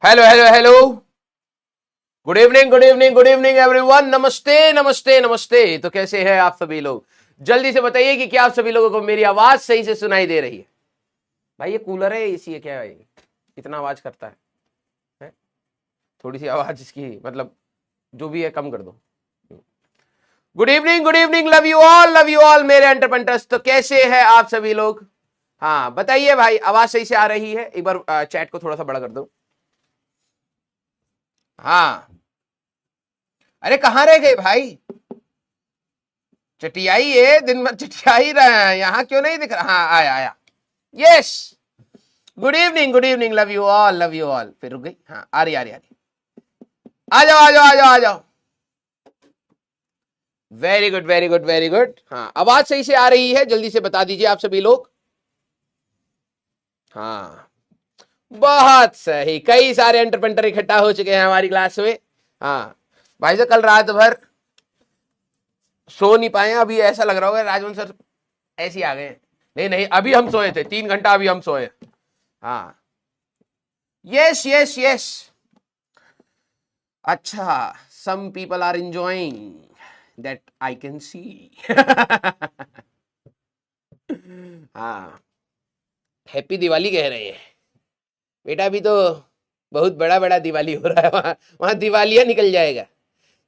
Hello hello hello. Good evening good evening good evening everyone. नमस्ते नमस्ते नमस्ते। तो कैसे हैं आप सभी लोग? जल्दी से बताइए कि क्या आप सभी लोगों को मेरी आवाज सही से सुनाई दे रही है? भाई ये कूलर है, एसी है, क्या है? इतना आवाज करता है? थोड़ी सी आवाज इसकी मतलब जो भी है कम कर दो। Good evening love you all मेरे एंटरप्रेन्योर्स। तो कैसे हैं आप सभी लोग? हाँ बताइए भाई, आवाज सही से आ रही है? एक बार चैट को थोड़ा सा बड़ा कर दो। हाँ। अरे कहाँ रह गए भाई? चटियाई है, दिन भर चटियाई रहे हैं, यहां क्यों नहीं दिख रहा? हाँ आया आया। Yes. Good evening love you all. फिर रुक गई। हाँ आ रही। आ जाओ आ जाओ आ जाओ आ जाओ। Very good very good very good. हाँ आवाज सही से आ रही है? जल्दी से बता दीजिए आप सभी लोग। हाँ बहुत सही। कई सारे एंटरप्रेन्योर इकट्ठा हो चुके हैं हमारी क्लास में। हाँ भाई साहब, कल रात भर सो नहीं पाए, अभी ऐसा लग रहा होगा राजवन सर ऐसे ही आ गए। नहीं नहीं, अभी हम सोए थे 3 घंटा, अभी हम सोए। हाँ यस यस यस। अच्छा, some people are enjoying that I can see. हाँ हैप्पी दिवाली कह रहे हैं बेटा। अभी तो बहुत बड़ा बड़ा दिवाली हो रहा है, वहां वहां दिवालिया निकल जाएगा।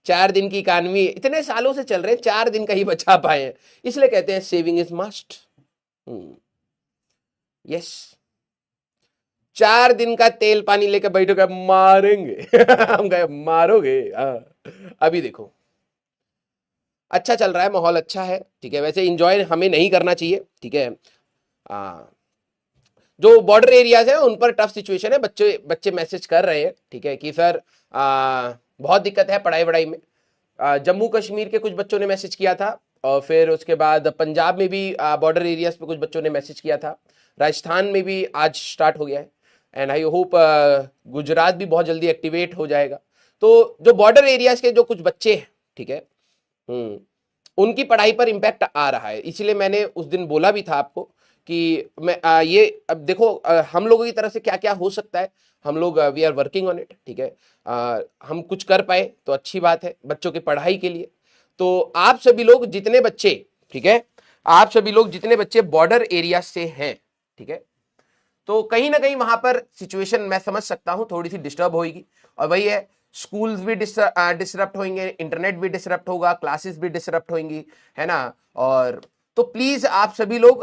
4 दिन की इकानमी इतने सालों से चल रहे हैं, 4 दिन का ही बचा पाए हैं। इसलिए कहते हैं सेविंग इज मस्ट। यस। 4 दिन का तेल पानी लेकर बैठोगे, मारेंगे। हम कहे मारोगे? हाँ। अभी देखो अच्छा चल रहा है, माहौल अच्छा है, ठीक है। वैसे इंजॉय हमें नहीं करना चाहिए, ठीक है। आ, जो बॉर्डर एरियाज है उन पर टफ सिचुएशन है, बच्चे बच्चे मैसेज कर रहे हैं, ठीक है, कि सर बहुत दिक्कत है पढ़ाई वढ़ाई में। जम्मू कश्मीर के कुछ बच्चों ने मैसेज किया था, और फिर उसके बाद पंजाब में भी बॉर्डर एरियाज पे कुछ बच्चों ने मैसेज किया था। राजस्थान में भी आज स्टार्ट हो गया है, एंड आई होप गुजरात भी बहुत जल्दी एक्टिवेट हो जाएगा। तो जो बॉर्डर एरियाज के जो कुछ बच्चे हैं, ठीक है, उनकी पढ़ाई पर इम्पैक्ट आ रहा है। इसलिए मैंने उस दिन बोला भी था आपको कि मैं ये अब देखो हम लोगों की तरफ से क्या क्या हो सकता है। हम लोग we are working on it, ठीक है। हम कुछ कर पाए तो अच्छी बात है बच्चों की पढ़ाई के लिए। तो आप सभी लोग जितने बच्चे, ठीक है, आप सभी लोग जितने बच्चे बॉर्डर एरिया से हैं, ठीक है, तो कहीं ना कहीं वहां पर सिचुएशन मैं समझ सकता हूं थोड़ी सी डिस्टर्ब होगी। और वही है, स्कूल्स भी डिसरप्ट होंगे, इंटरनेट भी डिसरप्ट होगा, क्लासेस भी डिसरप्ट होंगी, है ना। और तो प्लीज आप सभी लोग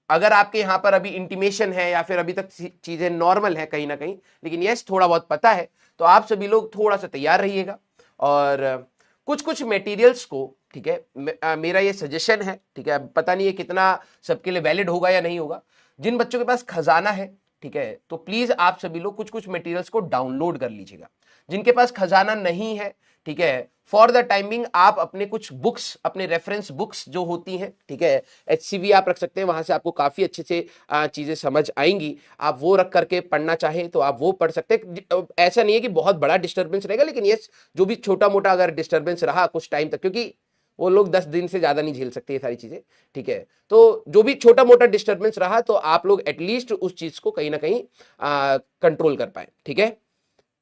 अगर आपके यहाँ पर अभी इंटीमेशन है या फिर अभी तक चीजें नॉर्मल है कहीं ना कहीं, लेकिन यस थोड़ा बहुत पता है, तो आप सभी लोग थोड़ा सा तैयार रहिएगा। और कुछ कुछ मटेरियल्स को, ठीक है, मेरा ये सजेशन है, ठीक है, पता नहीं है कितना सबके लिए वैलिड होगा या नहीं होगा। जिन बच्चों के पास खजाना है, ठीक है, तो प्लीज आप सभी लोग कुछ कुछ मटेरियल्स को डाउनलोड कर लीजिएगा। जिनके पास खजाना नहीं है, ठीक है, फॉर द टाइमिंग आप अपने कुछ बुक्स, अपने रेफरेंस बुक्स जो होती हैं, ठीक है, HCV आप रख सकते हैं, वहां से आपको काफी अच्छे से चीजें समझ आएंगी। आप वो रख करके पढ़ना चाहें तो आप वो पढ़ सकते हैं। ऐसा नहीं है कि बहुत बड़ा डिस्टर्बेंस रहेगा, लेकिन ये जो भी छोटा मोटा अगर डिस्टर्बेंस रहा कुछ टाइम तक, क्योंकि वो लोग 10 दिन से ज्यादा नहीं झेल सकते ये सारी चीजें, ठीक है। तो जो भी छोटा मोटा डिस्टर्बेंस रहा तो आप लोग एटलीस्ट उस चीज को कहीं ना कहीं कंट्रोल कर पाए, ठीक है।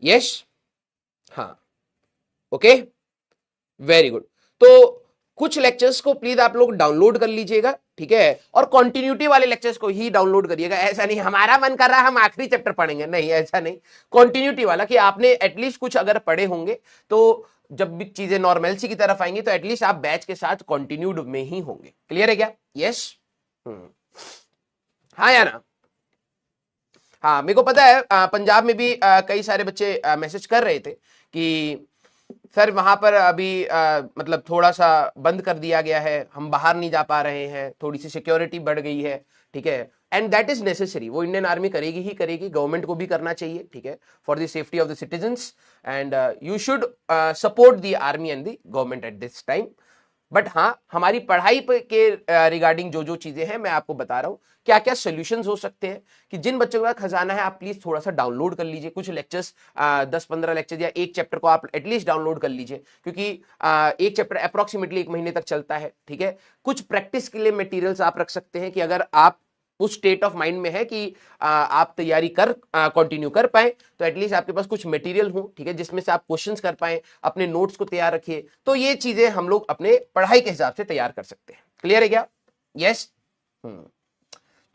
यस। हाँ ओके वेरी गुड। तो कुछ लेक्चर्स को प्लीज आप लोग डाउनलोड कर लीजिएगा, ठीक है, और कॉन्टिन्यूटी वाले लेक्चर्स को ही डाउनलोड करिएगा। ऐसा नहीं हमारा मन कर रहा है हम आखिरी चैप्टर पढ़ेंगे, नहीं ऐसा नहीं। कॉन्टिन्यूटी वाला कि आपने एटलीस्ट कुछ अगर पढ़े होंगे तो जब भी चीजें नॉर्मलसी की तरफ आएंगी तो एटलीस्ट आप बैच के साथ कॉन्टिन्यूड में ही होंगे। क्लियर है क्या? यस। हाँ या ना? हाँ मेरे को पता है पंजाब में भी कई सारे बच्चे मैसेज कर रहे थे कि सर वहां पर अभी मतलब थोड़ा सा बंद कर दिया गया है, हम बाहर नहीं जा पा रहे हैं, थोड़ी सी सिक्योरिटी बढ़ गई है, ठीक है। एंड दैट इज नेसेसरी, वो इंडियन आर्मी करेगी ही करेगी, गवर्नमेंट को भी करना चाहिए, ठीक है, for the safety of the citizens. And you should support the army and the government at this time. But हाँ हमारी पढ़ाई के रिगार्डिंग जो जो चीजें हैं मैं आपको बता रहा हूं क्या क्या सोल्यूशंस हो सकते हैं। कि जिन बच्चों के पास खजाना है आप प्लीज थोड़ा सा डाउनलोड कर लीजिए, कुछ लेक्चर्स 10-15 लेक्चर या एक चैप्टर को आप एटलीस्ट डाउनलोड कर लीजिए, क्योंकि एक चैप्टर अप्रोक्सीमेटली 1 महीने तक चलता है, ठीक है। कुछ प्रैक्टिस के लिए मटेरियल्स आप रख सकते हैं कि अगर आप उस स्टेट ऑफ माइंड में है कि आप तैयारी कर कंटिन्यू कर पाए, तो एटलीस्ट आपके पास कुछ मटेरियल हो, ठीक है, जिसमें से आप क्वेश्चंस कर पाए, अपने नोट्स को तैयार रखिए। तो ये चीजें हम लोग अपने पढ़ाई के हिसाब से तैयार कर सकते हैं। क्लियर है क्या? यस।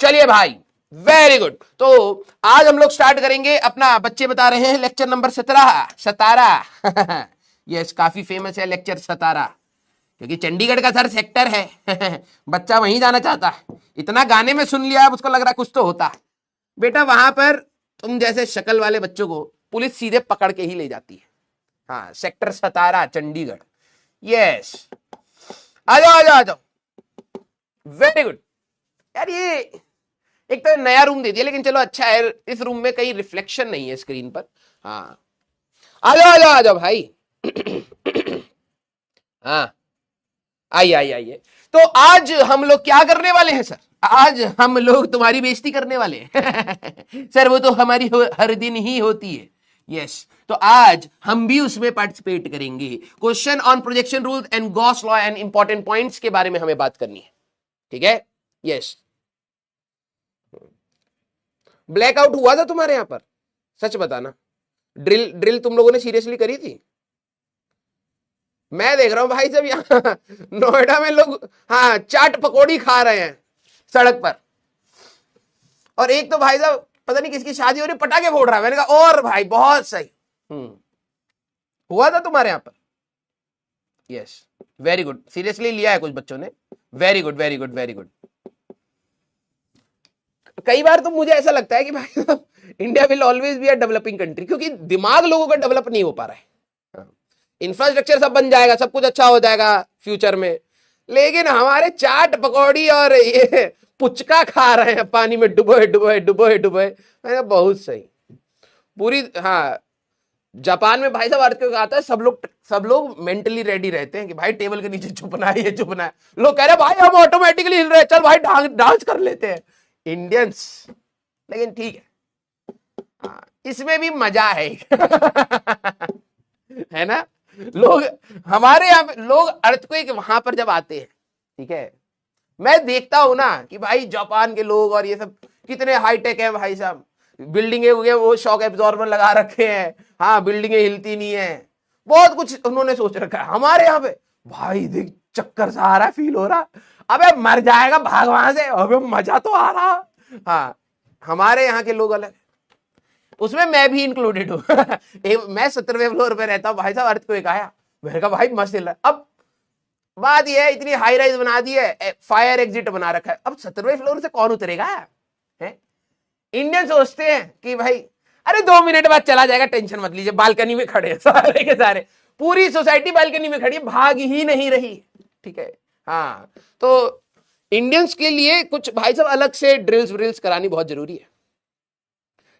चलिए भाई, वेरी गुड। तो आज हम लोग स्टार्ट करेंगे अपना, बच्चे बता रहे हैं लेक्चर नंबर 17। यस, काफी फेमस है लेक्चर 17, क्योंकि चंडीगढ़ का सर सेक्टर है। बच्चा वहीं जाना चाहता है। इतना गाने में सुन लिया, अब उसको लग रहा है कुछ तो होता है। बेटा वहां पर तुम जैसे शक्ल वाले बच्चों को पुलिस सीधे पकड़ के ही ले जाती है। हाँ, सेक्टर 17 चंडीगढ़। यस, आ जाओ आ जाओ आ जाओ। वेरी गुड यार। ये एक तो नया रूम दे दिया, लेकिन चलो अच्छा है, इस रूम में कहीं रिफ्लेक्शन नहीं है स्क्रीन पर। हाँ, आ जाओ आ जाओ आ जाओ भाई। हाँ, आइए आइए आइए। तो आज हम लोग क्या करने वाले हैं सर? आज हम लोग तुम्हारी बेइज्जती करने वाले हैं। सर वो तो हमारी हर दिन ही होती है। यस, तो आज हम भी उसमें पार्टिसिपेट करेंगे। Question on projection rule and Gauss law and important points के बारे में हमें बात करनी है, ठीक है? यस। ब्लैकआउट हुआ था तुम्हारे यहां पर? सच बताना, ड्रिल ड्रिल तुम लोगों ने सीरियसली करी थी? मैं देख रहा हूं भाई, जब यहाँ नोएडा में लोग हाँ चाट पकौड़ी खा रहे हैं सड़क पर, और एक तो भाई साहब पता नहीं किसकी शादी हो रही, पटाखे फोड़ रहा है। मैंने कहा और भाई बहुत सही। हुआ था तुम्हारे यहां पर? Yes, very good. सीरियसली लिया है कुछ बच्चों ने। Very good very good very good. कई बार तो मुझे ऐसा लगता है कि भाई साहब India will always be a developing country, क्योंकि दिमाग लोगों का डेवलप नहीं हो पा रहा है। इंफ्रास्ट्रक्चर सब बन जाएगा, सब कुछ अच्छा हो जाएगा फ्यूचर में, लेकिन हमारे चाट पकौड़ी और ये पुचका खा रहे हैं पानी में डुबोए डुबोए डुबोए डुबोए। मैंने बहुत सही पूरी। हाँ, जापान में भाई साहब अर्थक्वेक आता है, सब लोग मेंटली रेडी रहते हैं कि भाई टेबल के नीचे छुपना है, ये छुपना है। लोग कह रहे हैं भाई हम ऑटोमेटिकली हिल रहे हैं, चल भाई डांस कर लेते हैं इंडियंस। लेकिन ठीक है, हाँ, इसमें भी मजा है। है ना? लोग हमारे यहाँ पे लोग अर्थक्वेक वहां पर जब आते हैं, ठीक है, मैं देखता हूं ना कि भाई जापान के लोग और ये सब कितने हाईटेक है भाई साहब। बिल्डिंगे हो गए, वो शॉक एब्जॉर्बर लगा रखे हैं। हाँ, बिल्डिंगे हिलती नहीं है, बहुत कुछ उन्होंने सोच रखा है। हमारे यहाँ पे भाई देख चक्कर सा आ रहा है, फील हो रहा, अबे मर जाएगा भाग वहां से, अबे मजा तो आ रहा। हाँ, हमारे यहाँ के लोग अलग, उसमें मैं भी इंक्लूडेड हूं। मैं 17वें फ्लोर पे रहता हूँ भाई साहब, अर्थक्वेक आया, मैंने कहा भाई मस्त हिल रहा है। अब बात यह है, इतनी हाई राइज बना दी है, फायर एग्जिट बना रखा है, अब 17वें फ्लोर से कौन उतरेगा? है? इंडियन सोचते हैं कि भाई अरे 2 मिनट बाद चला जाएगा, टेंशन मत लीजिए, बालकनी में खड़े हैं सारे के सारे, पूरी सोसाइटी बालकनी में खड़ी है, भाग ही नहीं रही। ठीक है, हाँ, तो इंडियंस के लिए कुछ भाई साहब अलग से ड्रिल्स करानी बहुत जरूरी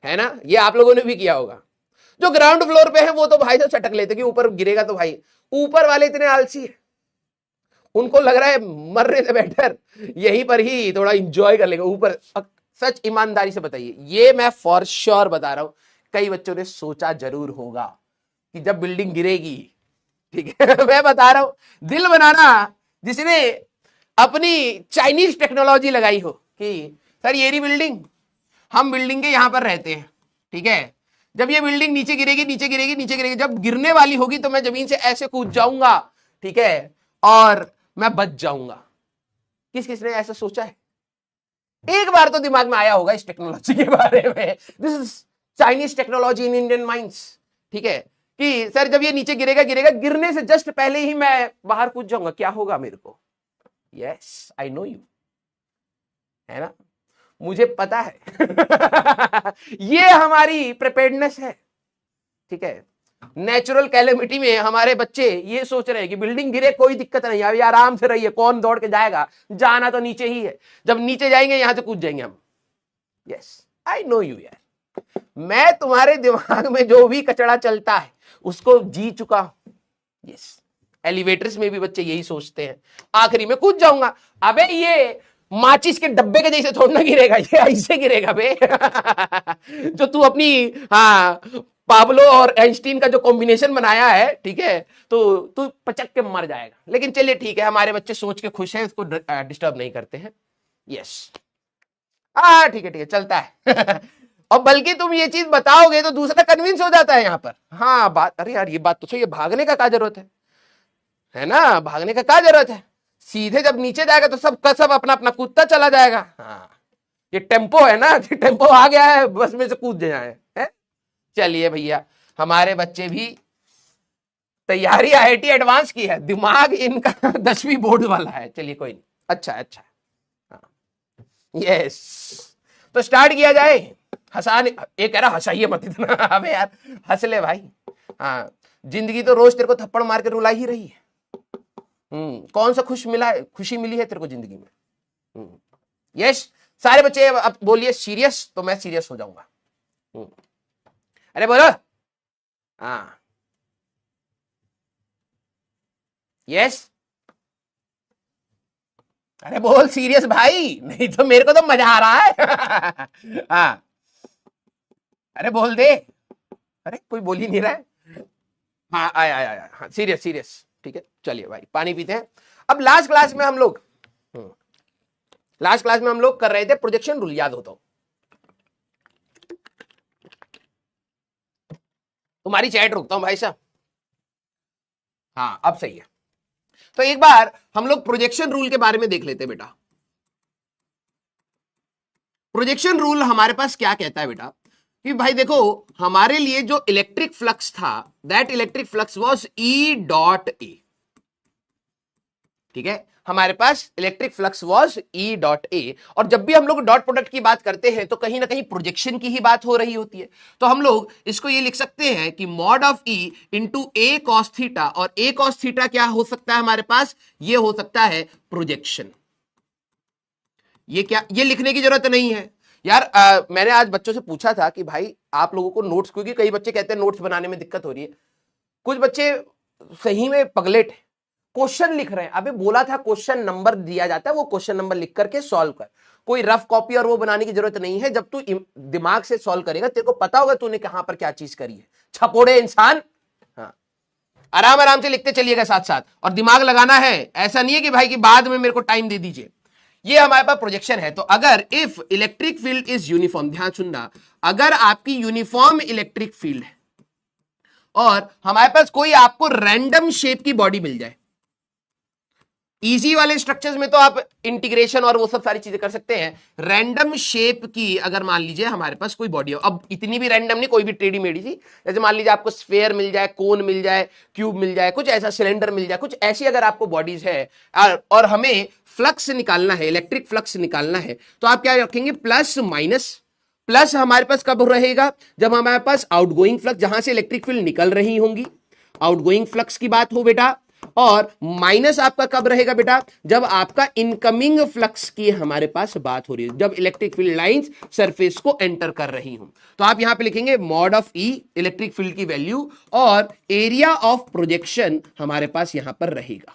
है ना? ये आप लोगों ने भी किया होगा। जो ग्राउंड फ्लोर पे है वो तो भाई साहब चटक लेते कि ऊपर गिरेगा, तो भाई ऊपर वाले इतने आलसी है, उनको लग रहा है मरने से बेटर यहीं पर ही थोड़ा इंजॉय कर लेगा ऊपर। सच ईमानदारी से बताइए, ये मैं फॉर श्योर बता रहा हूं, कई बच्चों ने सोचा जरूर होगा कि जब बिल्डिंग गिरेगी, ठीक है, मैं बता रहा हूं, दिल बनाना जिसने अपनी चाइनीज टेक्नोलॉजी लगाई हो कि सर ये रही बिल्डिंग, हम बिल्डिंग के यहां पर रहते हैं, ठीक है, जब ये बिल्डिंग नीचे गिरेगी नीचे गिरेगी नीचे गिरेगी, जब गिरने वाली होगी तो मैं जमीन से ऐसे कूद जाऊंगा, ठीक है, और मैं बच जाऊंगा। किस किसने ऐसा सोचा है? एक बार तो दिमाग में आया होगा इस टेक्नोलॉजी के बारे में। This is Chinese technology in Indian minds, ठीक है, कि सर जब ये नीचे गिरेगा गिरेगा, गिरने से जस्ट पहले ही मैं बाहर कूद जाऊंगा, क्या होगा मेरे को? यस, आई नो यू, है ना, मुझे पता है। ये हमारी प्रिपेयर्डनेस है, ठीक है। नेचुरल कैलेमिटी में हमारे बच्चे ये सोच रहे हैं कि बिल्डिंग गिरे कोई दिक्कत नहीं, अभी आराम से रहिए, कौन दौड़ के जाएगा, जाना तो नीचे ही है, जब नीचे जाएंगे यहां से कूद जाएंगे हम। यस, आई नो यू यार, मैं तुम्हारे दिमाग में जो भी कचड़ा चलता है उसको जी चुका हूं। यस, एलिवेटर्स में भी बच्चे यही सोचते हैं, आखिरी में कूद जाऊंगा। अबे ये माचिस के डब्बे के जैसे थोड़ा ना गिरेगा, ये ऐसे गिरेगा बे। जो तू अपनी हाँ पाब्लो और आइंस्टीन का जो कॉम्बिनेशन बनाया है, ठीक है, तो तू पचक के मर जाएगा। लेकिन चलिए ठीक है, हमारे बच्चे सोच के खुश हैं, इसको डिस्टर्ब नहीं करते हैं। यस, हाँ ठीक है चलता है। और बल्कि तुम ये चीज बताओगे तो दूसरा कन्विंस हो जाता है यहाँ पर। हाँ बात, अरे यार ये बात तो सही है, भागने का क्या जरूरत है ना, भागने का क्या जरूरत है, सीधे जब नीचे जाएगा तो सब का सब अपना अपना कूदता चला जाएगा। हाँ ये टेम्पो है ना, टेम्पो आ गया है बस में से कूद जाए है। चलिए भैया हमारे बच्चे भी तैयारी आईआईटी एडवांस की है, दिमाग इनका 10वीं बोर्ड वाला है। चलिए कोई नहीं, अच्छा अच्छा हाँ यस, तो स्टार्ट किया जाए। हंसाने, एक कह रहा हंसाइए मत इतना। अबे यार हंस ले भाई। हाँ जिंदगी तो रोज तेरे को थप्पड़ मार के रुला ही रही है। कौन सा खुशी मिली है तेरे को जिंदगी में। यस सारे बच्चे अब बोलिए सीरियस, तो मैं सीरियस हो जाऊंगा। अरे बोलो हाँ यस, अरे बोल सीरियस भाई, नहीं तो मेरे को तो मजा आ रहा है। हाँ अरे बोल दे, अरे कोई बोल ही नहीं रहा है। हाँ आया आया आया, हाँ सीरियस सीरियस ठीक है। चलिए भाई पानी पीते हैं। अब लास्ट क्लास में हम लोग कर रहे थे प्रोजेक्शन रूल, याद हो तो। तुम्हारी चैट रुकता हूं भाई साहब। हाँ अब सही है। तो एक बार हम लोग प्रोजेक्शन रूल के बारे में देख लेते बेटा। प्रोजेक्शन रूल हमारे पास क्या कहता है बेटा कि भाई देखो हमारे लिए जो इलेक्ट्रिक फ्लक्स था, that electric flux was E dot A. ठीक है, हमारे पास electric flux was E dot A. और जब भी हम लोग डॉट प्रोडक्ट की बात करते हैं तो कहीं ना कहीं प्रोजेक्शन की ही बात हो रही होती है। तो हम लोग इसको ये लिख सकते हैं कि mod of E into A cos theta, और ए कॉस थीटा क्या हो सकता है हमारे पास, ये हो सकता है प्रोजेक्शन। ये क्या, ये लिखने की जरूरत नहीं है यार। मैंने आज बच्चों से पूछा था कि भाई आप लोगों को नोट्स, क्योंकि कई बच्चे कहते हैं नोट्स बनाने में दिक्कत हो रही है, कुछ बच्चे सही में पगलेट क्वेश्चन लिख रहे हैं। अबे बोला था क्वेश्चन नंबर दिया जाता है, वो क्वेश्चन नंबर लिख करके सॉल्व कर। कोई रफ कॉपी और वो बनाने की जरूरत नहीं है। जब तू दिमाग से सॉल्व करेगा तेरे को पता होगा तूने कहां पर क्या चीज करी है। छपोड़े इंसान, हाँ आराम आराम से लिखते चलिएगा साथ साथ, और दिमाग लगाना है। ऐसा नहीं है कि भाई कि बाद में मेरे को टाइम दे दीजिए। ये हमारे पास प्रोजेक्शन है। तो अगर if electric field is uniform, ध्यान सुनना, अगर आपकी यूनिफॉर्म इलेक्ट्रिक फील्ड है और हमारे पास कोई आपको रैंडम शेप की बॉडी मिल जाए, इजी वाले स्ट्रक्चर्स में तो आप इंटीग्रेशन और वो सब सारी चीजें कर सकते हैं। रैंडम शेप की अगर मान लीजिए हमारे पास कोई बॉडी हो, अब इतनी भी रैंडम नहीं, कोई भी टेढ़ी मेढ़ी सी, जैसे मान लीजिए आपको स्फेयर मिल जाए, कोन मिल जाए, क्यूब मिल जाए, कुछ ऐसा सिलेंडर मिल जाए, कुछ ऐसी अगर आपको बॉडीज है और हमें फ्लक्स निकालना है, इलेक्ट्रिक फ्लक्स निकालना है, तो आप क्या रखेंगे, प्लस माइनस। प्लस हमारे पास कब रहेगा, जब हमारे पास आउटगोइंग फ्लक्स, जहां से इलेक्ट्रिक फील्ड निकल रही होंगी, आउटगोइंग फ्लक्स की बात हो बेटा। और माइनस आपका कब रहेगा बेटा, जब आपका इनकमिंग फ्लक्स की हमारे पास बात हो रही है, जब इलेक्ट्रिक फील्ड लाइंस सरफेस को एंटर कर रही हूं। तो आप यहां पे लिखेंगे mod of E, electric field की वैल्यू, और एरिया ऑफ प्रोजेक्शन हमारे पास यहां पर रहेगा,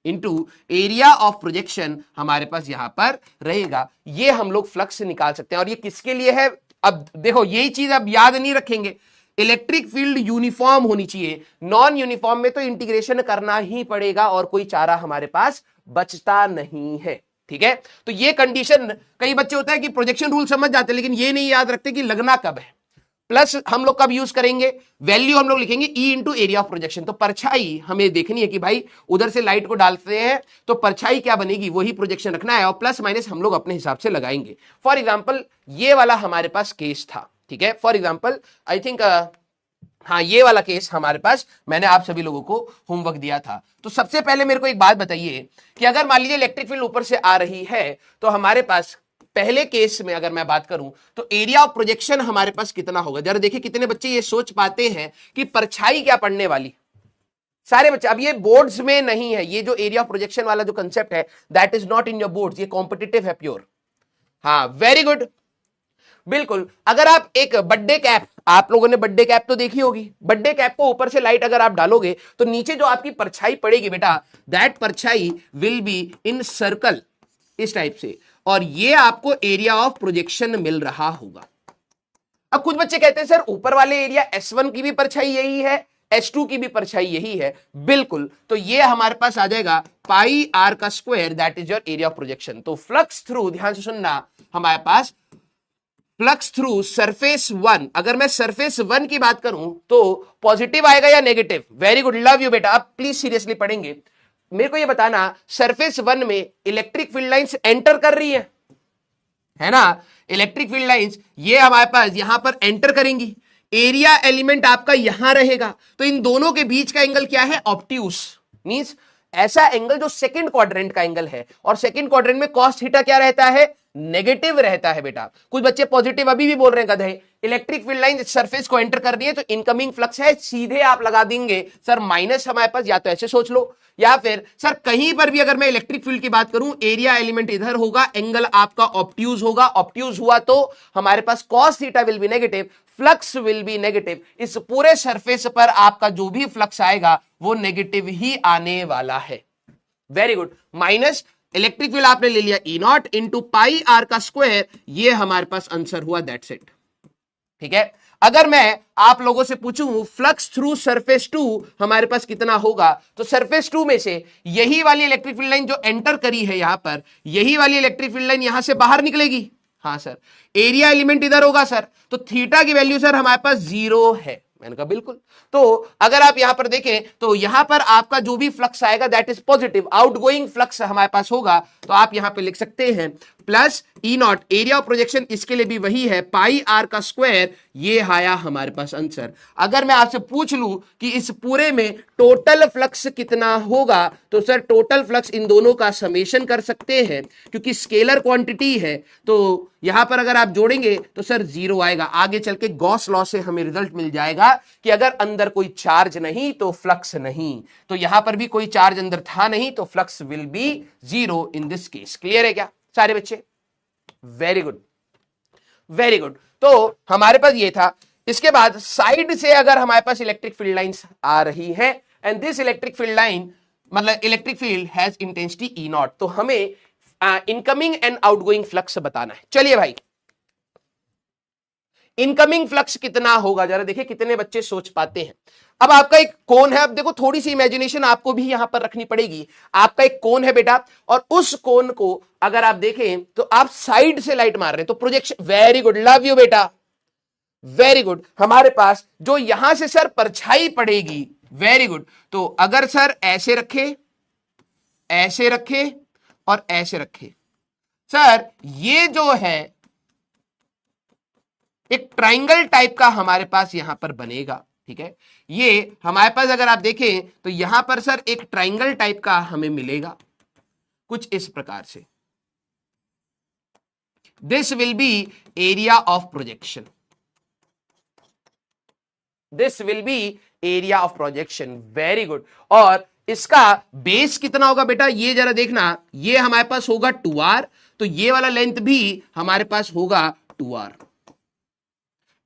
इंटू एरिया ऑफ प्रोजेक्शन हमारे पास यहां पर रहेगा। ये हम लोग फ्लक्स निकाल सकते हैं। और ये किसके लिए है, अब देखो यही चीज अब याद नहीं रखेंगे, इलेक्ट्रिक फील्ड यूनिफॉर्म होनी चाहिए। नॉन यूनिफॉर्म में तो इंटीग्रेशन करना ही पड़ेगा और कोई चारा हमारे पास बचता नहीं है। ठीक है, तो ये कंडीशन, कई बच्चे होता है कि प्रोजेक्शन रूल समझ जाते हैं लेकिन ये नहीं याद रखते कि लगना कब है। प्लस हम लोग कब यूज करेंगे, वैल्यू हम लोग लिखेंगे E into area of projection. तो परछाई हमें देखनी है कि भाई उधर से लाइट को डालते हैं तो परछाई क्या बनेगी, वही प्रोजेक्शन रखना है, और प्लस माइनस हम लोग अपने हिसाब से लगाएंगे। फॉर एग्जाम्पल ये वाला हमारे पास केस था, ठीक है, फॉर एग्जाम्पल आई थिंक हाँ ये वाला केस हमारे पास, मैंने आप सभी लोगों को होमवर्क दिया था। तो सबसे पहले मेरे को एक बात बताइए कि अगर मान लीजिए इलेक्ट्रिक फील्ड ऊपर से आ रही है तो हमारे पास पहले केस में अगर मैं बात करूं तो एरिया ऑफ प्रोजेक्शन हमारे पास कितना होगा। जरा देखिए कितने बच्चे ये सोच पाते हैं कि परछाई क्या पढ़ने वाली। सारे बच्चे, अब ये बोर्ड्स में नहीं है, ये जो एरिया ऑफ प्रोजेक्शन वाला जो कंसेप्ट है that is not in your boards, ये कॉम्पिटिटिव है प्योर। हाँ वेरी गुड, बिल्कुल। अगर आप एक बर्थडे कैप, आप लोगों ने बर्थडे कैप तो देखी होगी, बर्थडे कैप को ऊपर से लाइट अगर आप डालोगे तो नीचे जो आपकी परछाई पड़ेगी बेटा, दैट परछाई विल बी इन सर्कल, इस टाइप से, और ये आपको एरिया ऑफ प्रोजेक्शन मिल रहा होगा। अब कुछ बच्चे कहते हैं सर ऊपर वाले एरिया S1 की भी परछाई यही है, S2 की भी परछाई यही है। बिल्कुल, तो ये हमारे पास आ जाएगा पाई r का square, that is your area of projection. तो फ्लक्स थ्रू, ध्यान से सुनना, हमारे पास फ्लक्स थ्रू सरफेस वन, अगर मैं सरफेस वन की बात करूं तो पॉजिटिव आएगा या negative? Very good, love you बेटा, आप प्लीज सीरियसली पढ़ेंगे। मेरे को ये बताना, सरफेस वन में इलेक्ट्रिक फील्ड लाइंस एंटर कर रही है ना? इलेक्ट्रिक फील्ड लाइंस ये हमारे पास यहां पर एंटर करेंगी, एरिया एलिमेंट आपका यहां रहेगा, तो इन दोनों के बीच का एंगल क्या है? ऑब्ट्यूस, मींस ऐसा एंगल जो सेकंड क्वाड्रेंट का एंगल है, और सेकंड क्वाड्रेंट में कॉस थीटा क्या रहता है? नेगेटिव रहता है बेटा। कुछ बच्चे पॉजिटिव अभी भी बोल रहे हैं गधे। इलेक्ट्रिक फील्ड लाइन सरफेस को एंटर कर रही है तो इनकमिंग फ्लक्स है, सीधे आप लगा देंगे सर माइनस, हमारे पास या तो ऐसे सोच लो, या फिर सर कहीं पर भी अगर मैं इलेक्ट्रिक फील्ड की बात करूं, एरिया एलिमेंट इधर होगा, एंगल आपका ऑब्ट्यूज होगा, ऑब्ट्यूज हुआ तो हमारे पास cos theta will be negative, flux will be negative. इस पूरे सरफेस पर आपका जो भी फ्लक्स आएगा वो नेगेटिव ही आने वाला है। Very good, minus electric field आपने ले लिया ई नॉट इंटू पाई आर का स्क्वायर, ये हमारे पास आंसर हुआ, दैट्स इट। ठीक है, अगर मैं आप लोगों से पूछूं फ्लक्स थ्रू सरफेस टू हमारे पास कितना होगा, तो सरफेस टू में से यही वाली इलेक्ट्रिक फील्ड लाइन जो एंटर करी है यहां पर, यही वाली इलेक्ट्रिक फील्ड लाइन यहां से बाहर निकलेगी। हाँ सर, एरिया एलिमेंट इधर होगा सर, तो थीटा की वैल्यू सर हमारे पास 0 है। मैंने कहा बिल्कुल। तो अगर आप यहां पर देखें तो यहां पर आपका जो भी फ्लक्स आएगा that is positive, outgoing flux हमारे पास होगा, तो आप यहां पे लिख सकते हैं plus E not, area of projection इसके लिए भी वही है, पाई आर का स्क्वायर, ये आया हमारे पास आंसर। अगर मैं आपसे पूछ लूं कि इस पूरे में टोटल फ्लक्स कितना होगा, तो सर टोटल फ्लक्स इन दोनों का समेशन कर सकते हैं, क्योंकि स्केलर क्वांटिटी है, तो यहां पर अगर आप जोड़ेंगे तो सर 0 आएगा। आगे चल के गॉस लॉ से हमें रिजल्ट मिल जाएगा कि अगर अंदर कोई चार्ज नहीं तो फ्लक्स नहीं, तो यहां पर भी कोई चार्ज अंदर था नहीं तो flux will B 0 in this case. Clear है क्या सारे बच्चे? Very good, very good. तो हमारे पास ये था। इसके बाद साइड से अगर हमारे पास इलेक्ट्रिक फील्ड लाइंस आ रही है and this electric field line, मतलब electric field has intensity E naught, तो हमें इनकमिंग एंड आउटगोइंग फ्लक्स बताना है। चलिए भाई, इनकमिंग फ्लक्स कितना होगा, जरा देखिए कितने बच्चे सोच पाते हैं। अब आपका एक कोन है, अब देखो थोड़ी सी इमेजिनेशन आपको भी यहां पर रखनी पड़ेगी। आपका एक कोन है बेटा, और उस कोन को अगर आप देखें तो आप साइड से लाइट मार रहे हैं, तो projection, very good, love you बेटा, वेरी गुड। हमारे पास जो यहां से सर परछाई पड़ेगी, वेरी गुड, तो अगर सर ऐसे रखे, ऐसे रखे और ऐसे रखे, सर ये जो है एक ट्राइंगल टाइप का हमारे पास यहां पर बनेगा। ठीक है, ये हमारे पास अगर आप देखें तो यहां पर सर एक ट्राइंगल टाइप का हमें मिलेगा कुछ इस प्रकार से। This will B area of projection, this will B area of projection, very good. और इसका बेस कितना होगा बेटा, ये जरा देखना, ये हमारे पास होगा 2r, तो ये वाला लेंथ भी हमारे पास होगा 2r।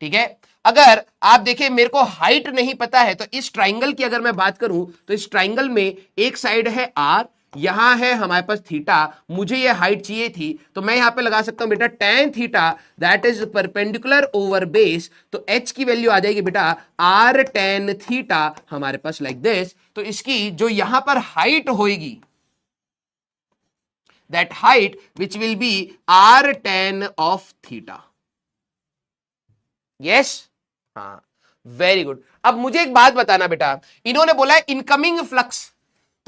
ठीक है, अगर आप देखें मेरे को हाइट नहीं पता है, तो इस ट्राइंगल की अगर मैं बात करूं तो इस ट्राइंगल में एक साइड है r, यहां है हमारे पास थीटा, मुझे ये हाइट चाहिए थी, तो मैं यहां पे लगा सकता हूं बेटा tan theta that is perpendicular over base, तो h की वैल्यू आ जाएगी बेटा r tan थीटा हमारे पास लाइक दिस। तो इसकी जो यहां पर हाइट होगी, that height which will be r tan of theta. Yes, हाँ, वेरी गुड। अब मुझे एक बात बताना बेटा, इन्होंने बोला है इनकमिंग फ्लक्स,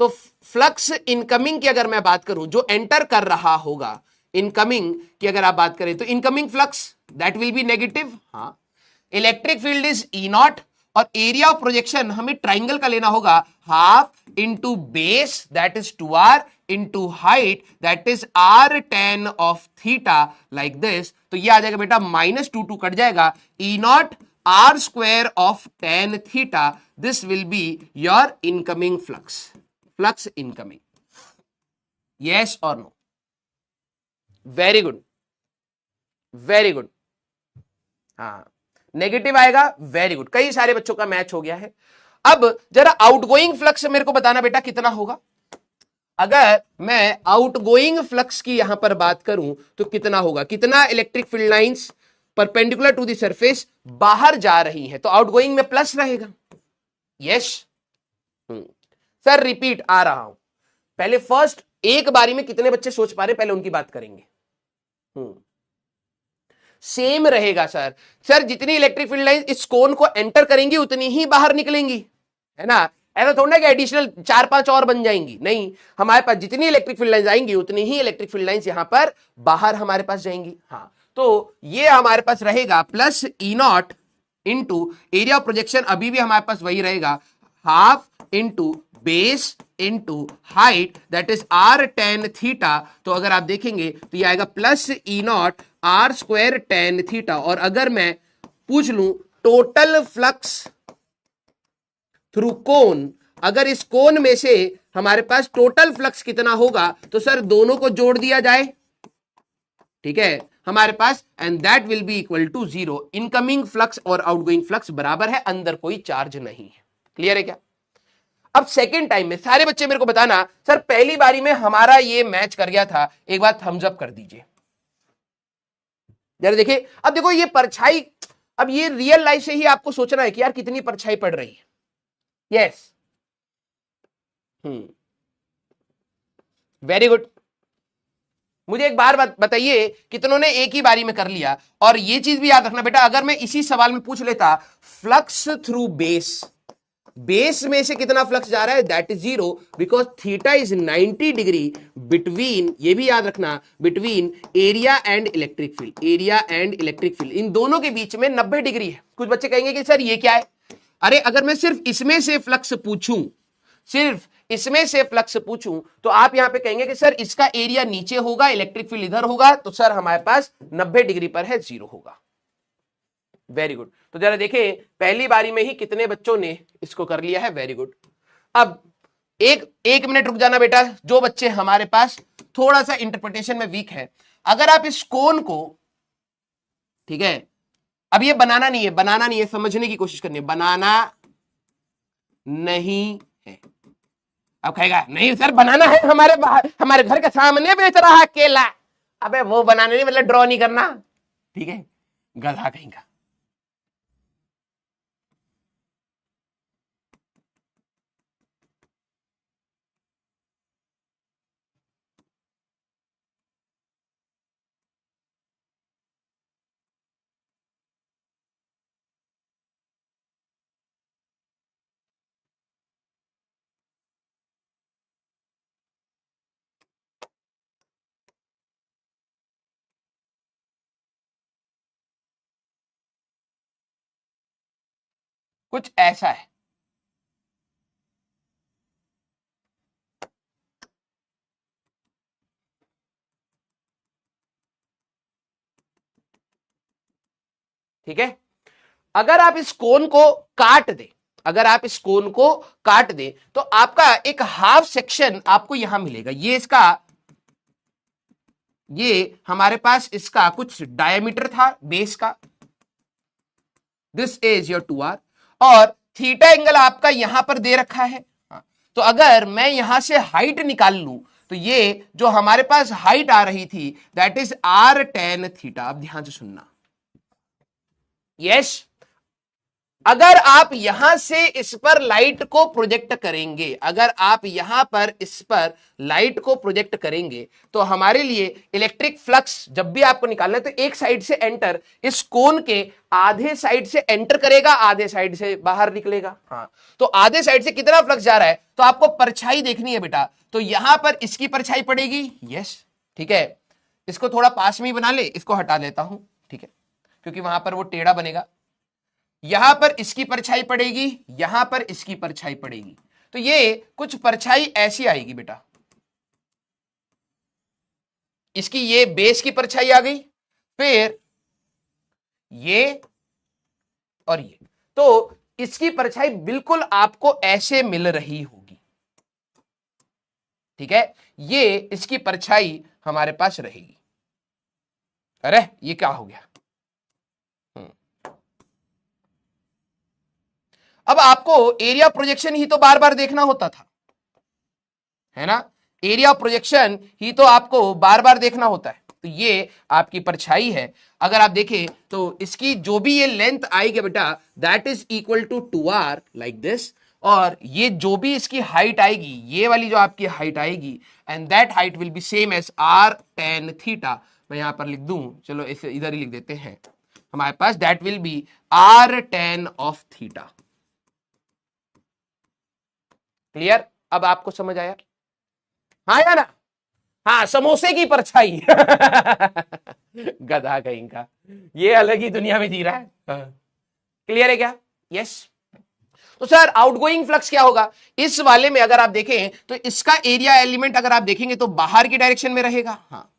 तो फ्लक्स इनकमिंग की अगर मैं बात करूं, जो एंटर कर रहा होगा, इनकमिंग की अगर आप बात करें तो incoming flux that will be negative. हाँ, electric field is E naught, और एरिया ऑफ प्रोजेक्शन हमें ट्राइंगल का लेना होगा, half into base that is 2r into height that is r tan of theta like this. तो ये आ जाएगा बेटा -2 कट जाएगा, E naught r square of tan theta, this will be your incoming flux, flux incoming. Yes और no? Very good, very good. हाँ, negative आएगा, very good, कई सारे बच्चों का मैच हो गया है। अब जरा आउटगोइंग फ्लक्स मेरे को बताना बेटा कितना होगा। अगर मैं आउटगोइंग फ्लक्स की यहां पर बात करूं तो कितना होगा, कितना electric field lines perpendicular to the surface बाहर जा रही है, तो आउटगोइंग में प्लस रहेगा। यस सर, रिपीट आ रहा हूं, पहले फर्स्ट एक बारी में कितने बच्चे सोच पा रहे, पहले उनकी बात करेंगे। सेम रहेगा सर। सर जितनी इलेक्ट्रिक फील्ड लाइन इस कोन को एंटर करेंगी उतनी ही बाहर निकलेंगी, है ना। ऐसा थोड़ा ना कि एडिशनल 4-5 और बन जाएंगी, नहीं, हमारे पास जितनी इलेक्ट्रिक फील्ड लाइंस आएंगी उतनी ही इलेक्ट्रिक फील्ड लाइंस यहां पर बाहर हमारे पास जाएंगी। हाँ, तो ये हमारे पास रहेगा plus E naught into area of projection, अभी भी हमारे पास वही रहेगा, half into base into height, that is r tan theta. तो अगर आप देखेंगे तो ये आएगा plus E naught r square tan theta. और अगर मैं पूछ लूं टोटल फ्लक्स थ्रू कोन, अगर इस कोन में से हमारे पास टोटल फ्लक्स कितना होगा, तो सर दोनों को जोड़ दिया जाए, ठीक है, हमारे पास, and that will be equal to 0। Incoming flux और आउटगोइंग फ्लक्स बराबर है, अंदर कोई चार्ज नहीं है। क्लियर है क्या? अब सेकेंड टाइम में सारे बच्चे मेरे को बताना, सर पहली बारी में हमारा ये मैच कर गया था, एक बार थम्स अप कर दीजिए जरा। देखिए अब देखो ये परछाई, अब ये रियल लाइफ से ही आपको सोचना है कि यार कितनी परछाई पड़ रही है। Yes, very good. मुझे एक बार बताइए कितनों ने एक ही बारी में कर लिया। और ये चीज भी याद रखना बेटा, अगर मैं इसी सवाल में पूछ लेता फ्लक्स थ्रू बेस, बेस में से कितना फ्लक्स जा रहा है, that is 0, because theta is 90 degree between, ये भी याद रखना, between area and electric field, area and electric field, इन दोनों के बीच में 90 डिग्री है। कुछ बच्चे कहेंगे कि सर ये क्या है? अरे अगर मैं सिर्फ इसमें से फ्लक्स पूछूं, सिर्फ इसमें से फ्लक्स पूछूं, तो आप यहां पे कहेंगे कि सर इसका एरिया नीचे होगा, इलेक्ट्रिक फील्ड इधर होगा, तो सर हमारे पास 90 डिग्री पर है, 0 होगा। Very good. तो जरा देखें पहली बारी में ही कितने बच्चों ने इसको कर लिया है। Very good. अब एक मिनट रुक जाना बेटा, जो बच्चे हमारे पास थोड़ा सा इंटरप्रिटेशन में वीक है, अगर आप इस कोन को, ठीक है, अब ये बनाना नहीं है, बनाना नहीं है, समझने की कोशिश करनी है, बनाना नहीं है। अब कहेगा नहीं सर बनाना है, हमारे घर के सामने बेच रहा है केला। अबे वो बनाना नहीं मतलब ड्रॉ नहीं करना, ठीक है, गधा कहीं का। कुछ ऐसा है, ठीक है। अगर आप इस कोन को काट दे, अगर आप इस कोन को काट दे, तो आपका एक हाफ सेक्शन आपको यहां मिलेगा। ये इसका, ये हमारे पास इसका कुछ डायमीटर था बेस का, दिस इज योर 2r, और थीटा एंगल आपका यहां पर दे रखा है। तो अगर मैं यहां से हाइट निकाल लूं, तो ये जो हमारे पास हाइट आ रही थी, that is r tan theta. अब ध्यान से सुनना, यस, अगर आप यहां से इस पर लाइट को प्रोजेक्ट करेंगे, अगर आप यहां पर इस पर लाइट को प्रोजेक्ट करेंगे, तो हमारे लिए इलेक्ट्रिक फ्लक्स जब भी आपको निकालना है, तो एक साइड से एंटर, इस कोन के आधे साइड से एंटर करेगा, आधे साइड से बाहर निकलेगा। हाँ, तो आधे साइड से कितना फ्लक्स जा रहा है, तो आपको परछाई देखनी है बेटा। तो यहां पर इसकी परछाई पड़ेगी, यस, ठीक है, इसको थोड़ा पास में ही बना ले, इसको हटा देता हूं, ठीक है, क्योंकि वहां पर वो टेढ़ा बनेगा। यहां पर इसकी परछाई पड़ेगी, यहां पर इसकी परछाई पड़ेगी, तो ये कुछ परछाई ऐसी आएगी बेटा। इसकी ये बेस की परछाई आ गई, फिर ये और ये, तो इसकी परछाई बिल्कुल आपको ऐसे मिल रही होगी, ठीक है, ये इसकी परछाई हमारे पास रहेगी। अरे ये क्या हो गया? अब आपको एरिया प्रोजेक्शन ही तो बार बार देखना होता था, है ना, एरिया प्रोजेक्शन ही तो आपको बार बार देखना होता है। तो ये आपकी परछाई है। अगर आप देखें तो इसकी जो भी ये लेंथ आएगी बेटा, that is equal to 2r like this, और ये जो भी इसकी हाइट आएगी, ये वाली जो आपकी हाइट आएगी, and that height will be same as r tan theta, मैं यहां पर लिख दूं, चलो इसे इधर ही लिख देते हैं, हमारे पास that will be R tan of theta. Clear? अब आपको समझ आया? हाँ या ना? हाँ, समोसे की परछाई गधा कहीं का, ये अलग ही दुनिया में जी रहा है। हाँ। क्लियर है क्या? यस। तो सर आउटगोइंग फ्लक्स क्या होगा? इस वाले में अगर आप देखें तो इसका एरिया एलिमेंट अगर आप देखेंगे तो बाहर की डायरेक्शन में रहेगा। हाँ,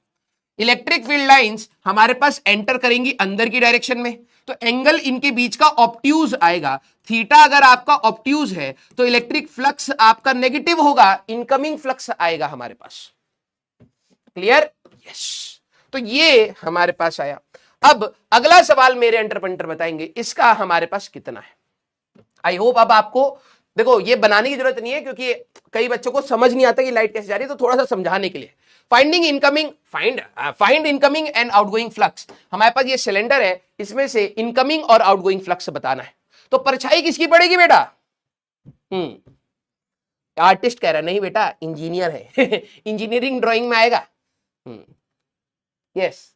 इलेक्ट्रिक फील्ड लाइंस हमारे पास एंटर करेंगी अंदर की डायरेक्शन में, तो एंगल इनके बीच का ऑब्ट्यूज आएगा। थीटा अगर आपका ऑब्ट्यूज है तो इलेक्ट्रिक फ्लक्स आपका नेगेटिव होगा, इनकमिंग फ्लक्स आएगा हमारे पास। क्लियर? यस। तो ये हमारे पास आया। अब अगला सवाल मेरे एंटरप्रेन्योर बताएंगे इसका हमारे पास कितना है। आई होप अब आपको, देखो ये बनाने की जरूरत नहीं है क्योंकि कई बच्चों को समझ नहीं आता कि लाइट कैसे जा रही है, तो थोड़ा सा समझाने के लिए find incoming and outgoing flux. हमारे पास ये सिलेंडर है, इसमें से इनकमिंग और आउटगोइंग फ्लक्स बताना है। तो परछाई किसकी पड़ेगी बेटा? आर्टिस्ट कह रहा है, नहीं बेटा इंजीनियर है इंजीनियरिंग ड्राइंग में आएगा। यस,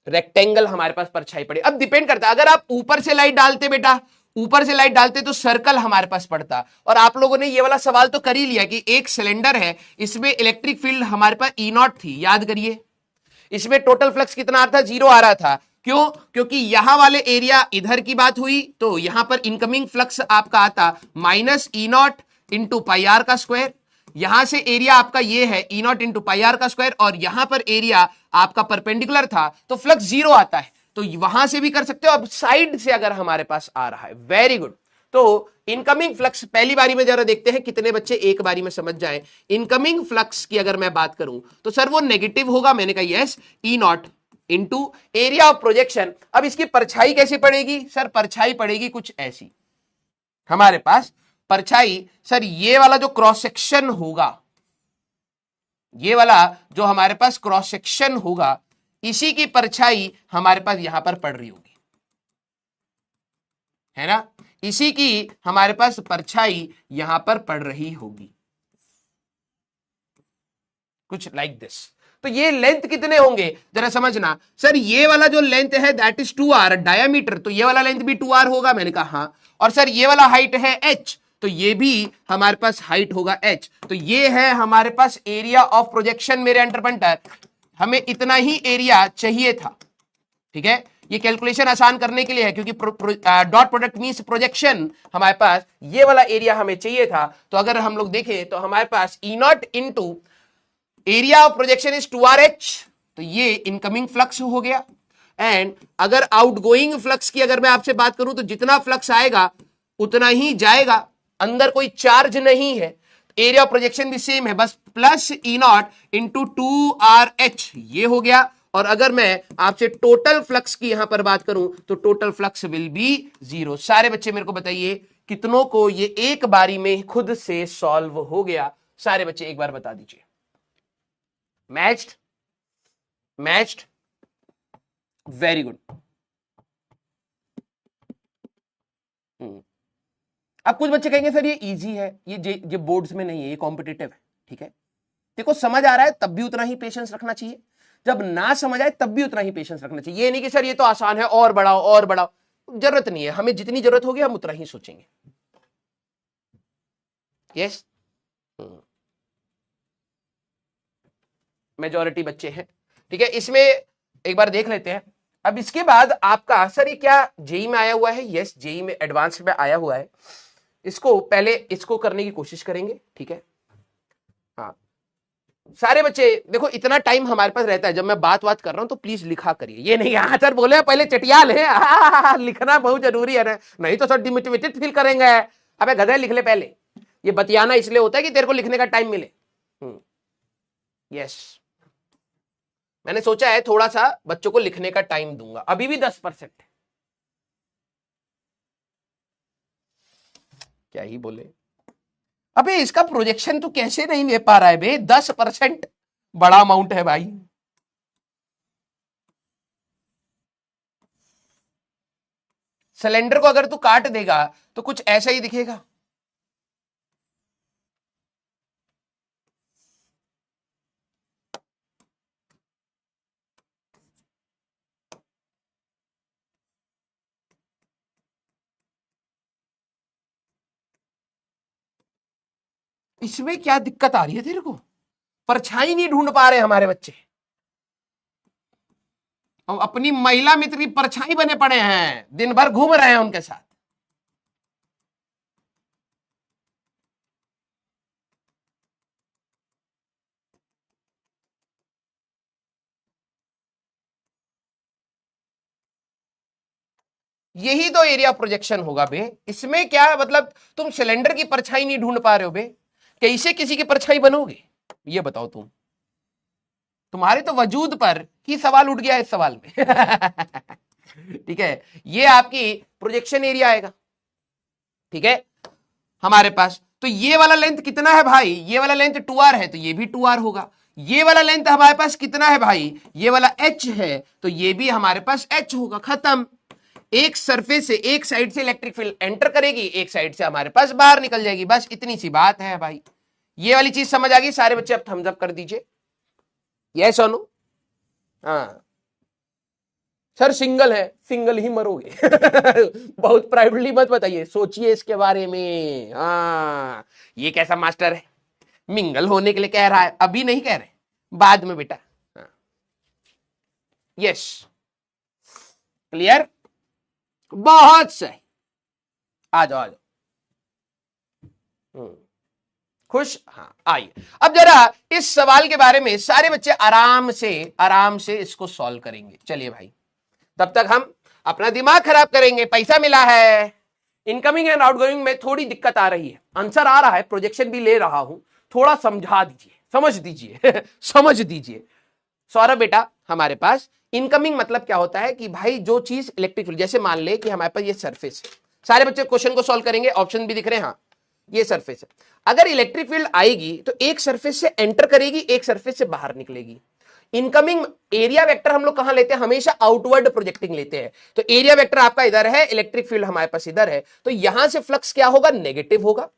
रेक्टेंगल हमारे पास परछाई पड़ी। अब डिपेंड करता है, अगर आप ऊपर से लाइट डालते बेटा, ऊपर से लाइट डालते तो सर्कल हमारे पास पड़ता। और आप लोगों ने ये वाला सवाल तो कर ही लिया कि एक सिलेंडर है, इसमें इलेक्ट्रिक फील्ड हमारे पास ई नॉट थी, याद करिए। इसमें टोटल फ्लक्स कितना आ रहा था? 0 आ रहा था। क्यों? क्योंकि यहां वाले एरिया इधर की बात हुई, तो यहां पर इनकमिंग फ्लक्स आपका आता minus E naught into pi r का स्क्वायर। यहां से एरिया आपका ये है E naught into pi r का स्क्वायर, और यहां पर एरिया आपका परपेंडिकुलर था तो फ्लक्स 0 आता है। तो वहां से भी कर सकते हो। अब साइड से अगर हमारे पास आ रहा है, वेरी गुड। तो इनकमिंग फ्लक्स पहली बारी में जरा देखते हैं कितने बच्चे एक बारी में समझ जाएं। इनकमिंग फ्लक्स की अगर मैं बात करूं तो सर वो नेगेटिव होगा, मैंने कहा yes, E naught into area of projection. अब इसकी परछाई कैसे पड़ेगी? सर परछाई पड़ेगी कुछ ऐसी हमारे पास। परछाई सर ये वाला जो क्रॉस सेक्शन होगा, ये वाला जो हमारे पास क्रॉस सेक्शन होगा, इसी की परछाई हमारे पास यहां पर पड़ रही होगी, है ना? इसी की हमारे पास परछाई यहां पर पड़ रही होगी, कुछ लाइक दिस। तो ये लेंथ कितने होंगे जरा समझना। सर ये वाला जो लेंथ है दैट इज 2r डायमीटर, तो ये वाला लेंथ भी 2r होगा, मैंने कहा हाँ। और सर ये वाला हाइट है h, तो ये भी हमारे पास हाइट होगा h। तो ये है हमारे पास एरिया ऑफ प्रोजेक्शन मेरे एंटरप्रेन्योर। हमें इतना ही एरिया चाहिए था, ठीक है? ये कैलकुलेशन आसान करने के लिए है क्योंकि डॉट प्रोडक्ट मींस प्रोजेक्शन, हमारे पास ये वाला एरिया हमें चाहिए था। तो अगर हम लोग देखें तो हमारे पास E naught into area of projection is 2RH, तो ये इनकमिंग फ्लक्स हो गया। एंड अगर आउटगोइंग फ्लक्स की अगर मैं आपसे बात करूं तो जितना फ्लक्स आएगा उतना ही जाएगा, अंदर कोई चार्ज नहीं है, एरिया ऑफ प्रोजेक्शन भी सेम है, बस plus E naught into 2RH ये हो गया। और अगर मैं आपसे टोटल फ्लक्स की यहां पर बात करूं तो टोटल फ्लक्स विल बी 0। सारे बच्चे मेरे को बताइए कितनों को ये एक बारी में खुद से सॉल्व हो गया? सारे बच्चे एक बार बता दीजिए। मैच्ड? Matched, very good. अब कुछ बच्चे कहेंगे सर ये इजी है, ये बोर्ड्स में नहीं है, ये कॉम्पिटिटिव है। ठीक है, देखो समझ आ रहा है तब भी उतना ही पेशेंस रखना चाहिए, जब ना समझ आए तब भी उतना ही पेशेंस रखना चाहिए। ये नहीं कि सर ये तो आसान है और बढ़ाओ और बढ़ाओ, जरूरत नहीं है। हमें जितनी जरूरत होगी हम उतना ही सोचेंगे। यस, मेजॉरिटी बच्चे हैं। ठीक है, इसमें एक बार देख लेते हैं। अब इसके बाद आपका सर ये क्या जेई में आया हुआ है? यस, जेई में एडवांस में आया हुआ है। इसको पहले इसको करने की कोशिश करेंगे, ठीक है? हाँ, सारे बच्चे देखो इतना टाइम हमारे पास रहता है, जब मैं बात कर रहा हूं तो प्लीज लिखा करिए। ये नहीं हाँ सर बोले पहले चटियाल है लिखना बहुत जरूरी है ना, नहीं तो सर डिमोटिवेटेड फील करेंगे। अबे गधे लिख ले पहले। ये बतियाना इसलिए होता है कि तेरे को लिखने का टाइम मिले। यस, मैंने सोचा है थोड़ा सा बच्चों को लिखने का टाइम दूंगा, अभी भी 10% है। क्या ही बोले। अबे इसका प्रोजेक्शन तो कैसे नहीं ले पा रहा है बे? 10% बड़ा अमाउंट है भाई। सिलेंडर को अगर तू काट देगा तो कुछ ऐसा ही दिखेगा। इसमें क्या दिक्कत आ रही है तेरे को? परछाई नहीं ढूंढ पा रहे हमारे बच्चे, अब अपनी महिला मित्र की परछाई बने पड़े हैं, दिन भर घूम रहे हैं उनके साथ। यही तो एरिया प्रोजेक्शन होगा बे। इसमें क्या मतलब तुम सिलेंडर की परछाई नहीं ढूंढ पा रहे हो बे, कैसे किसी की परछाई बनोगे ये बताओ तुम? तुम्हारे तो वजूद पर ही सवाल उठ गया इस सवाल में। ठीक है, ये आपकी प्रोजेक्शन एरिया आएगा। ठीक है, हमारे पास तो ये वाला लेंथ कितना है भाई? ये वाला लेंथ 2r है तो ये भी 2r होगा। ये वाला लेंथ हमारे पास कितना है भाई? ये वाला h है तो ये भी हमारे पास h होगा। खत्म। एक सरफेस से एक साइड से इलेक्ट्रिक फील्ड एंटर करेगी, एक साइड से हमारे पास बाहर निकल जाएगी, बस इतनी सी बात है भाई। ये वाली चीज समझ आ गई? सारे बच्चे अब थम्स अप कर दीजिए, यस और नो। हाँ सर सिंगल है, सिंगल ही मरोगे। बहुत प्राइवेटली मत बताइए, सोचिए इसके बारे में। हाँ ये कैसा मास्टर है, मिंगल होने के लिए कह रहा है, अभी नहीं कह रहे, बाद में बेटा। यस क्लियर, बहुत सही। आ जाओ आ जाओ। खुश? हाँ आइए अब जरा इस सवाल के बारे में सारे बच्चे आराम से इसको सॉल्व करेंगे। चलिए भाई, तब तक हम अपना दिमाग खराब करेंगे, पैसा मिला है। इनकमिंग एंड आउटगोइंग में थोड़ी दिक्कत आ रही है, आंसर आ रहा है, प्रोजेक्शन भी ले रहा हूं, थोड़ा समझा दीजिए, समझ दीजिए। समझ दीजिए। सौरभ बेटा, हमारे पास इनकमिंग मतलब क्या होता है कि भाई जो चीज इलेक्ट्रिक फील्ड, जैसे मान ले कि हमारे पास ये सरफेस है, सारे बच्चे क्वेश्चन को सॉल्व करेंगे, ऑप्शन भी दिख रहे हैं। हाँ ये सरफेस है, अगर इलेक्ट्रिक फील्ड आएगी तो एक सरफेस से एंटर करेगी, एक सरफेस से बाहर निकलेगी। इनकमिंग एरिया वेक्टर हम लोग कहां लेते हैं? हमेशा आउटवर्ड प्रोजेक्टिंग लेते हैं। तो एरिया वेक्टर आपका इधर है, इलेक्ट्रिक फील्ड हमारे पास इधर है, तो यहां से फ्लक्स क्या होगा? नेगेटिव होगा।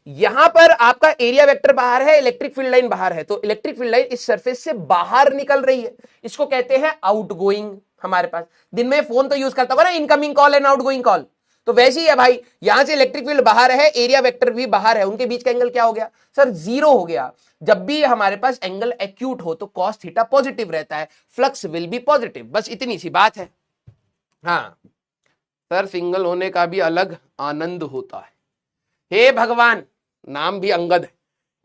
यहां पर आपका एरिया वेक्टर बाहर है, इलेक्ट्रिक फील्ड लाइन बाहर है, तो इलेक्ट्रिक फील्ड लाइन इस सरफेस से बाहर निकल रही है, इसको कहते हैं आउटगोइंग। हमारे पास दिन में फोन तो यूज करता होगा ना, incoming call and outgoing call, तो वैसे ही है भाई, यहां से इलेक्ट्रिक फील्ड बाहर है, एरिया वेक्टर भी बाहर है, उनके बीच का एंगल क्या हो गया सर? जीरो हो गया। जब भी हमारे पास एंगल एक्यूट हो तो कॉस थीटा पॉजिटिव रहता है, फ्लक्स विल बी पॉजिटिव, बस इतनी सी बात है। हाँ सर सिंगल होने का भी अलग आनंद होता है। हे भगवान, नाम भी अंगद है,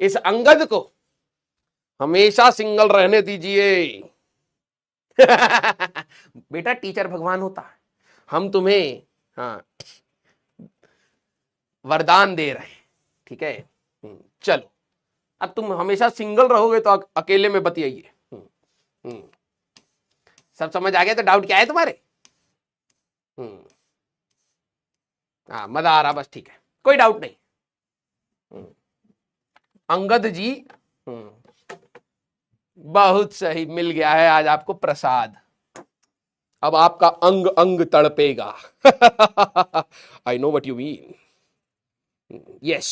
इस अंगद को हमेशा सिंगल रहने दीजिए। बेटा टीचर भगवान होता है, हम तुम्हें हाँ वरदान दे रहे हैं, ठीक है। चलो अब तुम हमेशा सिंगल रहोगे तो अकेले में बतियाइए। सब समझ आ गया? तो डाउट क्या है तुम्हारे? हाँ मजा आ रहा, बस ठीक है, कोई डाउट नहीं। अंगद जी बहुत सही, मिल गया है आज आपको प्रसाद, अब आपका अंग अंग तड़पेगा। I know what you mean. Yes.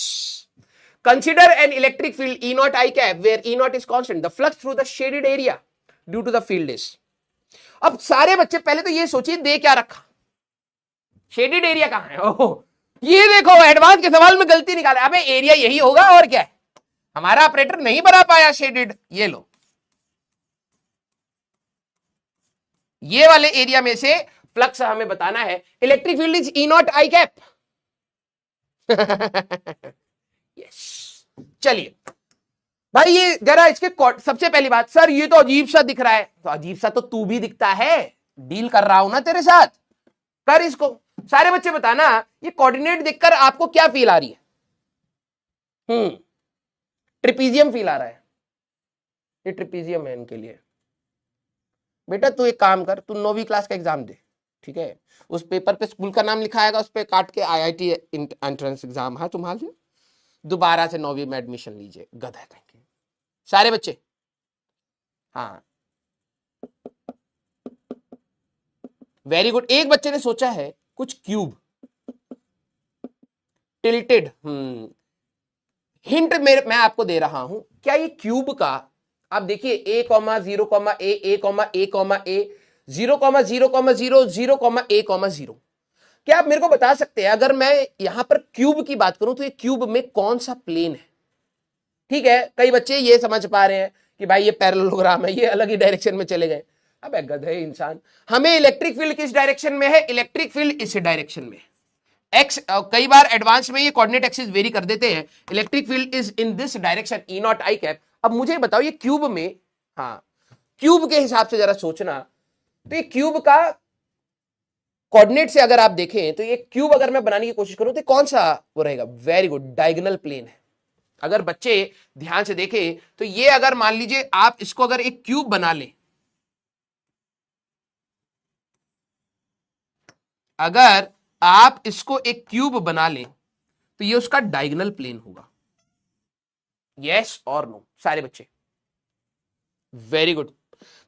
Consider an electric field E naught I cap where E naught is constant. The flux through the shaded area due to the field is. अब सारे बच्चे पहले तो ये सोचिए दे क्या रखा, शेडेड एरिया कहां है? ओह ये देखो एडवांस के सवाल में गलती निकाला, अबे एरिया यही होगा और क्या है, हमारा ऑपरेटर नहीं बना पाया शेडेड। ये लो, ये वाले एरिया में से फ्लक्स हमें बताना है, electric field is E naught I cap। Yes चलिए भाई, ये जरा इसके सबसे पहली बात, सर ये तो अजीब सा दिख रहा है, तो अजीब सा तो तू भी दिखता है, डील कर रहा हूं ना तेरे साथ, कर इसको। सारे बच्चे बताना ये कोऑर्डिनेट देखकर आपको क्या फील आ रही है? ट्रिपीजियम फील आ रहा है, ये ट्रिपीजियम है इनके लिए। बेटा तू एक काम कर, तू 9वीं क्लास का एग्जाम दे, ठीक है, उस पेपर पे स्कूल का नाम लिखा आएगा, उस पे काट के IIT एंट्रेंस एग्जाम है तुम्हारे लिए, दोबारा से 9वीं में एडमिशन लीजिए, गधा कहेंगे सारे बच्चे। हाँ वेरी गुड। एक बच्चे ने सोचा है कुछ क्यूब टिल्टेड, हिंट मैं आपको दे रहा हूं, क्या ये क्यूब का, आप देखिए A, 0, A, A, A, 0, 0, 0, 0, A, 0, क्या आप मेरे को बता सकते हैं अगर मैं यहां पर क्यूब की बात करूं तो ये क्यूब में कौन सा प्लेन है? ठीक है, कई बच्चे ये समझ पा रहे हैं कि भाई ये पैरेललोग्राम है, ये अलग ही डायरेक्शन में चले गए। अब गधे इंसान, हमें इलेक्ट्रिक फील्ड किस डायरेक्शन में है? इलेक्ट्रिक फील्ड इस डायरेक्शन में। एक्स, कई बार एडवांस में ये कोऑर्डिनेट एक्सिस वेरी कर देते हैं। Electric field is in this direction, E not I cap. अब मुझे बताओ ये क्यूब में, हाँ क्यूब के हिसाब से जरा सोचना, तो ये क्यूब का कोऑर्डिनेट से अगर आप देखें तो ये क्यूब अगर मैं बनाने की कोशिश करूं तो कौन सा वो रहेगा? वेरी गुड, डायगोनल प्लेन है। अगर बच्चे ध्यान से देखें तो ये अगर मान लीजिए आप इसको अगर एक क्यूब बना लें, अगर आप इसको एक क्यूब बना लें तो ये उसका डायगोनल प्लेन होगा। यस और नो सारे बच्चे? वेरी गुड,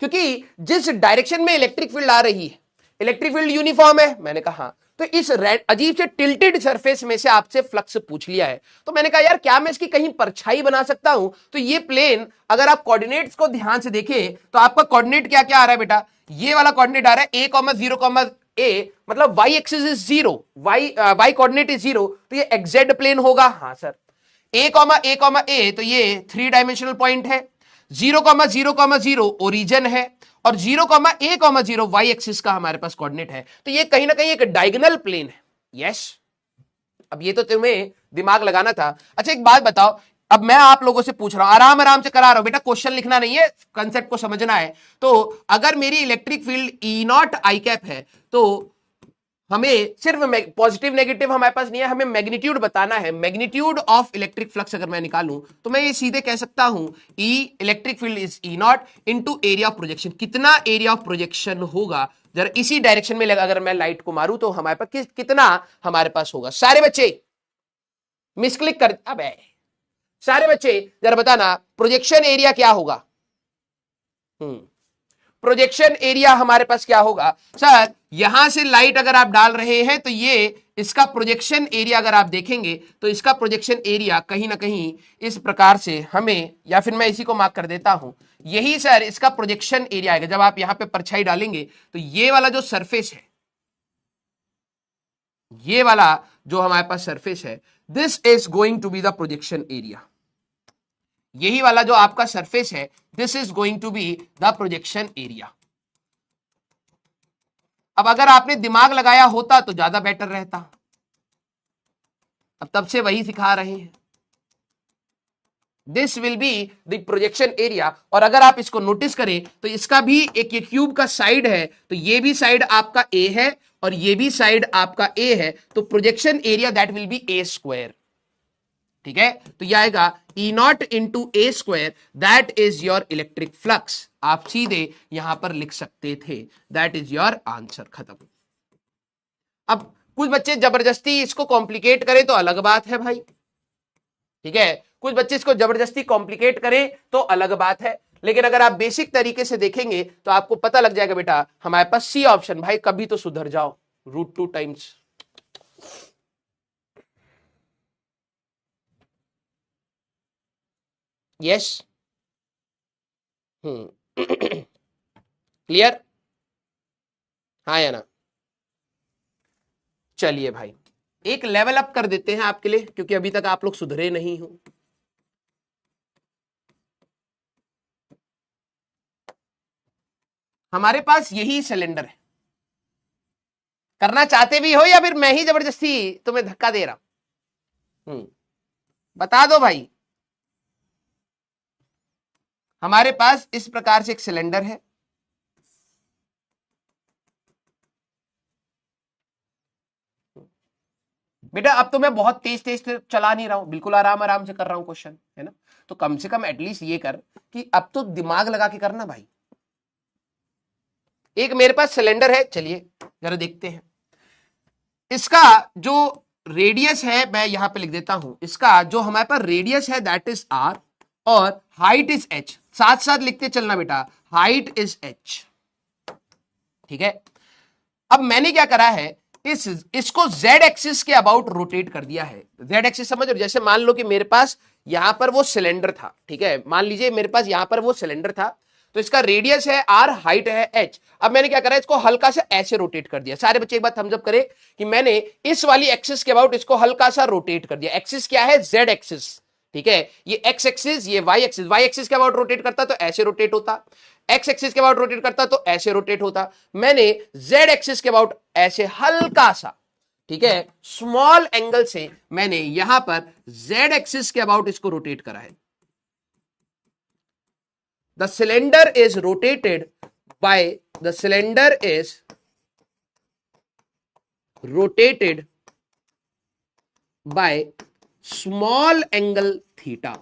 क्योंकि जिस डायरेक्शन में इलेक्ट्रिक फील्ड आ रही है, इलेक्ट्रिक फील्ड यूनिफॉर्म है, मैंने कहा तो इस अजीब से टिल्टेड सरफेस में से आपसे फ्लक्स पूछ लिया है, तो मैंने कहा यार क्या मैं इसकी कहीं परछाई बना सकता हूं? तो ये प्लेन अगर आप कोऑर्डिनेट्स को ध्यान से देखें तो आपका कोऑर्डिनेट क्या क्या आ रहा है बेटा? ये वाला कोऑर्डिनेट आ रहा है a, 0, a, मतलब y axis is 0, y coordinate is 0, तो ये एक्जेड प्लेन होगा। हाँ सर, a, तो ये 3 डायमेंशनल पॉइंट है, 0, ओरिजिन है, और 0, 0 y एक्सिस का हमारे पास कोऑर्डिनेट है, तो ये कहीं ना कहीं एक डायगोनल प्लेन है। यस, अब ये तो तुम्हें दिमाग लगाना था। अच्छा एक बात बताओ, अब मैं आप लोगों से पूछ रहा हूं, आराम आराम से करा रहा हूं बेटा, क्वेश्चन लिखना नहीं है, कंसेप्ट को समझना है। तो अगर मेरी electric field E not I cap है तो हमें सिर्फ पॉजिटिव नेगेटिव हमारे पास नहीं है, हमें मैग्नीट्यूड बताना है। मैग्नीट्यूड ऑफ इलेक्ट्रिक फ्लक्स अगर मैं निकालूं तो मैं ये सीधे कह सकता हूं E electric field is E naught into area of projection. कितना एरिया ऑफ प्रोजेक्शन होगा जरा इसी डायरेक्शन में अगर मैं लाइट को मारूं तो हमारे पास कितना हमारे पास होगा? सारे बच्चे मिसक्लिक कर, अब सारे बच्चे जरा बताना प्रोजेक्शन एरिया क्या होगा? प्रोजेक्शन एरिया हमारे पास क्या होगा? सर यहां से लाइट अगर आप डाल रहे हैं तो ये इसका प्रोजेक्शन एरिया अगर आप देखेंगे तो इसका प्रोजेक्शन एरिया कहीं ना कहीं इस प्रकार से हमें, या फिर मैं इसी को मार्क कर देता हूं, यही सर इसका प्रोजेक्शन एरिया आएगा। जब आप यहां पे परछाई डालेंगे तो ये वाला जो सरफेस है, ये वाला जो हमारे पास सरफेस है, this is going to be the projection area. यही वाला जो आपका सरफेस है, this is going to be the projection area. अब अगर आपने दिमाग लगाया होता तो ज्यादा बेटर रहता, अब तब से वही सिखा रहे हैं। This will be the projection area, और अगर आप इसको नोटिस करें तो इसका भी एक ये क्यूब का साइड है, तो ये भी साइड आपका ए है और ये भी साइड आपका ए है, तो projection area that will be A square. ठीक है, तो यह आएगा E naught into A square, that is your electric flux. आप सीधे यहां पर लिख सकते थे, दैट इज योर आंसर, खत्म। अब कुछ बच्चे जबरदस्ती इसको कॉम्प्लिकेट करें तो अलग बात है भाई, ठीक है, कुछ बच्चे इसको जबरदस्ती कॉम्प्लिकेट करें तो अलग बात है, लेकिन अगर आप बेसिक तरीके से देखेंगे तो आपको पता लग जाएगा बेटा हमारे पास सी ऑप्शन। भाई कभी तो सुधर जाओ, √2 टाइम्स। Yes, clear? हाँ या ना? चलिए भाई एक लेवल अप कर देते हैं आपके लिए, क्योंकि अभी तक आप लोग सुधरे नहीं हो। हमारे पास यही सिलेंडर है, करना चाहते भी हो या फिर मैं ही जबरदस्ती तुम्हें धक्का दे रहा हूं? बता दो भाई। हमारे पास इस प्रकार से एक सिलेंडर है, बेटा अब तो मैं बहुत तेज तेज चला नहीं रहा हूं, बिल्कुल आराम आराम से कर रहा हूं क्वेश्चन, है ना? तो कम से कम एटलीस्ट ये कर कि अब तो दिमाग लगा के करना भाई। एक मेरे पास सिलेंडर है, चलिए जरा देखते हैं। इसका जो रेडियस है मैं यहां पे लिख देता हूं, इसका जो हमारे पास रेडियस है दैट इज r और हाइट इज h। साथ साथ लिखते चलना बेटा, हाइट इज h। ठीक है, अब मैंने क्या करा है, इसको z एक्सिस के अबाउट रोटेट कर दिया है। z एक्सिस समझ रहे हो? जैसे मान लो कि मेरे पास यहां पर वो सिलेंडर था, ठीक है, मान लीजिए मेरे पास यहां पर वो सिलेंडर था, तो इसका रेडियस है r, हाइट है h। अब मैंने क्या करा, इसको हल्का सा ऐसे रोटेट कर दिया। सारे बच्चे एक बात थम्स अप करें कि मैंने इस वाली एक्सिस के अबाउट इसको हल्का सा रोटेट कर दिया। एक्सिस क्या है? z axis. ठीक है, ये एक्स एक्सिस, ये वाई एक्सिस, वाई एक्सिस के अबाउट रोटेट करता तो ऐसे रोटेट होता, एक्स एक्सिस के अबाउट रोटेट करता तो ऐसे रोटेट होता। मैंने जेड एक्सिस के अबाउट ऐसे हल्का सा, ठीक है, स्मॉल एंगल से मैंने यहां पर जेड एक्सिस के अबाउट इसको रोटेट करा है। The cylinder is rotated by the cylinder is rotated by small angle theta,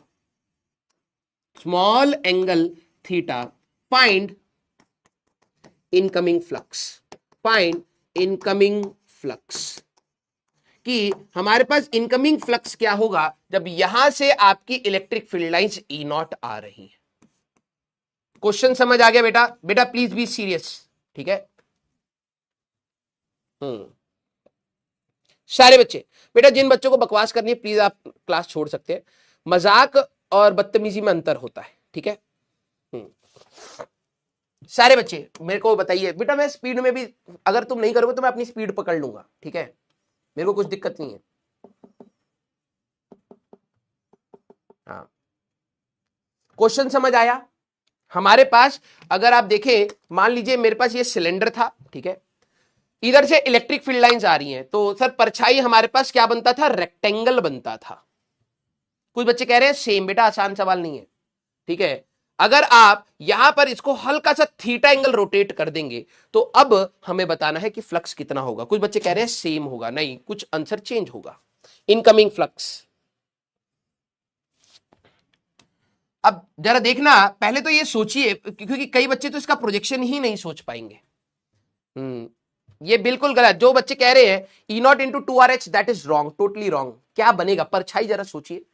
small angle theta, find incoming flux, find incoming flux, कि हमारे पास इनकमिंग फ्लक्स क्या होगा जब यहां से आपकी electric field lines E naught आ रही है। क्वेश्चन समझ आ गया बेटा? बेटा प्लीज बी सीरियस, ठीक है। सारे बच्चे, बेटा जिन बच्चों को बकवास करनी है प्लीज आप क्लास छोड़ सकते हैं। मजाक और बदतमीजी में अंतर होता है, ठीक है। सारे बच्चे मेरे को बताइए बेटा, मैं स्पीड में भी अगर तुम नहीं करोगे तो मैं अपनी स्पीड पकड़ लूंगा, ठीक है, मेरे को कुछ दिक्कत नहीं है। हाँ, क्वेश्चन समझ आया? हमारे पास अगर आप देखें, मान लीजिए मेरे पास ये सिलेंडर था, ठीक है, इधर से इलेक्ट्रिक फील्ड लाइंस आ रही हैं, तो सर परछाई हमारे पास क्या बनता था? रेक्टेंगल बनता था। कुछ बच्चे कह रहे हैं सेम, बेटा आसान सवाल नहीं है, ठीक है। अगर आप यहां पर इसको हल्का सा थीटा एंगल रोटेट कर देंगे तो अब हमें बताना है कि फ्लक्स कितना होगा। कुछ बच्चे कह रहे हैं सेम होगा, नहीं, कुछ आंसर चेंज होगा। इनकमिंग फ्लक्स, अब जरा देखना, पहले तो ये सोचिए, क्योंकि कई बच्चे तो इसका प्रोजेक्शन ही नहीं सोच पाएंगे। ये बिल्कुल गलत। जो बच्चे कह रहे हैं E naught into two R H, that is wrong, totally wrong. क्या बनेगा परछाई, जरा सोचिए।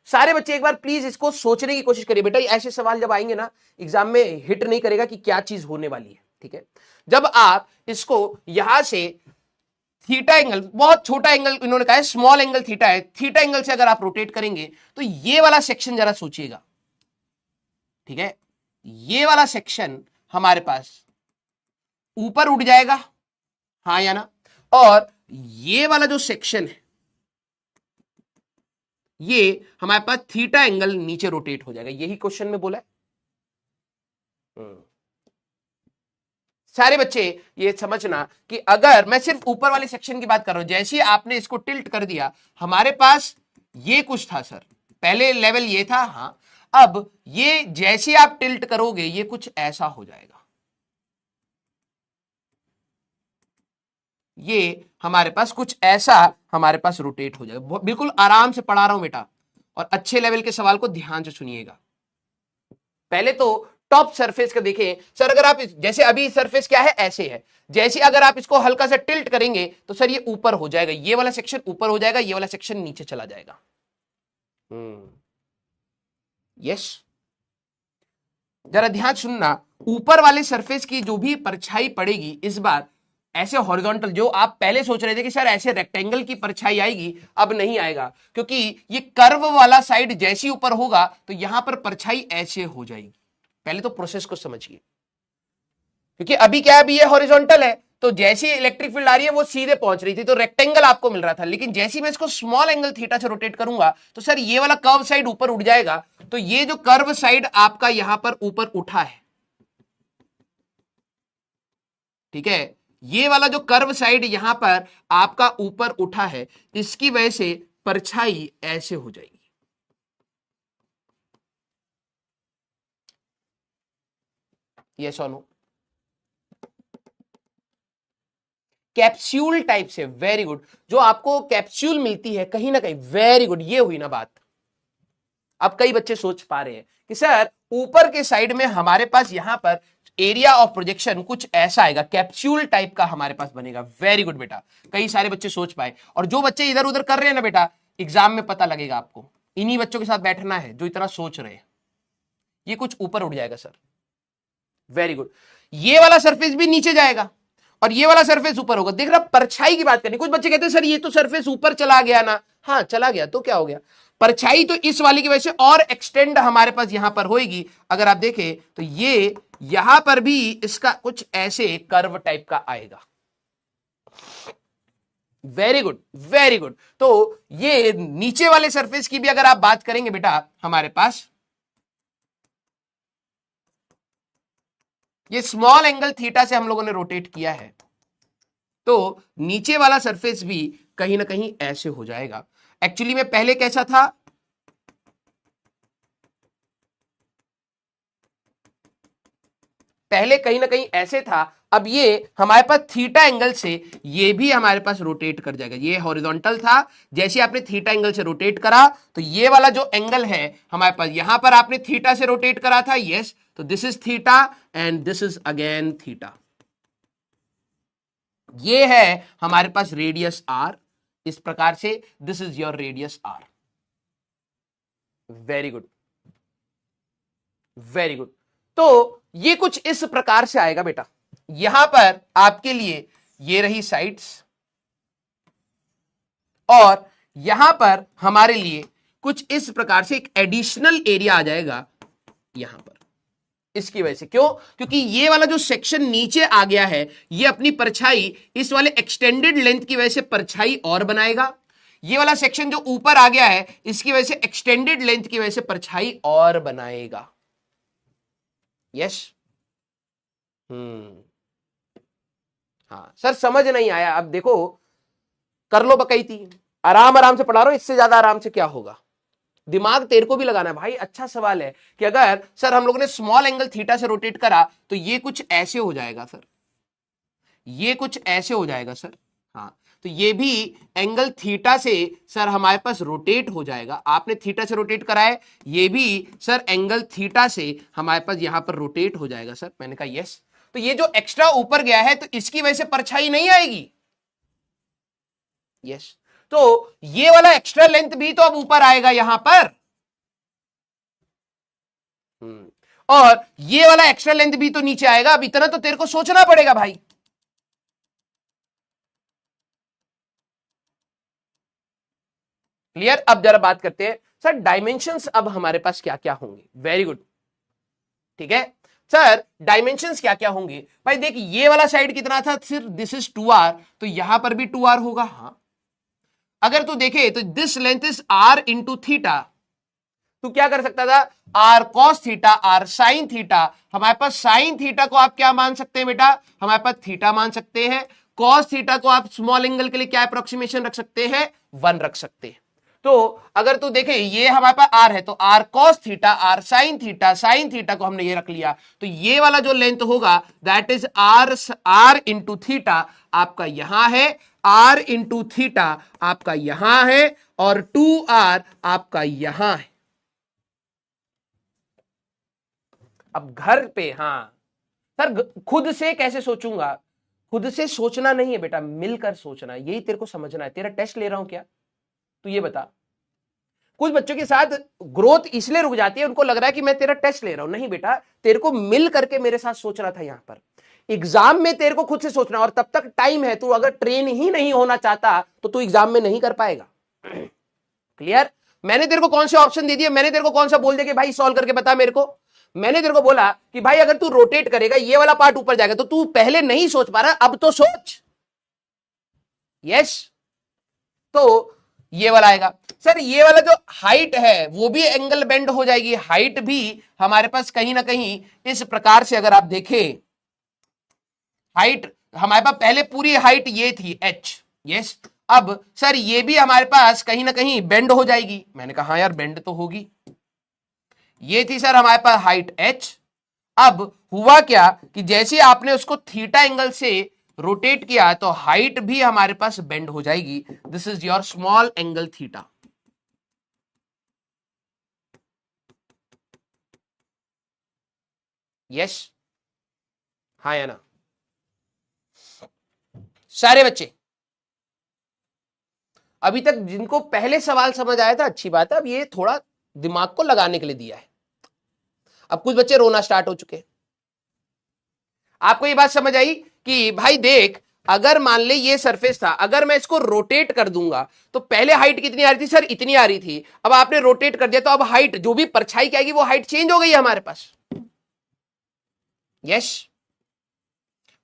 सारे बच्चे एक बार प्लीज इसको सोचने की कोशिश करिए। बेटा ऐसे सवाल जब आएंगे ना एग्जाम में, हिट नहीं करेगा कि क्या चीज होने वाली है, ठीक है। जब आप इसको यहां से थीटा एंगल, बहुत छोटा एंगल इन्होंने कहा है, स्मॉल एंगल थीटा है, थीटा एंगल से अगर आप रोटेट करेंगे तो ये वाला सेक्शन जरा सोचिएगा, ठीक है। ये वाला सेक्शन हमारे पास ऊपर उठ जाएगा, हाँ या ना, और ये वाला जो सेक्शन है ये हमारे पास थीटा एंगल नीचे रोटेट हो जाएगा। यही क्वेश्चन में बोला है। सारे बच्चे ये समझना कि अगर मैं सिर्फ ऊपर वाले सेक्शन की बात कर रहा हूं, जैसे आपने इसको टिल्ट कर दिया, हमारे पास ये कुछ था सर, पहले लेवल ये था, हाँ, अब ये जैसे आप टिल्ट करोगे ये कुछ ऐसा हो जाएगा। ये हमारे पास कुछ ऐसा हमारे पास रोटेट हो जाएगा। बिल्कुल आराम से पढ़ा रहा हूं बेटा, और अच्छे लेवल के सवाल को ध्यान से सुनिएगा। पहले तो टॉप सरफेस का देखें सर, अगर आप जैसे अभी सरफेस क्या है, ऐसे है, जैसे अगर आप इसको हल्का सा टिल्ट करेंगे तो सर ये ऊपर हो जाएगा, ये वाला सेक्शन ऊपर हो जाएगा, ये वाला सेक्शन नीचे चला जाएगा। यस, जरा ध्यान सुनना, ऊपर वाले सरफेस की जो भी परछाई पड़ेगी इस बार ऐसे हॉरिजॉन्टल, जो आप पहले सोच रहे थे कि सर ऐसे रेक्टेंगल की परछाई आएगी, अब नहीं आएगा, क्योंकि ये कर्व वाला साइड जैसे ऊपर होगा तो यहां पर परछाई ऐसे हो जाएगी। पहले तो प्रोसेस को समझिए, क्योंकि अभी क्या है, अभी ये हॉरिजॉन्टल है, तो जैसे इलेक्ट्रिक फील्ड आ रही है वो सीधे पहुंच रही थी, तो रेक्टेंगल आपको मिल रहा था, लेकिन जैसे मैं इसको स्मॉल एंगल थीटा से रोटेट करूंगा तो सर ये वाला कर्व साइड ऊपर उठ जाएगा, तो ये जो कर्व साइड आपका यहां पर ऊपर उठा है, ठीक है, ये वाला जो कर्व साइड यहां पर आपका ऊपर उठा है, इसकी वजह से परछाई ऐसे हो जाएगी। यस और नो? कैप्सूल टाइप से, वेरी गुड, जो आपको कैप्सूल मिलती है कहीं ना कहीं, वेरी गुड, ये हुई ना बात। अब कई बच्चे सोच पा रहे हैं कि सर ऊपर के साइड में हमारे पास यहां पर एरिया ऑफ प्रोजेक्शन कुछ ऐसा आएगा, कैप्सूल टाइप का हमारे पास बनेगा। वेरी गुड बेटा, कई सारे बच्चे सोच पाए। और जो बच्चे इधर उधर कर रहे हैं ना बेटा, एग्जाम में पता लगेगा आपको, इन्हीं बच्चों के साथ बैठना है जो इतना सोच रहे हैं। ये कुछ ऊपर उठ जाएगा सर, वेरी गुड। ये वाला सरफेस भी नीचे जाएगा और ये वाला सरफेस ऊपर होगा। देख रहा, परछाई की बात करनी। कुछ बच्चे कहते हैं सर ये तो सरफेस ऊपर चला गया ना, हाँ चला गया, तो क्या हो गया, परछाई तो इस वाली की वजह से और एक्सटेंड हमारे पास यहां पर होगी। अगर आप देखें तो ये यहां पर भी इसका कुछ ऐसे कर्व टाइप का आएगा। Very good, very good. तो ये नीचे वाले सरफेस की भी अगर आप बात करेंगे बेटा, हमारे पास ये स्मॉल एंगल थीटा से हम लोगों ने रोटेट किया है, तो नीचे वाला सरफेस भी कहीं ना कहीं ऐसे हो जाएगा। एक्चुअली में पहले कैसा था, पहले कहीं ना कहीं ऐसे था, अब ये हमारे पास थीटा एंगल से ये भी हमारे पास रोटेट कर जाएगा। ये हॉरिजॉन्टल था, जैसे आपने थीटा एंगल से रोटेट करा तो ये वाला जो एंगल है हमारे पास, यहां पर आपने थीटा से रोटेट करा था, यस, तो this is theta and this is again theta. ये है हमारे पास रेडियस आर, इस प्रकार से this is your radius r. Very good, very good. तो ये कुछ इस प्रकार से आएगा बेटा। यहां पर आपके लिए ये रही साइड्स, और यहां पर हमारे लिए कुछ इस प्रकार से एक एडिशनल एरिया आ जाएगा यहां पर, इसकी वजह से। क्यों? क्योंकि ये वाला जो सेक्शन नीचे आ गया है, ये अपनी परछाई इस वाले एक्सटेंडेड लेंथ की वजह से परछाई और बनाएगा। ये वाला सेक्शन जो ऊपर आ गया है, इसकी वजह से एक्सटेंडेड लेंथ की वजह से परछाई और बनाएगा। यस, हाँ सर, समझ नहीं आया? अब देखो, कर लो बकैती, आराम आराम से पढ़ा रहा हूं, इससे ज्यादा आराम से क्या होगा? दिमाग तेरे को भी लगाना है भाई। अच्छा सवाल है कि अगर सर हम लोगों ने स्मॉल एंगल थीटा से रोटेट करा तो ये कुछ ऐसे हो जाएगा सर, ये कुछ ऐसे हो जाएगा सर, हाँ, तो ये भी एंगल थीटा से सर हमारे पास रोटेट हो जाएगा। आपने थीटा से रोटेट करा है, ये भी सर एंगल थीटा से हमारे पास यहां पर रोटेट हो जाएगा सर। मैंने कहा यस। तो ये जो एक्स्ट्रा ऊपर गया है तो इसकी वजह से परछाई नहीं आएगी। यस, तो ये वाला एक्स्ट्रा लेंथ भी तो अब ऊपर आएगा यहां पर, और ये वाला एक्स्ट्रा लेंथ भी तो नीचे आएगा। अब इतना तो तेरे को सोचना पड़ेगा भाई। क्लियर? अब जरा बात करते हैं सर डायमेंशंस अब हमारे पास क्या क्या होंगे। वेरी गुड, ठीक है सर, डायमेंशंस क्या क्या होंगे भाई? देख, ये वाला साइड कितना था, सिर्फ दिस इज 2r, तो यहां पर भी 2r होगा। हाँ, अगर तू देखे तो this length is r into theta, तू क्या कर सकता था, r cos theta, r sin theta. हमारे पास sin थीटा को आप क्या मान सकते हैं बेटा, हमारे पास थीटा मान सकते हैं। cos थीटा को आप स्मॉल एंगल के लिए क्या अप्रोक्सीमेशन रख सकते हैं, 1 रख सकते हैं। तो अगर तू देखे, ये हमारे पास r है, तो r cos theta, r sin theta को हमने ये रख लिया, तो ये वाला जो लेंथ होगा that is r into theta आपका यहां है, r इंटू थीटा आपका यहां है, और 2r आपका यहां है। अब घर पे, हाँ सर, खुद से कैसे सोचूंगा? खुद से सोचना नहीं है बेटा, मिलकर सोचना, यही तेरे को समझना है। तेरा टेस्ट ले रहा हूं क्या, तू ये बता। कुछ बच्चों के साथ ग्रोथ इसलिए रुक जाती है, उनको लग रहा है कि मैं तेरा टेस्ट ले रहा हूं। नहीं बेटा, तेरे को मिल करके मेरे साथ सोचना था। यहां पर एग्जाम में तेरे को खुद से सोचना, और तब तक टाइम है। तू अगर ट्रेन ही नहीं होना चाहता तो तू एग्जाम में नहीं कर पाएगा। क्लियर? मैंने तेरे को कौन से ऑप्शन दे दिए, मैंने तेरे को कौन सा बोल दिया कि भाई सॉल्व करके बता मेरे को? मैंने तेरे को बोला कि भाई अगर तू रोटेट करेगा, ये वाला पार्ट ऊपर जाएगा, तो तू पहले नहीं सोच पा रहा, अब तो सोच। यस, तो ये वाला आएगा सर। ये वाला जो हाइट है वो भी एंगल बेंड हो जाएगी। हाइट भी हमारे पास कहीं ना कहीं इस प्रकार से, अगर आप देखें, हाइट हमारे पास पहले पूरी हाइट ये थी h, यस। अब सर ये भी हमारे पास कहीं ना कहीं बेंड हो जाएगी। मैंने कहा हाँ यार, बेंड तो होगी। ये थी सर हमारे पास हाइट h। अब हुआ क्या कि जैसे आपने उसको थीटा एंगल से रोटेट किया तो हाइट भी हमारे पास बेंड हो जाएगी। This is your small angle theta. Yes, हाँ या ना सारे बच्चे? अभी तक जिनको पहले सवाल समझ आया था, अच्छी बात है। अब ये थोड़ा दिमाग को लगाने के लिए दिया है। अब कुछ बच्चे रोना स्टार्ट हो चुके हैं। आपको ये बात समझ आई कि भाई देख, अगर मान ले ये सरफेस था, अगर मैं इसको रोटेट कर दूंगा तो पहले हाइट कितनी आ रही थी सर, इतनी आ रही थी। अब आपने रोटेट कर दिया तो अब हाइट, जो भी परछाई क्या आएगी, वो हाइट चेंज हो गई है हमारे पास। यस,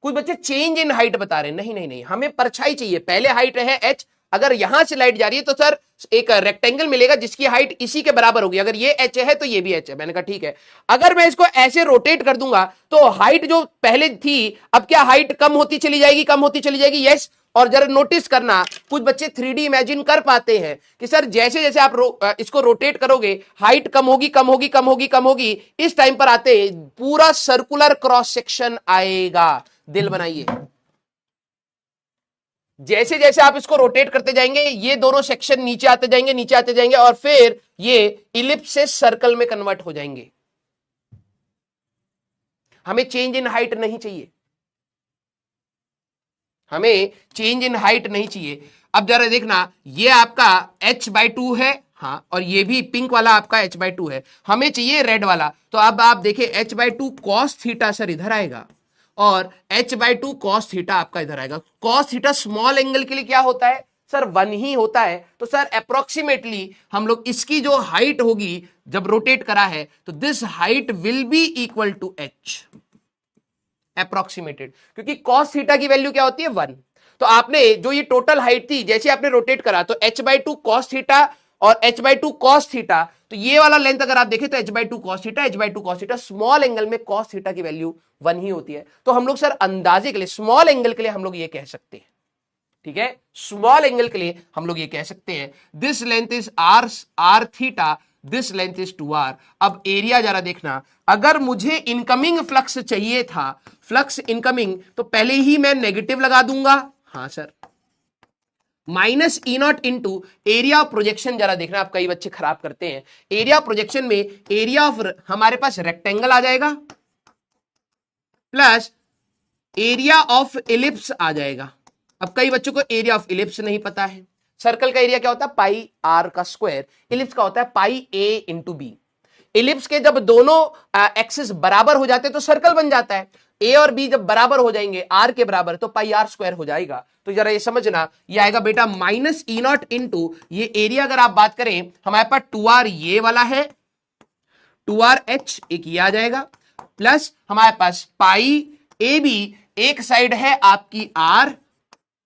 कुछ बच्चे चेंज इन हाइट बता रहे हैं, नहीं नहीं नहीं, हमें परछाई चाहिए। पहले हाइट है h, अगर यहां से लाइट जा रही है तो सर एक रेक्टेंगल मिलेगा जिसकी हाइट इसी के बराबर होगी। अगर ये h है तो ये भी h है। मैंने कहा ठीक है। अगर मैं इसको ऐसे रोटेट कर दूंगा तो हाइट जो पहले थी, अब क्या हाइट कम होती चली जाएगी, कम होती चली जाएगी? यस। और जरा नोटिस करना, कुछ बच्चे 3D इमेजिन कर पाते हैं कि सर जैसे जैसे आप इसको रोटेट करोगे हाइट कम होगी, कम होगी, कम होगी, कम होगी। इस टाइम पर आते पूरा सर्कुलर क्रॉस सेक्शन आएगा। दिल बनाइए, जैसे जैसे आप इसको रोटेट करते जाएंगे ये दोनों सेक्शन नीचे आते जाएंगे, नीचे आते जाएंगे, और फिर ये इलिप्स से सर्कल में कन्वर्ट हो जाएंगे। हमें चेंज इन हाइट नहीं चाहिए, हमें चेंज इन हाइट नहीं चाहिए। अब जरा देखना, ये आपका h/2 है, हाँ, और ये भी पिंक वाला आपका h/2 है। हमें चाहिए रेड वाला। तो अब आप देखिए h/2 cos थीटा सर इधर आएगा और h/2 cos थीटा आपका इधर आएगा। cos थीटा स्मॉल एंगल के लिए क्या होता है सर? 1 ही होता है। तो सर अप्रोक्सीमेटली हम लोग इसकी जो हाइट होगी जब रोटेट करा है तो this height will be equal to h approximated, क्योंकि cos थीटा की वैल्यू क्या होती है? 1। तो आपने जो ये टोटल हाइट थी जैसे आपने रोटेट करा तो h/2 cos थीटा और h/2 cos थीटा, तो ये वाला लेंथ अगर आप देखें तो h/2 cos theta, h/2 cos theta, small angle में cos थीटा की वैल्यू 1 ही होती है। तो हम लोग सर अंदाजे के लिए स्मॉल एंगल के लिए हम लोग ये कह सकते हैं, ठीक है, स्मॉल एंगल के लिए हम लोग ये कह सकते हैं this length is r theta, this length is 2r। अब एरिया जरा देखना, अगर मुझे इनकमिंग फ्लक्स चाहिए था, फ्लक्स इनकमिंग, तो पहले ही मैं नेगेटिव लगा दूंगा, हाँ sir, minus E0 into area of projection. जरा देखना, आप कई बच्चे खराब करते हैं, एरिया प्रोजेक्शन में एरिया ऑफ हमारे पास रेक्टेंगल आ जाएगा प्लस एरिया ऑफ इलिप्स आ जाएगा। अब कई बच्चों को एरिया ऑफ इलिप्स नहीं पता है। सर्कल का एरिया क्या होता है? पाई आर का स्क्वायर। इलिप्स का होता है पाई ए इंटू बी। इलिप्स के जब दोनों एक्सिस बराबर हो जाते हैं तो सर्कल बन जाता है। ए और बी जब बराबर हो जाएंगे आर के बराबर तो पाई आर स्क्वायर हो जाएगा। तो जरा ये समझना, ये आएगा बेटा माइनस E0 इंटू ये एरिया अगर आप बात करें हमारे पास 2r ये वाला है, 2rh एक ये आ जाएगा, प्लस हमारे पास पाई ए बी, एक साइड है आपकी आर,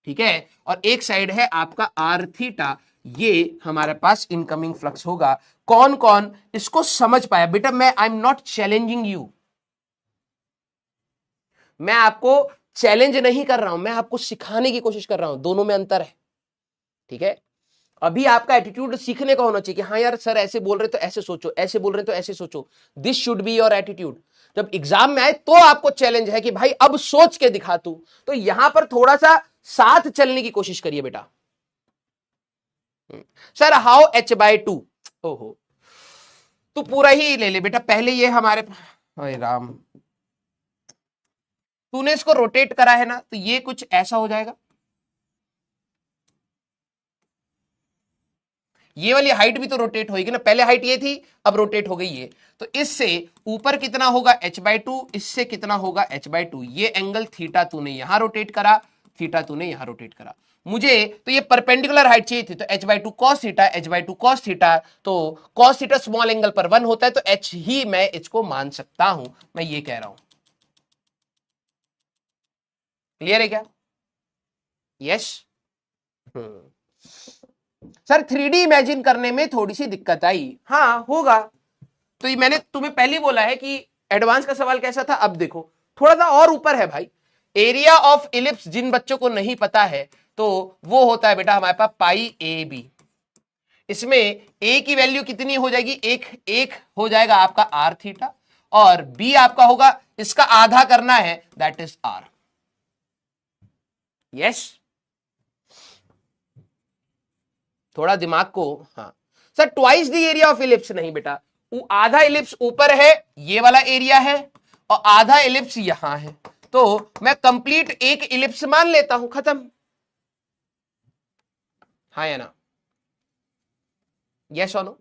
ठीक है, और एक साइड है आपका आर थीटा। ये हमारे पास इनकमिंग फ्लक्स होगा। कौन कौन इसको समझ पाया बेटा? मैं I am not challenging you, मैं आपको चैलेंज नहीं कर रहा हूं, मैं आपको सिखाने की कोशिश कर रहा हूं। दोनों में अंतर है, ठीक है। अभी आपका एटीट्यूड सीखने का होना चाहिए कि हाँ यार सर ऐसे बोल रहे तो ऐसे सोचो, ऐसे बोल रहे तो ऐसे सोचो। This should be your attitude. जब एग्जाम में आए तो आपको चैलेंज है कि भाई अब सोच के दिखा तू, तो यहां पर थोड़ा सा साथ चलने की कोशिश करिए बेटा। Sir how h/2? ओहो, तू पूरा ही ले ले बेटा। पहले ये हमारे, अरे राम, तूने इसको रोटेट करा है ना, तो ये कुछ ऐसा हो जाएगा। ये वाली हाइट भी तो रोटेट होगी ना, पहले हाइट ये थी अब रोटेट हो गई ये। तो इससे ऊपर कितना होगा? h/2, इससे कितना होगा? h/2। ये एंगल थीटा तूने यहां रोटेट करा, थीटा तूने यहां रोटेट करा। मुझे तो ये परपेंडिकुलर हाइट चाहिए थी, तो h/2 cos theta, h/2 cos theta, तो cos थीटा स्मॉल एंगल पर 1 होता है, तो h ही मैं इसको मान सकता हूं। मैं ये कह रहा हूं, क्लियर है क्या? यस। सर 3D इमेजिन करने में थोड़ी सी दिक्कत आई, हाँ होगा। तो ये मैंने तुम्हें पहले बोला है कि एडवांस का सवाल कैसा था। अब देखो थोड़ा सा और ऊपर है भाई। एरिया ऑफ इलिप्स जिन बच्चों को नहीं पता है तो वो होता है बेटा हमारे पास पाई ए बी। इसमें ए की वैल्यू कितनी हो जाएगी? एक हो जाएगा आपका आर थीटा, और बी आपका होगा, इसका आधा करना है, दैट इज आर। यस, थोड़ा दिमाग को, हाँ sir twice the area of ellipse नहीं बेटा, आधा इलिप्स ऊपर है, ये वाला एरिया है, और आधा इलिप्स यहां है, तो मैं कंप्लीट एक इलिप्स मान लेता हूं, खत्म। हाँ या ना? यस और नो?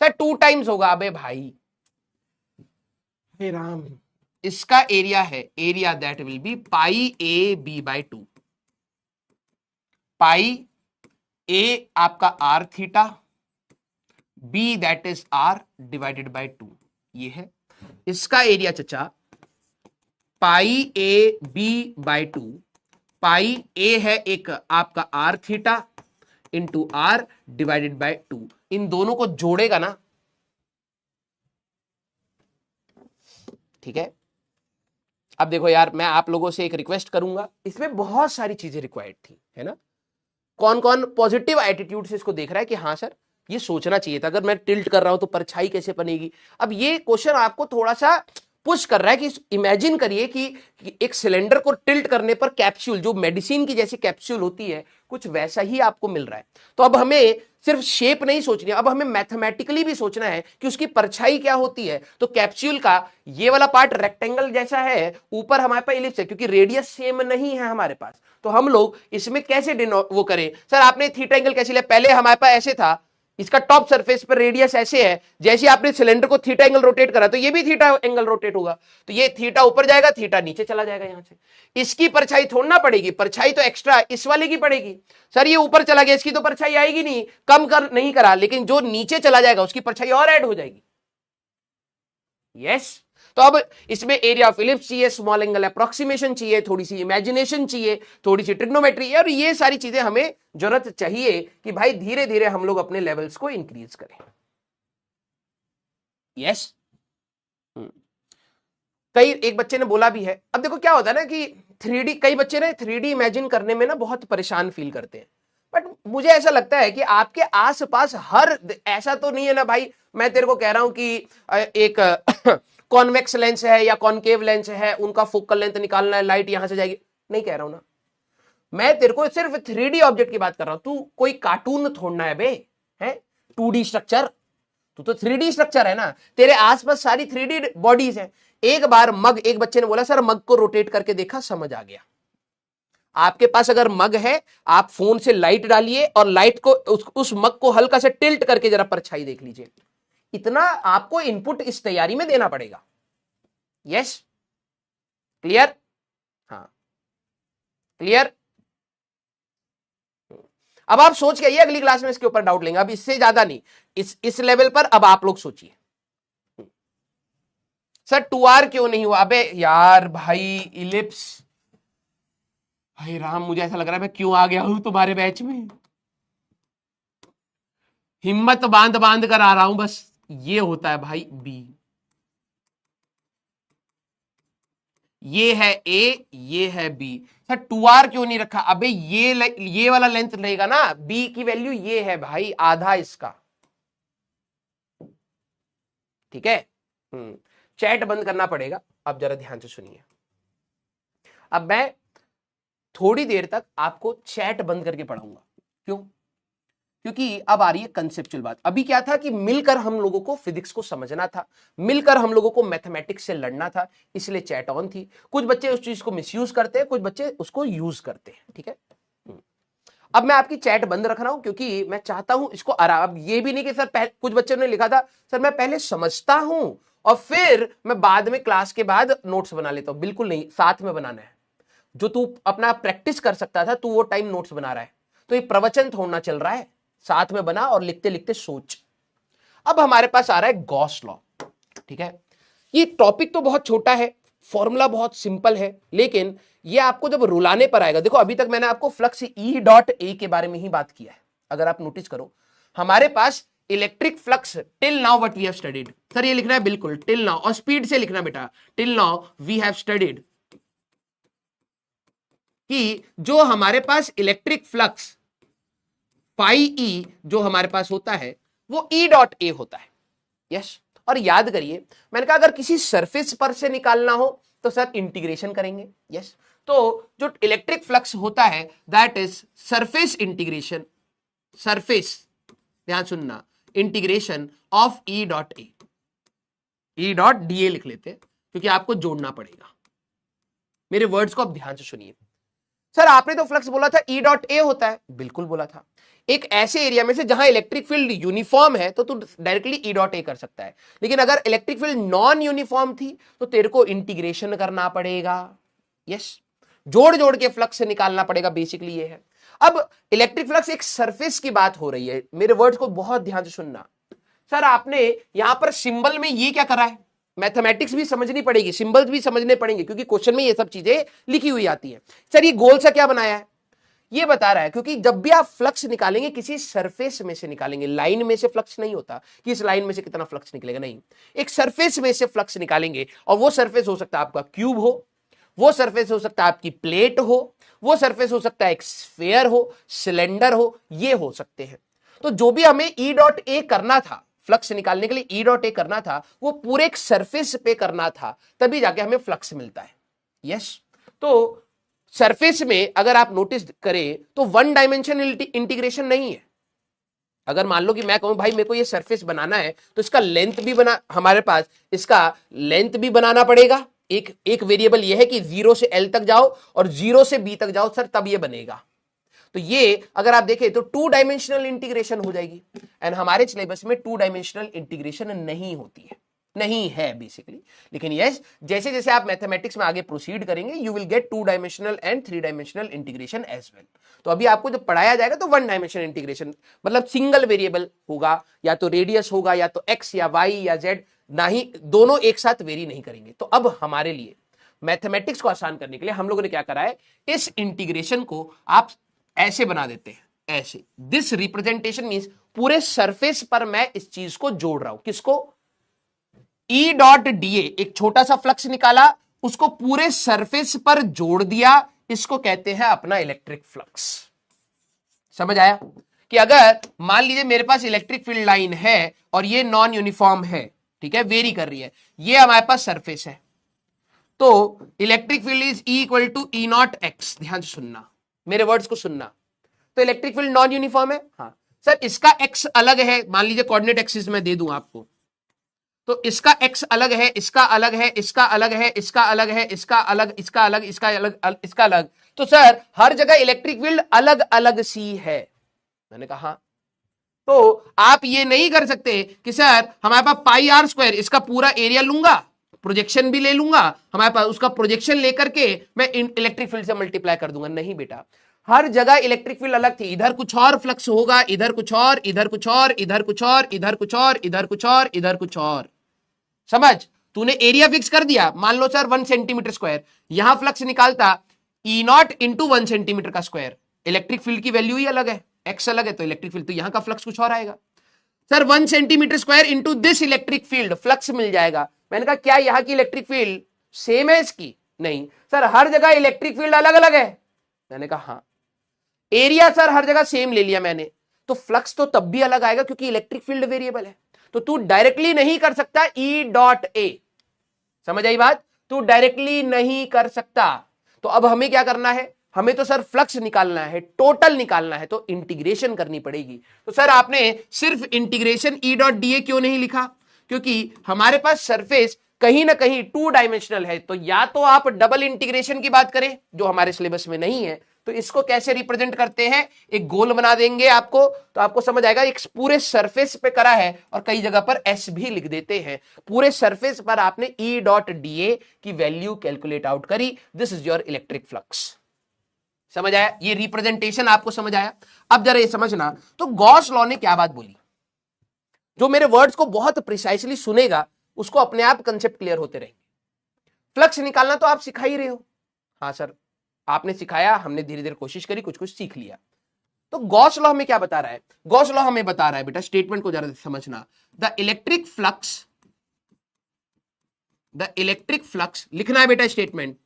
सर 2 टाइम्स होगा। अबे भाई, हे राम, इसका एरिया है, area that will be pi A B by 2। Pi A आपका r theta, B that is r divided by 2, ये है इसका एरिया चचा। पाई ए बी बाय 2, पाई ए है एक आपका r theta into r divided by 2, इन दोनों को जोड़ेगा ना, ठीक है। अब देखो यार, मैं आप लोगों से एक रिक्वेस्ट करूंगा, इसमें बहुत सारी चीजें रिक्वायर्ड थी, है ना। कौन कौन पॉजिटिव एटीट्यूड से इसको देख रहा है कि हाँ सर ये सोचना चाहिए था, अगर मैं टिल्ट कर रहा हूं तो परछाई कैसे बनेगी। अब ये क्वेश्चन आपको थोड़ा सा पुश कर रहा है कि इमेजिन करिए कि एक सिलेंडर को टिल्ट करने पर कैप्सूल, जो मेडिसिन की जैसी कैप्सूल होती है, कुछ वैसा ही आपको मिल रहा है। तो अब हमें सिर्फ शेप नहीं सोचनी, अब हमें मैथमेटिकली भी सोचना है कि उसकी परछाई क्या होती है। तो कैप्सूल का ये वाला पार्ट रेक्टेंगल जैसा है, ऊपर हमारे पास इलिप्स है, क्योंकि रेडियस सेम नहीं है हमारे पास, तो हम लोग इसमें कैसे वो करें। सर आपने थीटा एंगल कैसे लिया, पहले हमारे पास ऐसे था, इसका टॉप सरफेस पर रेडियस ऐसे है, जैसे आपने सिलेंडर को थीटा एंगल रोटेट करा तो ये भी थीटा एंगल रोटेट होगा, तो ये थीटा ऊपर जाएगा, थीटा नीचे चला जाएगा यहां से। इसकी परछाई थोड़ना पड़ेगी, परछाई तो एक्स्ट्रा इस वाले की पड़ेगी। सर ये ऊपर चला गया, इसकी तो परछाई आएगी नहीं, कम कर नहीं करा, लेकिन जो नीचे चला जाएगा उसकी परछाई और ऐड हो जाएगी। यस, तो अब इसमें एरिया ऑफ इलिप्स चाहिए, स्मॉल एंगल अप्रोक्सीमेशन चाहिए, थोड़ी सी इमेजिनेशन चाहिए, थोड़ी सी ट्रिग्नोमेट्री, और ये सारी चीजें हमें जरूरत चाहिए कि भाई धीरे धीरे हम लोग अपने लेवल्स को इंक्रीज करें। यस, कई एक बच्चे ने बोला भी है, अब देखो क्या होता है ना कि 3D, कई बच्चे ने 3D इमेजिन करने में ना बहुत परेशान फील करते हैं, बट मुझे ऐसा लगता है कि आपके आसपास हर, ऐसा तो नहीं है ना भाई मैं तेरे को कह रहा हूं कि एक कॉन्वेक्स लेंस है या कॉनकेव लेंस है, उनका फोकल लेंथ निकालना है, लाइट यहां से जाएगी, नहीं कह रहा हूं ना, मैं तेरे को सिर्फ 3D ऑब्जेक्ट की बात कर रहा हूं। तू कोई कार्टून थोड़ना है बे, है 2D स्ट्रक्चर, तू तो 3D स्ट्रक्चर है ना, तेरे आसपास सारी 3D बॉडीज हैं। एक बार मग, एक बच्चे ने बोला सर मग को रोटेट करके देखा, समझ आ गया। आपके पास अगर मग है, आप फोन से लाइट डालिए और लाइट को उस मग को हल्का से टिल्ट करके जरा परछाई देख लीजिए, इतना आपको इनपुट इस तैयारी में देना पड़ेगा। यस, क्लियर, हाँ क्लियर। अब आप सोच के आइए, अगली क्लास में इसके ऊपर डाउट लेंगे, अब इससे ज्यादा नहीं, इस लेवल पर अब आप लोग सोचिए। सर 2R क्यों नहीं हुआ, अबे यार भाई इलिप्स, भाई राम मुझे ऐसा लग रहा है मैं क्यों आ गया हूं तुम्हारे बैच में, हिम्मत बांध बांध कर आ रहा हूं बस। ये होता है भाई बी, ये है ए, ये है बी। सर 2R क्यों नहीं रखा, अबे ये वाला लेंथ रहेगा ना, बी की वैल्यू ये है भाई, आधा इसका, ठीक है। चैट बंद करना पड़ेगा, अब जरा ध्यान से सुनिए। अब मैं थोड़ी देर तक आपको चैट बंद करके पढ़ाऊंगा, क्यों, क्योंकि अब आ रही है कंसेप्चुअल बात। अभी क्या था कि मिलकर हम लोगों को फिजिक्स को समझना था, मिलकर हम लोगों को मैथमेटिक्स से लड़ना था, इसलिए चैट ऑन थी। कुछ बच्चे उस चीज को मिसयूज करते हैं, कुछ बच्चे उसको यूज करते हैं, ठीक है। अब मैं आपकी चैट बंद रख रहा हूं क्योंकि मैं चाहता हूं इसको आराम, ये भी नहीं कि सर कुछ बच्चों ने लिखा था सर मैं पहले समझता हूं और फिर मैं बाद में क्लास के बाद नोट्स बना लेता हूं, बिल्कुल नहीं, साथ में बनाना है। जो तू अपना प्रैक्टिस कर सकता था तू वो टाइम नोट्स बना रहा है, तो ये प्रवचन थोड़ा चल रहा है, साथ में बना और लिखते लिखते सोच। अब हमारे पास आ रहा है गॉस लॉ, ठीक है। ये टॉपिक तो बहुत छोटा है, फॉर्मूला बहुत सिंपल है, लेकिन ये आपको जब रुलाने पर आएगा, देखो अभी तक मैंने आपको फ्लक्स ई डॉट ए के बारे में ही बात किया है। अगर आप नोटिस करो हमारे पास electric flux till now what we have studied, sir ये लिखना है बिल्कुल टिल नाउ, और स्पीड से लिखना बेटा, till now we have studied कि जो हमारे पास इलेक्ट्रिक फ्लक्स पाई ई जो हमारे पास होता है वो ई डॉट ए होता है। यस, और याद करिए मैंने कहा अगर किसी सरफेस पर से निकालना हो तो सर इंटीग्रेशन करेंगे। यस, तो जो इलेक्ट्रिक फ्लक्स होता है that is surface integration, surface, ध्यान सुनना, integration of E dot A, E dot D ए लिख लेते हैं क्योंकि आपको जोड़ना पड़ेगा। मेरे वर्ड्स को आप ध्यान से सुनिए। सर आपने तो फ्लक्स बोला था ई डॉट ए होता है, बिल्कुल बोला था। एक ऐसे एरिया में से जहां इलेक्ट्रिक फील्ड यूनिफॉर्म है तो तू डायरेक्टली ई डॉट ए कर सकता है, लेकिन अगर इलेक्ट्रिक फील्ड नॉन यूनिफॉर्म थी तो तेरे को इंटीग्रेशन करना पड़ेगा। यस, जोड़ जोड़ के फ्लक्स से निकालना पड़ेगा, बेसिकली ये है। अब इलेक्ट्रिक फ्लक्स एक सरफेस की बात हो रही है, मेरे वर्ड्स को बहुत ध्यान से सुनना। सर आपने यहां पर सिंबल में ये क्या करा है, मैथमेटिक्स भी समझनी पड़ेगी, सिंबल्स भी समझने पड़ेंगे, क्योंकि क्वेश्चन में ये सब चीजें लिखी हुई आती है। सर ये गोल सा क्या बनाया है, ये बता रहा है, क्योंकि जब भी आप फ्लक्स निकालेंगे किसी सरफेस में से निकालेंगे, लाइन में से फ्लक्स नहीं होता कि इस लाइन में से कितना फ्लक्स निकलेगा, नहीं, एक सरफेस में से फ्लक्स निकालेंगे। और वो सरफेस हो सकता है आपका क्यूब हो, वो सरफेस हो सकता है आपकी प्लेट हो, वो सरफेस हो सकता है एक स्फेयर हो, सिलेंडर हो, ये हो सकते हैं। तो जो भी हमें ई डॉट ए करना था, फ्लक्स निकालने के लिए ई डॉट ए करना था, वो पूरे एक सरफेस पे करना था, तभी जाके हमें फ्लक्स मिलता है। यस, तो सरफेस में अगर आप नोटिस करें तो वन डायमेंशनल इंटीग्रेशन नहीं है। अगर मान लो कि मैं कहूं भाई मेरे को ये सरफेस बनाना है, तो इसका लेंथ भी बना, हमारे पास इसका लेंथ भी बनाना पड़ेगा। एक वेरिएबल ये है कि 0 से L तक जाओ और 0 से B तक जाओ सर, तब ये बनेगा। तो ये अगर आप देखें तो 2 डायमेंशनल इंटीग्रेशन हो जाएगी, एंड हमारे सिलेबस में 2 डायमेंशनल इंटीग्रेशन नहीं होती है, नहीं है बेसिकली। लेकिन यस, जैसे जैसे आप मैथमेटिक्स में आगे प्रोसीड करेंगे you will get 2 dimensional and 3 dimensional integration as well. तो अभी आपको जब पढ़ाया जाएगा तो 1 डायमेंशनल इंटीग्रेशन मतलब सिंगल वेरिएबल होगा, या तो रेडियस होगा, या तो एक्स या वाई या जेड, ना ही दोनों एक साथ वेरी नहीं करेंगे। तो अब हमारे लिए मैथमेटिक्स को आसान करने के लिए हम लोगों ने क्या करा है, इस इंटीग्रेशन को आप ऐसे बना देते हैं, ऐसे। दिस रिप्रेजेंटेशन मींस पूरे सरफेस पर मैं इस चीज को जोड़ रहा हूं, किसको, ई डॉट डीए, एक छोटा सा फ्लक्स निकाला, उसको पूरे सरफेस पर जोड़ दिया, इसको कहते हैं अपना इलेक्ट्रिक फ्लक्स। समझ आया कि अगर मान लीजिए मेरे पास इलेक्ट्रिक फील्ड लाइन है और ये नॉन यूनिफॉर्म है, ठीक है, वेरी कर रही है, ये हमारे पास सरफेस है, तो electric field is equal to E naught x. ध्यान से सुनना, मेरे वर्ड्स को सुनना। तो इलेक्ट्रिक फील्ड नॉन यूनिफॉर्म है, हाँ सर, इसका एक्स अलग है, मान लीजिए कोऑर्डिनेट एक्सिस में दे दूं आपको, तो इसका एक्स अलग है, इसका अलग है, इसका अलग है, इसका अलग है, इसका अलग, इसका अलग, इसका अलग, इसका अलग। तो सर हर जगह इलेक्ट्रिक फील्ड अलग अलग सी है। मैंने कहा तो आप ये नहीं कर सकते कि सर हमारे पास पाई आर स्क्वायर, इसका पूरा एरिया लूंगा, प्रोजेक्शन भी ले लूंगा, हमारे पास उसका प्रोजेक्शन लेकर के मैं इलेक्ट्रिक फील्ड से मल्टीप्लाई कर दूंगा। नहीं बेटा, हर जगह इलेक्ट्रिक फील्ड अलग थी, इधर कुछ और फ्लक्स होगा, इधर कुछ और, इधर कुछ और, इधर कुछ और, इधर कुछ और, इधर कुछ और, इधर कुछ और। समझ, तूने एरिया फिक्स कर दिया, मान लो सर 1 सेंटीमीटर स्क्वायर, यहां फ्लक्स निकालता ई नॉट इंटू 1 सेंटीमीटर का स्क्वायर, इलेक्ट्रिक फील्ड की वैल्यू ही अलग है, एक्स अलग है, तो इलेक्ट्रिक फील्ड, तो यहां का फ्लक्स कुछ और आएगा। Sir 1 centimetre square into this electric field, flux मिल जाएगा। मैंने कहा क्या यहां की इलेक्ट्रिक फील्ड सेम है इसकी? नहीं सर, हर जगह इलेक्ट्रिक फील्ड अलग अलग है। मैंने कहा हाँ। एरिया सर हर जगह सेम ले लिया मैंने, तो फ्लक्स तो तब भी अलग आएगा क्योंकि इलेक्ट्रिक फील्ड वेरिएबल है। तो तू डायरेक्टली नहीं कर सकता ई डॉट ए, समझ आई बात? तू डायरेक्टली नहीं कर सकता। तो अब हमें क्या करना है, हमें तो सर फ्लक्स निकालना है, टोटल निकालना है, तो इंटीग्रेशन करनी पड़ेगी। तो सर आपने सिर्फ इंटीग्रेशन ई डॉट डी ए क्यों नहीं लिखा? क्योंकि हमारे पास सरफेस कहीं ना कहीं 2 डायमेंशनल है, तो या तो आप डबल इंटीग्रेशन की बात करें जो हमारे सिलेबस में नहीं है, तो इसको कैसे रिप्रेजेंट करते हैं, एक गोल बना देंगे आपको, तो आपको समझ आएगा। एक पूरे सरफेस पे करा है और कई जगह पर एस भी लिख देते हैं। पूरे सरफेस पर आपने ई डॉट डी ए की वैल्यू कैलकुलेट आउट करी, this is your electric flux. समझ आया? ये रिप्रेजेंटेशन आपको समझ आया? अब जरा ये समझना, तो गॉस लॉ ने क्या बात बोली, जो मेरे वर्ड्स को बहुत प्रिसाइसली सुनेगा उसको अपने आप कंसेप्ट क्लियर होते रहेंगे। फ्लक्स निकालना तो आप सिखा ही रहे हो, हाँ सर आपने सिखाया, हमने धीरे धीरे कोशिश करी, कुछ कुछ सीख लिया। तो गॉस लॉ हमें क्या बता रहा है? गॉस लॉ हमें बता रहा है बेटा, स्टेटमेंट को जरा समझना, द इलेक्ट्रिक फ्लक्स लिखना है बेटा statement,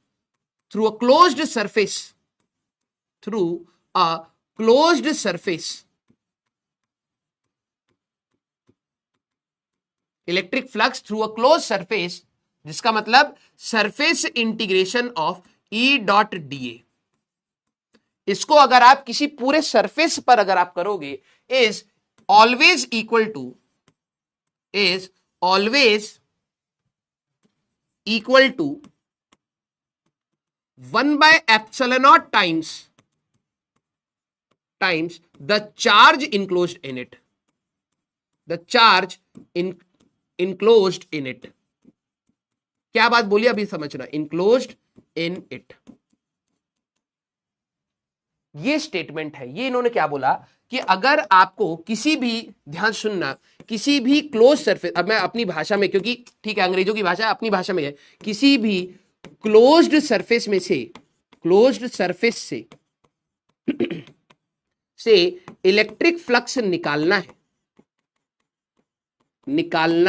through a closed surface, electric flux through a close surface, जिसका मतलब surface integration of E dot D ए, इसको अगर आप किसी पूरे सरफेस पर अगर आप करोगे, is always equal to 1 by epsilon naught times the charge enclosed in it, enclosed in it। क्या बात बोली अभी समझना, enclosed in it। ये स्टेटमेंट है। ये इन्होंने क्या बोला कि अगर आपको किसी भी, ध्यान सुनना, किसी भी क्लोज सरफेस, अब मैं अपनी भाषा में, क्योंकि ठीक है अंग्रेजों की भाषा अपनी भाषा में है, किसी भी क्लोज्ड सरफेस में से, क्लोज्ड सरफेस से इलेक्ट्रिक फ्लक्स निकालना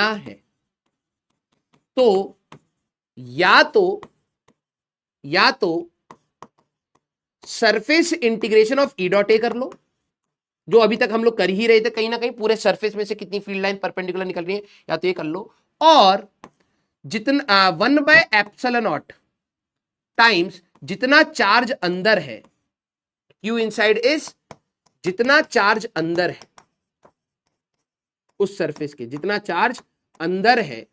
है तो या तो surface integration of E dot ए कर लो, जो अभी तक हम लोग कर ही रहे थे, कहीं ना कहीं पूरे सरफेस में से कितनी फील्ड लाइन परपेंडिकुलर निकल रही है, या तो ये कर लो, और जितना 1/ε0 टाइम्स जितना चार्ज अंदर है, Q इनसाइड इज जितना चार्ज अंदर है उस सरफेस के, जितना चार्ज अंदर है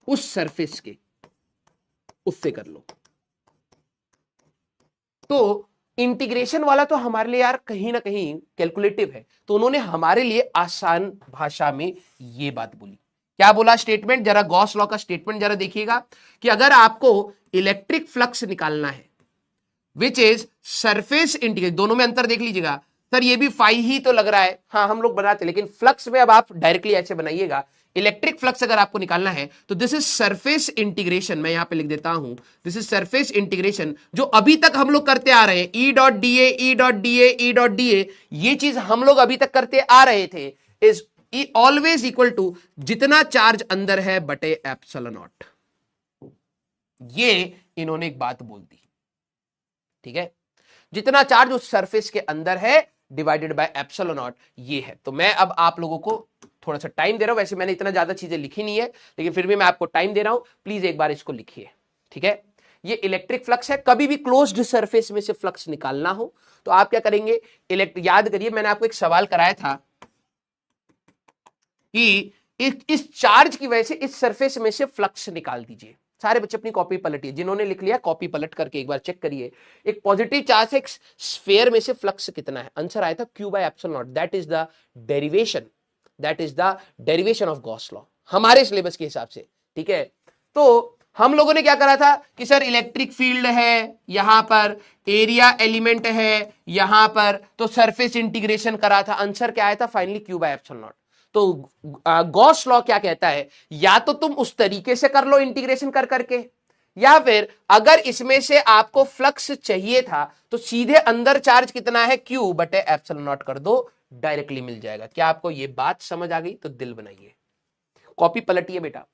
उस सरफेस के, उससे कर लो। तो इंटीग्रेशन वाला तो हमारे लिए यार कहीं ना कहीं कैलकुलेटिव है, तो उन्होंने हमारे लिए आसान भाषा में ये बात बोली। क्या बोला स्टेटमेंट? जरा गॉस लॉ का स्टेटमेंट जरा देखिएगा कि अगर आपको इलेक्ट्रिक फ्लक्स निकालना है विच इज सरफेस इंटीग्रेशन, दोनों में अंतर देख लीजिएगा। सर ये भी फाई ही तो लग रहा है, हाँ हम लोग बनाते, लेकिन फ्लक्स में अब आप डायरेक्टली ऐसे बनाइएगा। इलेक्ट्रिक फ्लक्स अगर आपको निकालना है तो दिस इज सरफेस इंटीग्रेशन, मैं यहां पे लिख देता हूं, दिस इज सरफेस इंटीग्रेशन, जो अभी तक हम लोग करते आ रहे हैं, ई डॉट डी ए, ई डॉट डी ए, ई डॉट डी ए, ये चीज हम लोग अभी तक करते आ रहे थे, इज ऑलवेज इक्वल टू जितना चार्ज अंदर है बटे एप्सिलॉन नॉट। ये इन्होंने एक बात बोल दी, ठीक है, जितना चार्ज उस सरफेस के अंदर है डिवाइडेड बाय एप्सिलॉन नॉट, ये है। तो मैं अब आप लोगों को थोड़ा सा टाइम दे रहा हूं, वैसे मैंने इतना ज्यादा चीजें लिखी नहीं है, लेकिन फिर भी मैं आपको टाइम दे रहा हूं, प्लीज एक बार इसको लिखिए, ठीक है। ये इलेक्ट्रिक फ्लक्स है, कभी भी क्लोज्ड सरफेस में से फ्लक्स निकालना हो तो आप क्या करेंगे, याद करिए मैंने आपको एक सवाल कराया था कि इस चार्ज की वजह से इस सरफेस में से फ्लक्स निकाल दीजिए। सारे बच्चे अपनी कॉपी पलटिए, जिन्होंने लिख लिया कॉपी पलट करके एक बार चेक करिए, एक पॉजिटिव चार्ज से एक स्फीयर में से फ्लक्स कितना है। आंसर आया था Q by epsilon not, that is the derivation of Gauss law हमारे सिलेबस के हिसाब से, ठीक है। तो हम लोगों ने क्या करा था कि सर इलेक्ट्रिक फील्ड है, यहां पर एरिया एलिमेंट है, यहां पर तो सरफेस इंटीग्रेशन करा था, आंसर क्या आया था finally Q by epsilon not. तो गॉस लॉ क्या कहता है, या तो तुम उस तरीके से कर लो इंटीग्रेशन कर करके, या फिर अगर इसमें से आपको फ्लक्स चाहिए था तो सीधे अंदर चार्ज कितना है Q बटे एप्सिलॉन नॉट कर दो, डायरेक्टली मिल जाएगा। क्या आपको ये बात समझ आ गई? तो दिल बनाइए, कॉपी पलटिए बेटा।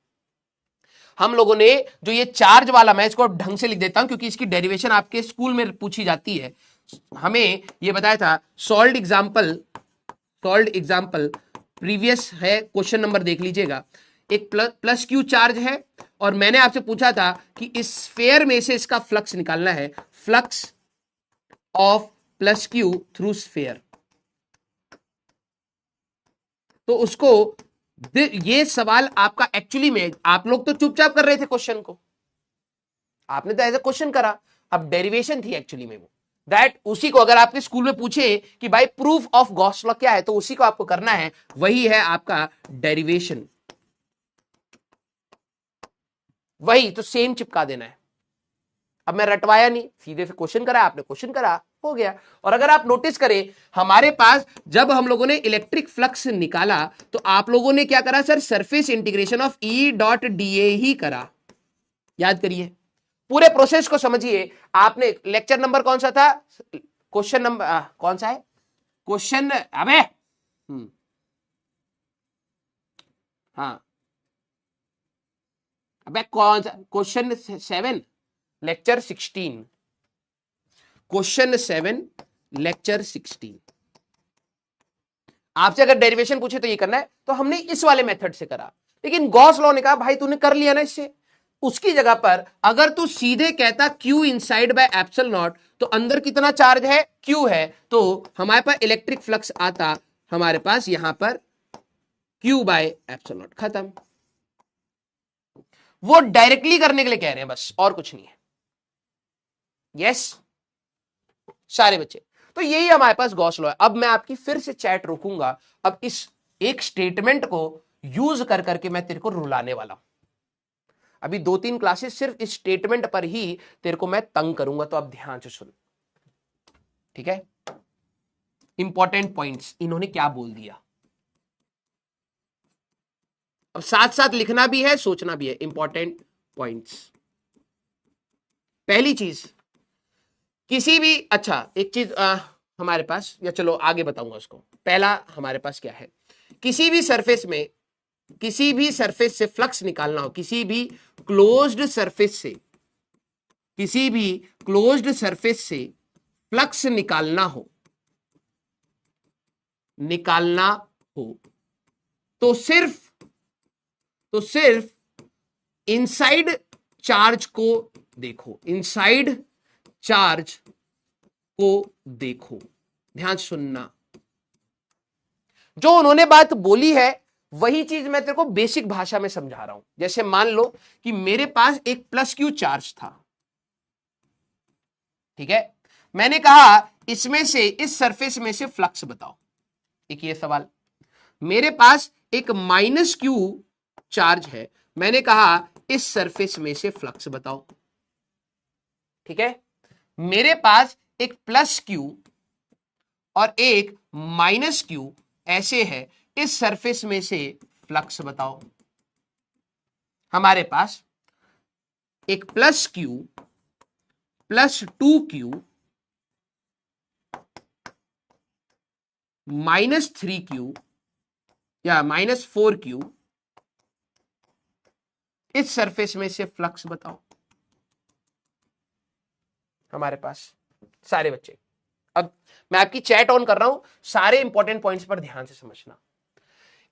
हम लोगों ने जो ये चार्ज वाला, मैं इसको ढंग से लिख देता हूं क्योंकि इसकी डेरिवेशन आपके स्कूल में पूछी जाती है, हमें ये बताया था सॉल्व्ड एग्जांपल प्रीवियस है, क्वेश्चन नंबर देख लीजिएगा। एक प्लस क्यू चार्ज है और मैंने आपसे पूछा था कि इस स्फीयर में से इसका फ्लक्स निकालना है, flux of plus Q through sphere. तो उसको, ये सवाल आपका एक्चुअली में, आप लोग तो चुपचाप कर रहे थे क्वेश्चन को, आपने तो ऐसा क्वेश्चन करा, अब डेरिवेशन थी एक्चुअली में वो, दैट उसी को अगर आपके स्कूल में पूछे कि भाई प्रूफ ऑफ गॉस लॉ क्या है तो उसी को आपको करना है, वही है आपका डेरिवेशन, वही तो सेम चिपका देना है। अब मैं रटवाया नहीं, सीधे से क्वेश्चन करा, आपने क्वेश्चन करा, हो गया। और अगर आप नोटिस करें हमारे पास जब हम लोगों ने इलेक्ट्रिक फ्लक्स निकाला तो आप लोगों ने क्या करा sir, surface integration of E dot D A ही करा। याद करिए, पूरे प्रोसेस को समझिए। आपने लेक्चर नंबर कौन सा था, क्वेश्चन नंबर कौन सा है, क्वेश्चन, अबे हाँ, अबे कौन सा, क्वेश्चन 7 लेक्चर 16, क्वेश्चन 7 लेक्चर 16। आपसे अगर डेरिवेशन पूछे तो ये करना है, तो हमने इस वाले मेथड से करा, लेकिन गॉस लॉ ने कहा भाई तूने कर लिया ना इससे, उसकी जगह पर अगर तू सीधे कहता Q inside by epsilon not, तो अंदर कितना चार्ज है, Q है, तो हमारे पास इलेक्ट्रिक फ्लक्स आता हमारे पास यहां पर Q बाय एप्सिलॉन नॉट, खत्म। वो डायरेक्टली करने के लिए कह रहे हैं बस, और कुछ नहीं है। यस सारे बच्चे, तो यही हमारे पास गॉस लॉ है। अब मैं आपकी फिर से चैट रोकूंगा, अब इस एक स्टेटमेंट को यूज कर करके मैं तेरे को रुलाने वाला हूं। अभी 2-3 क्लासेस सिर्फ इस स्टेटमेंट पर ही तेरे को मैं तंग करूंगा, तो अब ध्यान से सुन। ठीक है, इंपॉर्टेंट पॉइंट्स इन्होंने क्या बोल दिया, अब साथ साथ लिखना भी है सोचना भी है। इंपॉर्टेंट पॉइंट्स, पहली चीज, किसी भी, अच्छा एक चीज हमारे पास, या चलो आगे बताऊंगा उसको। पहला हमारे पास क्या है, किसी भी सरफेस में, किसी भी सरफेस से फ्लक्स निकालना हो, किसी भी क्लोज्ड सरफेस से, किसी भी क्लोज्ड सरफेस से फ्लक्स निकालना हो, निकालना हो तो सिर्फ इनसाइड चार्ज को देखो, इनसाइड चार्ज को देखो। ध्यान सुनना, जो उन्होंने बात बोली है वही चीज मैं तेरे को बेसिक भाषा में समझा रहा हूं। जैसे मान लो कि मेरे पास एक प्लस क्यू चार्ज था, ठीक है, मैंने कहा इसमें से, इस सरफेस में से फ्लक्स बताओ। एक ये सवाल, मेरे पास एक माइनस क्यू चार्ज है, मैंने कहा इस सरफेस में से फ्लक्स बताओ। ठीक है, मेरे पास एक प्लस क्यू और एक माइनस क्यू ऐसे है, इस सरफेस में से फ्लक्स बताओ। हमारे पास एक plus Q plus 2q minus 3q या माइनस 4q, इस सरफेस में से फ्लक्स बताओ। हमारे पास सारे बच्चे, अब मैं आपकी चैट ऑन कर रहा हूं, सारे इंपॉर्टेंट पॉइंट्स पर ध्यान से समझना।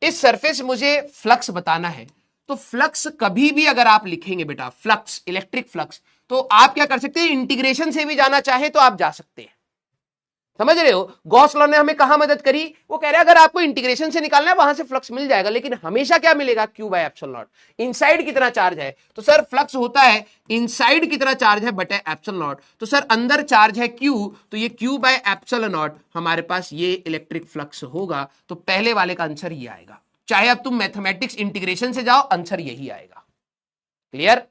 इस सरफेस मुझे फ्लक्स बताना है, तो फ्लक्स कभी भी अगर आप लिखेंगे बेटा फ्लक्स, इलेक्ट्रिक फ्लक्स, तो आप क्या कर सकते हैं, इंटीग्रेशन से भी जाना चाहे तो आप जा सकते हैं। समझ रहे हो, गॉस लॉ ने हमें कहां मदद करी, वो कह रहे हैं अगर आपको इंटीग्रेशन से निकालना है वहां से फ्लक्स मिल जाएगा, लेकिन हमेशा क्या मिलेगा, Q by epsilon not. Inside कितना चार्ज है, तो सर फ्लक्स होता है इनसाइड कितना चार्ज है बटे एप्सिलॉन नॉट, तो सर अंदर चार्ज है क्यू, तो ये क्यू बाय एप्सिलॉन नॉट, हमारे पास ये इलेक्ट्रिक फ्लक्स होगा। तो पहले वाले का आंसर ये आएगा, चाहे अब तुम मैथमेटिक्स इंटीग्रेशन से जाओ, आंसर यही आएगा। क्लियर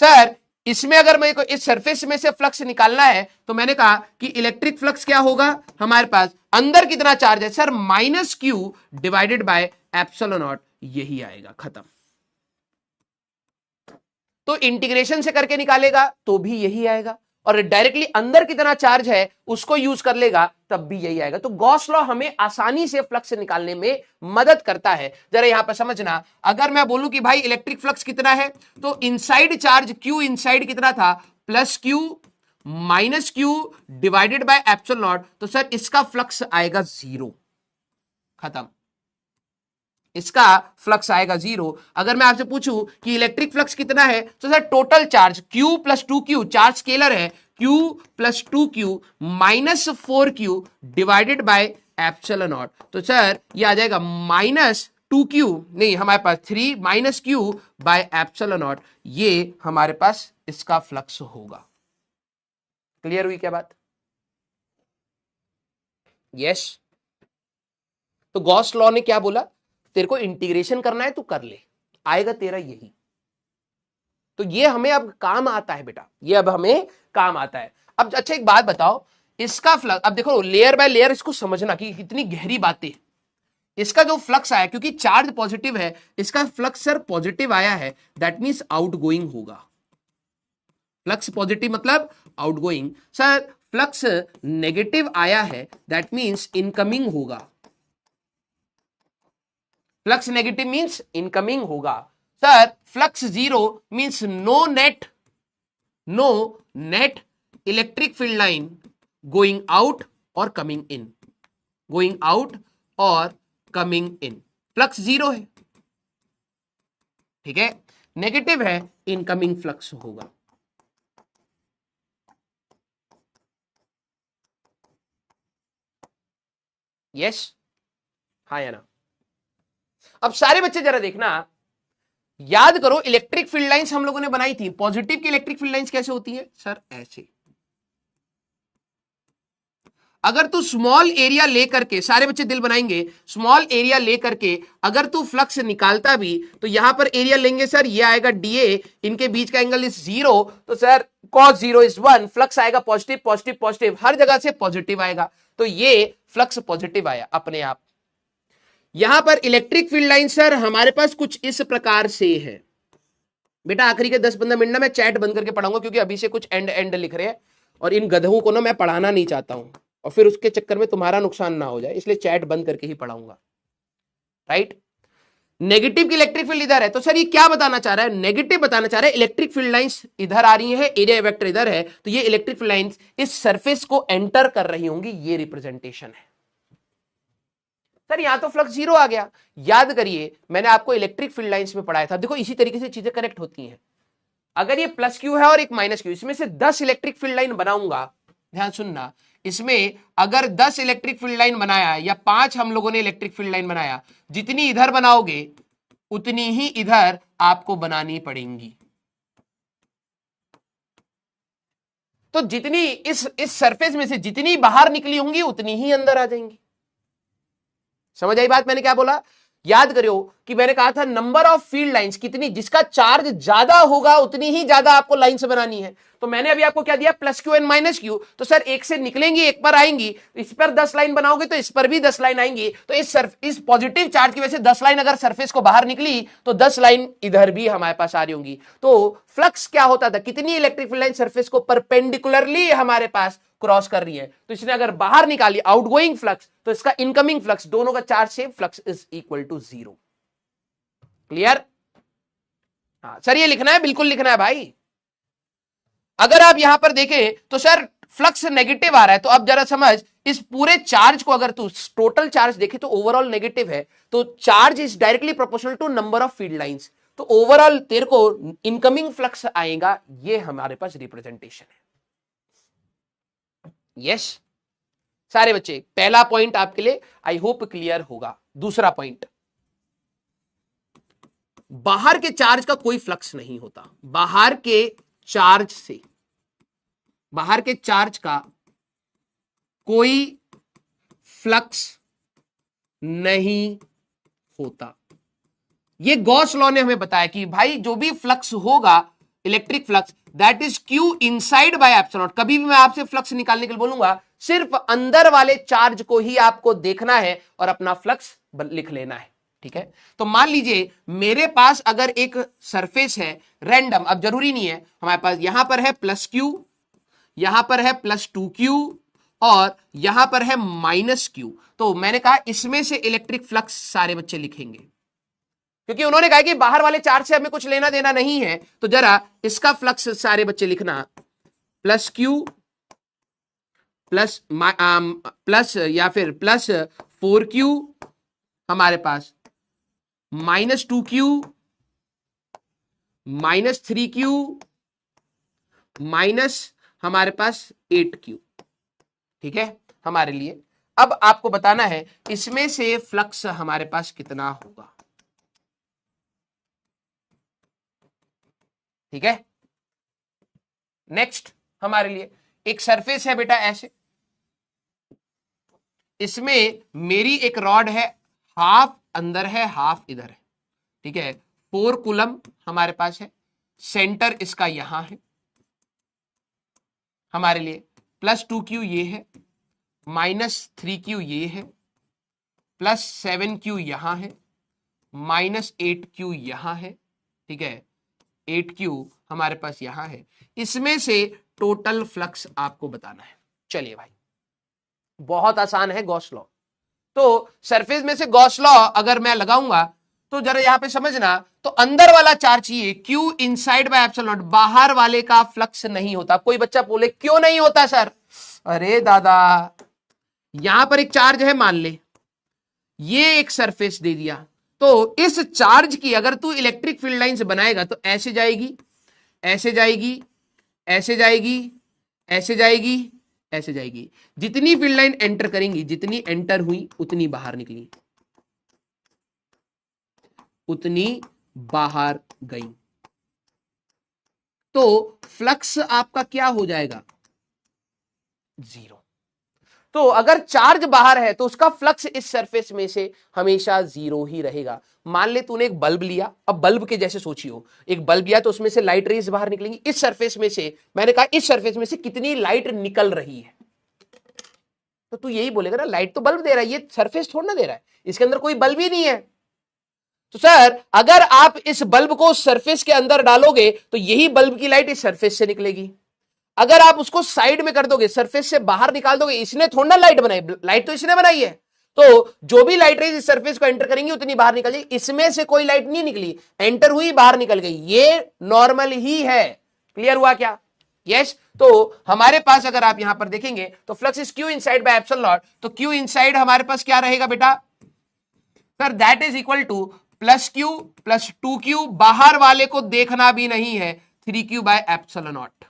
सर, इसमें अगर मेरे को इस सरफेस में से फ्लक्स निकालना है, तो मैंने कहा कि इलेक्ट्रिक फ्लक्स क्या होगा, हमारे पास अंदर कितना चार्ज है, sir minus Q divided by epsilon not, यही आएगा, खत्म। तो इंटीग्रेशन से करके निकालेगा तो भी यही आएगा, और डायरेक्टली अंदर कितना चार्ज है उसको यूज कर लेगा तब भी यही आएगा। तो गॉस लॉ हमें आसानी से फ्लक्स निकालने में मदद करता है। जरा यहां पर समझना, अगर मैं बोलूं कि भाई इलेक्ट्रिक फ्लक्स कितना है, तो इनसाइड चार्ज क्यू इनसाइड कितना था, plus Q minus Q divided by epsilon not, तो सर इसका फ्लक्स आएगा 0, खत्म, इसका फ्लक्स आएगा 0। अगर मैं आपसे पूछूं कि इलेक्ट्रिक फ्लक्स कितना है, तो sir total charge Q plus 2Q, charge scalar है, Q plus 2Q minus 4Q divided by epsilon not, तो सर ये आ जाएगा माइनस 2Q, नहीं हमारे पास 3 minus Q by epsilon not, ये हमारे पास इसका फ्लक्स होगा। क्लियर हुई क्या बात? यस। तो गॉस लॉ ने क्या बोला, तेरे को इंटीग्रेशन करना है तू कर ले, आएगा तेरा यही। तो ये हमें अब काम आता है बेटा, ये अब हमें काम आता है। अब अच्छा एक बात बताओ, इसका फ्लक्स, अब देखो लेयर बाय लेयर इसको समझना कि कितनी गहरी बातें। इसका जो फ्लक्स आया, क्योंकि चार्ज पॉजिटिव है, इसका फ्लक्स सर पॉजिटिव आया है, दैट मींस आउटगोइंग होगा। फ्लक्स पॉजिटिव मतलब आउटगोइंग। सर फ्लक्स नेगेटिव आया है, दैट मींस इनकमिंग होगा। फ्लक्स नेगेटिव मींस इनकमिंग होगा। Sir flux 0 means no net electric field line going out और कमिंग इन, गोइंग आउट और कमिंग इन, फ्लक्स 0 है, ठीक है, नेगेटिव है, इनकमिंग फ्लक्स होगा। यस, हाँ या ना? अब सारे बच्चे जरा देखना, याद करो इलेक्ट्रिक फील्ड लाइंस हम लोगों ने बनाई थी, पॉजिटिव की इलेक्ट्रिक फील्ड लाइंस कैसे होती है, सर ऐसे। अगर तू स्मॉल एरिया लेकर के, सारे बच्चे दिल बनाएंगे, स्मॉल एरिया लेकर के अगर तू फ्लक्स निकालता भी तो यहां पर एरिया लेंगे सर, ये आएगा डीए, इनके बीच का एंगल इज 0, तो सर cos 0 इज 1, फ्लक्स आएगा पॉजिटिव पॉजिटिव पॉजिटिव, हर जगह से पॉजिटिव आएगा, तो ये फ्लक्स पॉजिटिव आया अपने आप। यहां पर इलेक्ट्रिक फील्ड लाइन सर हमारे पास कुछ इस प्रकार से है बेटा। आखिरी के 10-15 मिनट ना मैं चैट बंद करके पढ़ाऊंगा, क्योंकि अभी से कुछ एंड एंड लिख रहे हैं और इन गधों को ना मैं पढ़ाना नहीं चाहता हूं, और फिर उसके चक्कर में तुम्हारा नुकसान ना हो जाए, इसलिए चैट बंद करके ही पढ़ाऊंगा। राइट, नेगेटिव की इलेक्ट्रिक फील्ड इधर है, तो सर ये क्या बताना चाह रहा है? नेगेटिव बताना चाह रहा है, इलेक्ट्रिक फील्ड लाइंस इधर आ रही है, एरिया वेक्टर इधर है, तो ये इलेक्ट्रिक फील्ड लाइंस इस सरफेस को एंटर कर रही होंगी, ये रिप्रेजेंटेशन है। सर यहां तो फ्लक्स 0 आ गया। याद करिए मैंने आपको इलेक्ट्रिक फील्ड लाइंस में पढ़ाया था, देखो इसी तरीके से चीजें कनेक्ट होती हैं। अगर ये प्लस क्यू है और एक माइनस क्यू, इसमें से 10 इलेक्ट्रिक फील्ड लाइन बनाऊंगा, ध्यान सुनना, इसमें अगर 10 इलेक्ट्रिक फील्ड लाइन बनाया या 5 हम लोगों ने इलेक्ट्रिक फील्ड लाइन बनाया, जितनी इधर बनाओगे उतनी ही इधर आपको बनानी पड़ेंगी। तो जितनी इस सरफेस में से जितनी बाहर निकली होंगी उतनी ही अंदर आ जाएंगी। समझ आई बात मैंने क्या बोला? याद करो कि मैंने कहा था नंबर ऑफ फील्ड लाइंस कितनी, जिसका चार्ज ज्यादा होगा उतनी ही ज्यादा आपको लाइंस बनानी है। तो मैंने अभी आपको क्या दिया, plus Q and minus Q, तो सर एक से निकलेंगी एक पर आएंगी, इस पर 10 लाइन बनाओगे तो इस पर भी 10 लाइन आएंगी, तो इस पॉजिटिव चार्ज की वजह से 10 लाइन अगर सरफेस को बाहर निकली तो 10 लाइन इधर भी हमारे पास आ रही होंगी। तो फ्लक्स क्या होता था, कितनी इलेक्ट्रिक फील्ड लाइन सरफेस को परपेंडिकुलरली हमारे पास क्रॉस कर रही है, तो इसने अगर बाहर निकाली आउटगोइंग फ्लक्स तो इसका इनकमिंग फ्लक्स, दोनों का charge same, flux is equal to 0। Clear? हाँ सर ये लिखना है, बिल्कुल लिखना है भाई। अगर आप यहां पर देखें तो सर फ्लक्स नेगेटिव आ रहा है, तो अब जरा समझ, इस पूरे चार्ज को अगर तू टोटल चार्ज देखे तो ओवरऑल नेगेटिव है, तो charge is directly proportional to number of field lines, तो ओवरऑल तेरे को इनकमिंग फ्लक्स आएगा, ये हमारे पास रिप्रेजेंटेशन है। यस सारे बच्चे, पहला पॉइंट आपके लिए आई होप क्लियर होगा। दूसरा पॉइंट, बाहर के चार्ज का कोई फ्लक्स नहीं होता, बाहर के चार्ज से, बाहर के चार्ज का कोई फ्लक्स नहीं होता। ये गॉस लॉ ने हमें बताया कि भाई जो भी फ्लक्स होगा, electric flux, that is Q inside by epsilon. कभी भी मैं आपसे फ्लक्स निकालने के लिए बोलूंगा, सिर्फ अंदर वाले चार्ज को ही आपको देखना है और अपना फ्लक्स लिख लेना है। ठीक है, तो मान लीजिए मेरे पास अगर एक सरफेस है रैंडम, अब जरूरी नहीं है, हमारे पास यहां पर है प्लस क्यू, यहां पर है प्लस 2q और यहां पर है माइनस क्यू, तो मैंने कहा इसमें से इलेक्ट्रिक फ्लक्स सारे बच्चे लिखेंगे, क्योंकि उन्होंने कहा कि बाहर वाले चार्ज से हमें कुछ लेना देना नहीं है, तो जरा इसका फ्लक्स सारे बच्चे लिखना, प्लस क्यू प्लस या फिर प्लस 4q हमारे पास, minus 2q minus 3q minus हमारे पास 8q। ठीक है हमारे लिए, अब आपको बताना है इसमें से फ्लक्स हमारे पास कितना होगा। ठीक है, नेक्स्ट हमारे लिए एक सरफेस है बेटा ऐसे, इसमें मेरी एक रॉड है, हाफ अंदर है हाफ इधर है। ठीक है, 4 कूलम हमारे पास है, सेंटर इसका यहां है हमारे लिए, प्लस 2q ये है, माइनस 3q ये है, प्लस 7q यहां है, माइनस 8q यहां है। ठीक है, 8q हमारे पास यहां है, इसमें से टोटल फ्लक्स आपको बताना है। चलिए भाई बहुत आसान है गॉस लॉ, तो सरफेस में से गॉस लॉ अगर मैं लगाऊंगा तो जरा यहां पे समझना, तो अंदर वाला चार्ज चाहिए क्यू इनसाइड बाय एप्सिलॉन, बाहर वाले का फ्लक्स नहीं होता। कोई बच्चा बोले क्यों नहीं होता सर? अरे दादा यहां पर एक चार्ज है, मान ले ये एक सरफेस दे दिया, तो इस चार्ज की अगर तू इलेक्ट्रिक फील्ड लाइंस बनाएगा तो ऐसे जाएगी, ऐसे जाएगी, ऐसे जाएगी, ऐसे जाएगी, ऐसे जाएगी, जितनी फील्ड लाइन एंटर करेंगी, जितनी एंटर हुई उतनी बाहर निकली, उतनी बाहर गई, तो फ्लक्स आपका क्या हो जाएगा? 0। तो अगर चार्ज बाहर है तो उसका फ्लक्स इस सरफेस में से हमेशा जीरो ही रहेगा। मान ले तूने एक बल्ब लिया, अब बल्ब के जैसे सोचियो, एक बल्ब लिया तो उसमें से लाइट रेज बाहर निकलेंगी। इस सरफेस में से, मैंने कहा इस सरफेस में से कितनी लाइट निकल रही है, तो तू यही बोलेगा ना लाइट तो बल्ब दे रहा है, ये सरफेस थोड़ा ना दे रहा है, इसके अंदर कोई बल्ब ही नहीं है। तो सर अगर आप इस बल्ब को सरफेस के अंदर डालोगे तो यही बल्ब की लाइट इस सरफेस से निकलेगी। अगर आप उसको साइड में कर दोगे, सरफेस से बाहर निकाल दोगे, इसने थोड़ा ना लाइट बनाई, लाइट तो इसने बनाई है, तो जो भी लाइट रेज इस सरफेस को एंटर करेंगी उतनी बाहर निकल जाएगी। इसमें से कोई लाइट नहीं निकली, एंटर हुई बाहर निकल गई, ये नॉर्मल ही है। क्लियर हुआ क्या? यस। तो हमारे पास अगर आप यहां पर देखेंगे तो flux is Q inside by epsilon not, तो क्यू इनसाइड हमारे पास क्या रहेगा बेटा sir, that is equal two plus Q plus 2q, बाहर वाले को देखना भी नहीं है, 3q by epsilon not.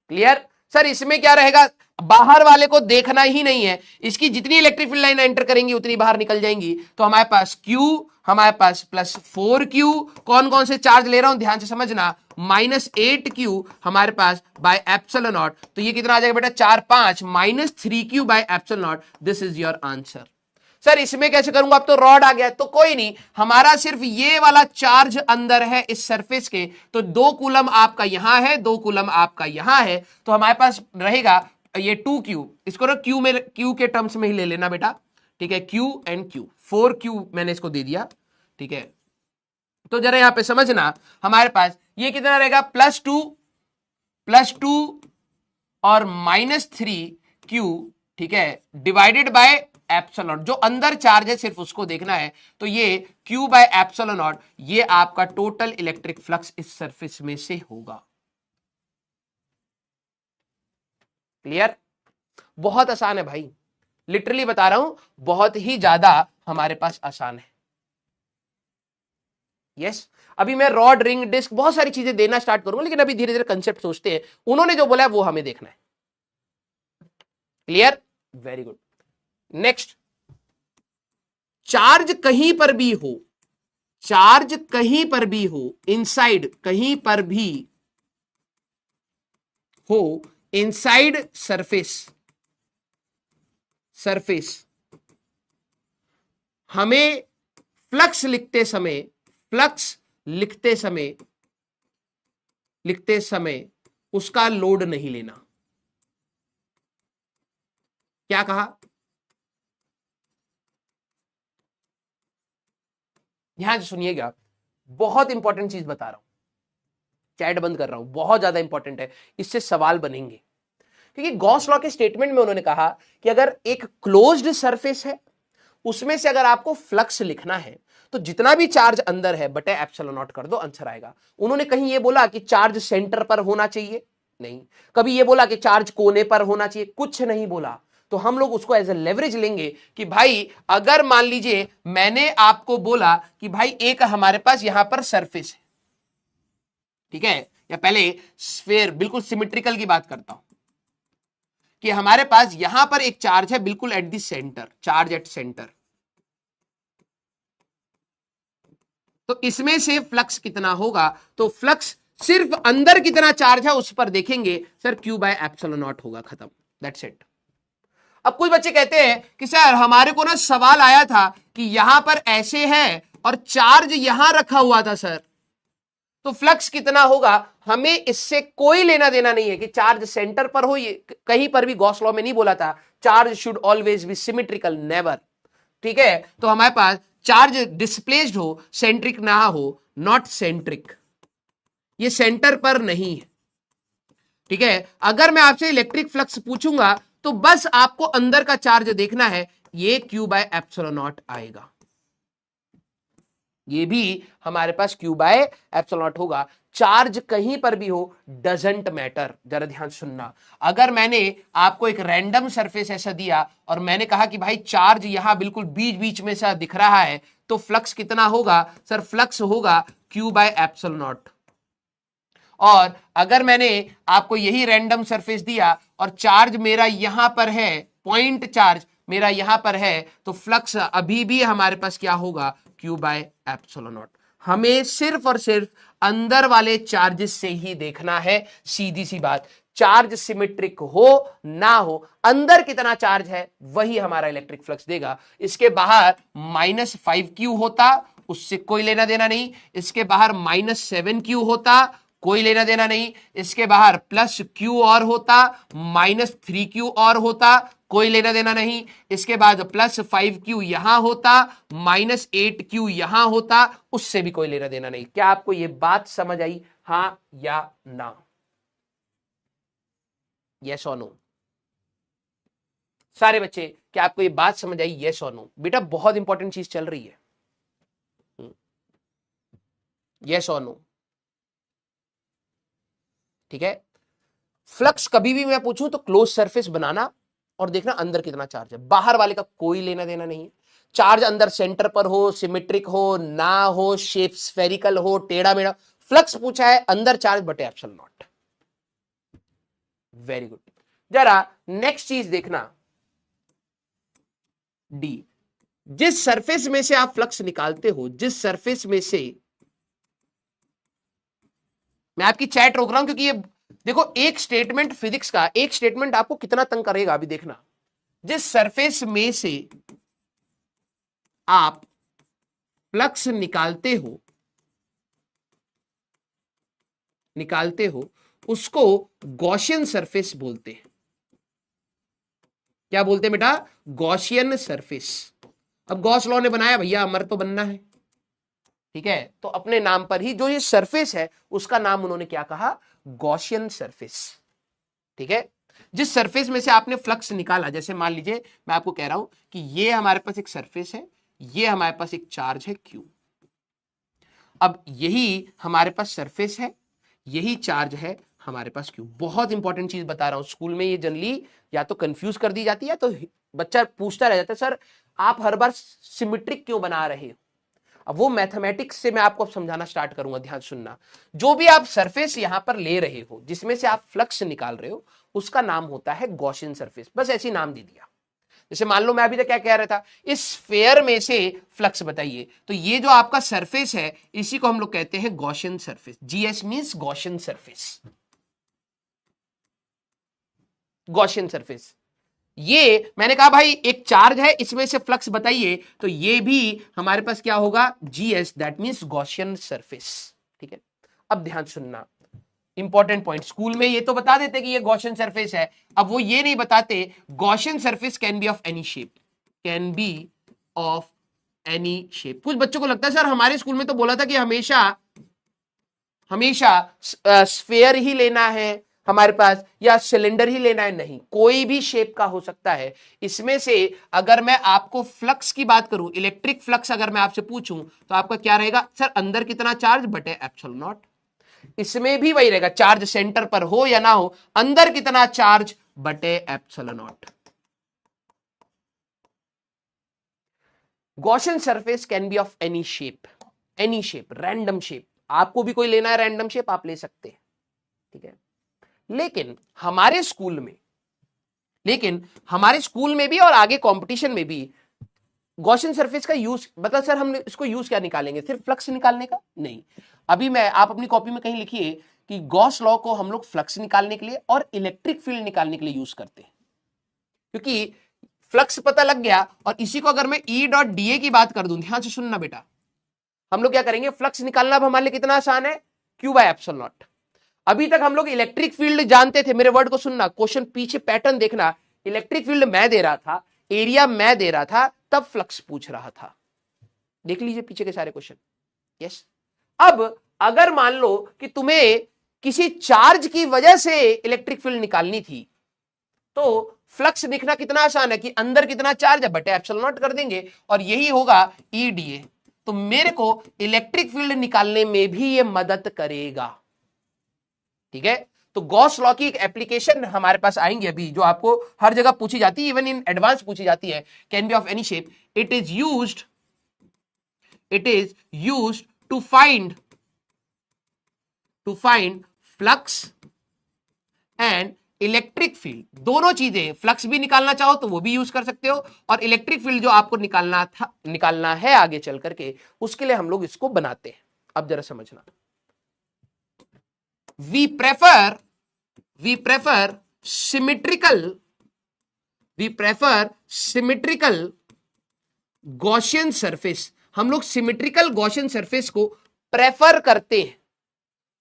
Clear sir? इसमें क्या रहेगा, बाहर वाले को देखना ही नहीं है, इसकी जितनी इलेक्ट्रिक फील्ड लाइन एंटर करेंगी उतनी बाहर निकल जाएंगी। तो हमारे पास Q, हमारे पास प्लस 4q, कौन कौन से चार्ज ले रहा हूं ध्यान से समझना, माइनस 8q हमारे पास बाय एप्सिलॉन नॉट, तो ये कितना आ जाएगा बेटा 4 5 minus 3q by epsilon not. This is your answer. Sir इसमें कैसे करूंगा, अब तो रॉड आ गया, तो कोई नहीं, हमारा सिर्फ ये वाला चार्ज अंदर है इस सरफेस के, तो 2 कूलम आपका यहां है, 2 कूलम आपका यहां है, तो हमारे पास रहेगा ये 2q, इसको ना q में, q के टर्म्स में ही ले लेना बेटा, ठीक है, q एंड q, 4q मैंने इसको दे दिया, ठीक है। तो जरा यहां पे समझना, हमारे पास ये कितना रहेगा प्लस टू और माइनस 3q, ठीक है, डिवाइडेड बाय एप्सिलॉन, जो अंदर चार्ज है सिर्फ उसको देखना है, तो ये q बाय एप्सिलॉन नॉट, ये आपका टोटल इलेक्ट्रिक फ्लक्स इस सरफेस में से होगा। क्लियर? बहुत आसान है भाई, लिटरली बता रहा हूं, बहुत ही ज्यादा हमारे पास आसान है। यस। अभी मैं रॉड, रिंग, डिस्क, बहुत सारी चीजें देना स्टार्ट करूंगा, लेकिन अभी धीरे धीरे कंसेप्ट सोचते हैं, उन्होंने जो बोला है वो हमें देखना है। Clear? Very good. Next, charge कहीं पर भी हो, चार्ज कहीं पर भी हो, इनसाइड कहीं पर भी हो, इनसाइड सरफेस, हमें फ्लक्स लिखते समय उसका लोड नहीं लेना। क्या कहा? ध्यान से सुनिएगा, बहुत इंपॉर्टेंट चीज बता रहा हूं, चैट बंद कर रहा हूं, बहुत ज्यादा इंपॉर्टेंट है, इससे सवाल बनेंगे। क्योंकि गॉस लॉ के स्टेटमेंट में उन्होंने कहा कि अगर एक क्लोज्ड सरफेस है, उसमें से अगर आपको फ्लक्स लिखना है तो जितना भी चार्ज अंदर है बटे एप्सिलॉन नॉट कर दो, आंसर आएगा। उन्होंने कहीं ये बोला कि चार्ज सेंटर पर होना चाहिए? नहीं। कभी ये बोला कि चार्ज कोने पर होना चाहिए? कुछ नहीं बोला। तो हम लोग उसको एज ए लेवरेज लेंगे कि भाई अगर मान लीजिए मैंने आपको बोला कि भाई एक हमारे पास यहां पर सरफेस है, ठीक है, या पहले स्फीयर बिल्कुल सिमेट्रिकल की बात करता हूं, कि हमारे पास यहां पर एक चार्ज है बिल्कुल at the centre, charge at centre, तो इसमें से फ्लक्स कितना होगा, तो फ्लक्स सिर्फ अंदर कितना चार्ज है उस पर देखेंगे, sir q by epsilon not होगा, खत्म, दैट्स इट। अब कुछ बच्चे कहते हैं कि सर हमारे को ना सवाल आया था कि यहां पर ऐसे है और चार्ज यहां रखा हुआ था सर, तो फ्लक्स कितना होगा? हमें इससे कोई लेना देना नहीं है कि चार्ज सेंटर पर हो, ये कहीं पर भी गॉस लॉ में नहीं बोला था charge should always be symmetrical, never, ठीक है। तो हमारे पास चार्ज डिस्प्लेस्ड हो, सेंट्रिक ना हो, नॉट सेंट्रिक, ये सेंटर पर नहीं है, ठीक है। अगर मैं आपसे इलेक्ट्रिक फ्लक्स पूछूंगा तो बस आपको अंदर का चार्ज देखना है, ये q बाय एप्सिलॉन नॉट आएगा, ये भी हमारे पास q बाय एप्सिलॉन नॉट होगा। चार्ज कहीं पर भी हो, डजंट मैटर। जरा ध्यान सुनना, अगर मैंने आपको एक रैंडम सरफेस ऐसा दिया और मैंने कहा कि भाई चार्ज यहां बिल्कुल बीच बीच में सा दिख रहा है, तो फ्लक्स कितना होगा सर? फ्लक्स होगा q बाय एप्सिलॉन नॉट। और अगर मैंने आपको यही रैंडम सरफेस दिया और चार्ज मेरा यहां पर है, पॉइंट चार्ज मेरा यहां पर है, तो फ्लक्स अभी भी हमारे पास क्या होगा? q by epsilon not. हमें सिर्फ और सिर्फ अंदर वाले चार्जेस से ही देखना है, सीधी सी बात। चार्ज सिमेट्रिक हो ना हो, अंदर कितना चार्ज है वही हमारा इलेक्ट्रिक फ्लक्स देगा। इसके बाहर -5q होता, उससे कोई लेना देना नहीं। इसके बाहर -7q होता, कोई लेना देना नहीं। इसके बाहर +q और होता, -3q और होता, कोई लेना देना नहीं। इसके बाद +5q यहां होता, -8q यहां होता, उससे भी कोई लेना देना नहीं। क्या आपको यह बात समझ आई, हां या ना? यस और नो? सारे बच्चे, क्या आपको ये बात समझ आई? यस और नो? बेटा बहुत इंपॉर्टेंट चीज चल रही है। यस और नो? ठीक है। फ्लक्स कभी भी मैं पूछूं तो क्लोज सरफेस बनाना और देखना अंदर कितना चार्ज है, बाहर वाले का कोई लेना देना नहीं है। चार्ज अंदर सेंटर पर हो, सिमेट्रिक हो ना हो, शेप स्फेरिकल हो, टेढ़ा मेढ़ा, फ्लक्स पूछा है अंदर चार्ज बटे एप्सिलॉन नॉट। Very good. जरा नेक्स्ट चीज देखना, डी। जिस सरफेस में से आप फ्लक्स निकालते हो, जिस सरफेस में से, मैं आपकी चैट रोक रहा हूं क्योंकि ये देखो एक स्टेटमेंट फिजिक्स का, एक स्टेटमेंट आपको कितना तंग करेगा अभी देखना। जिस सरफेस में से आप फ्लक्स निकालते हो उसको गॉसियन सरफेस बोलते हैं। क्या बोलते हैं बेटा? Gaussian surface. अब गॉस लॉ ने बनाया भैया, अमर तो बनना है, ठीक है, तो अपने नाम पर ही जो ये सरफेस है उसका नाम उन्होंने क्या कहा? Gaussian surface. ठीक है। जिस सरफेस में से आपने फ्लक्स निकाला, जैसे मान लीजिए मैं आपको कह रहा हूं कि ये हमारे पास एक सरफेस है, ये हमारे पास एक चार्ज है Q। अब यही हमारे पास सरफेस है, यही चार्ज है हमारे पास Q। बहुत इंपॉर्टेंट चीज बता रहा हूं, स्कूल में ये जनरली या तो कंफ्यूज कर दी जाती है, तो बच्चा पूछता रह जाता है सर आप हर बार सिमेट्रिक क्यों बना रहे हो। अब वो मैथमेटिक्स से मैं आपको समझाना स्टार्ट करूंगा, ध्यान सुनना। जो भी आप सरफेस यहां पर ले रहे हो, जिसमें से आप फ्लक्स निकाल रहे हो, उसका नाम होता है गॉसियन सरफेस। बस ऐसे ही नाम दे दिया। जैसे मान लो मैं अभी तक क्या कह रहा था, इस स्फीयर में से फ्लक्स बताइए, तो ये जो आपका सरफेस है इसी को हम लोग कहते हैं Gaussian surface. GS means Gaussian surface. Gaussian surface. ये मैंने कहा भाई एक चार्ज है, इसमें से फ्लक्स बताइए, तो ये भी हमारे पास क्या होगा? GS, that means Gaussian surface. ठीक है। अब ध्यान सुनना, इंपॉर्टेंट पॉइंट। स्कूल में ये तो बता देते कि ये गॉसियन सरफेस है, अब वो ये नहीं बताते Gaussian surface can be of any shape, can be of any shape. कुछ बच्चों को लगता है सर हमारे स्कूल में तो बोला था कि हमेशा हमेशा स्फेयर ही लेना है हमारे पास, या सिलेंडर ही लेना है। नहीं, कोई भी शेप का हो सकता है। इसमें से अगर मैं आपको फ्लक्स की बात करूं, इलेक्ट्रिक फ्लक्स अगर मैं आपसे पूछूं, तो आपका क्या रहेगा? सर अंदर कितना चार्ज बटे एप्सिलॉन नॉट। इसमें भी वही रहेगा, चार्ज सेंटर पर हो या ना हो, अंदर कितना चार्ज बटे epsilon not. Gaussian surface can be of any shape, any shape, random shape. आपको भी कोई लेना है रैंडम शेप, आप ले सकते हैं। ठीक है। लेकिन हमारे स्कूल में भी और आगे कंपटीशन में भी गॉसियन सरफेस का यूज, मतलब सर हम इसको यूज क्या निकालेंगे? सिर्फ फ्लक्स निकालने का? नहीं। अभी मैं, आप अपनी कॉपी में कहीं लिखिए कि गॉस लॉ को हम लोग फ्लक्स निकालने के लिए और इलेक्ट्रिक फील्ड निकालने के लिए यूज करते हैं। क्योंकि फ्लक्स पता लग गया, और इसी को अगर मैं E डॉट DA की बात कर दूं, ध्यान से सुनना बेटा, हम लोग क्या करेंगे? फ्लक्स निकालना अब हमारे लिए कितना आसान है? Q by epsilon not. अभी तक हम लोग इलेक्ट्रिक फील्ड जानते थे, मेरे वर्ड को सुनना, क्वेश्चन पीछे पैटर्न देखना। इलेक्ट्रिक फील्ड मैं दे रहा था, एरिया मैं दे रहा था, तब फ्लक्स पूछ रहा था। देख लीजिए पीछे के सारे क्वेश्चन। यस। अब अगर मान लो कि तुम्हें किसी चार्ज की वजह से इलेक्ट्रिक फील्ड निकालनी थी, तो फ्लक्स दिखना कितना आसान है कि अंदर कितना चार्ज है बटे एप्सिलॉन नॉट कर देंगे, और यही होगा EDA। तो मेरे को इलेक्ट्रिक फील्ड निकालने में भी ये मदद करेगा। ठीक है। तो गॉस लॉ की एक एप्लीकेशन हमारे पास आएंगे अभी, जो आपको हर जगह पूछी जाती है, इवन इन एडवांस पूछी जाती है। Can be of any shape, it is used to find flux and electric field. दोनों चीजें, फ्लक्स भी निकालना चाहो तो वो भी यूज कर सकते हो, और इलेक्ट्रिक फील्ड जो आपको निकालना है आगे चल करके, उसके लिए हम लोग इसको बनाते हैं। अब जरा समझना, we prefer we prefer symmetrical Gaussian surface. हम लोग सिमेट्रिकल गॉसियन सरफेस को प्रेफर करते हैं।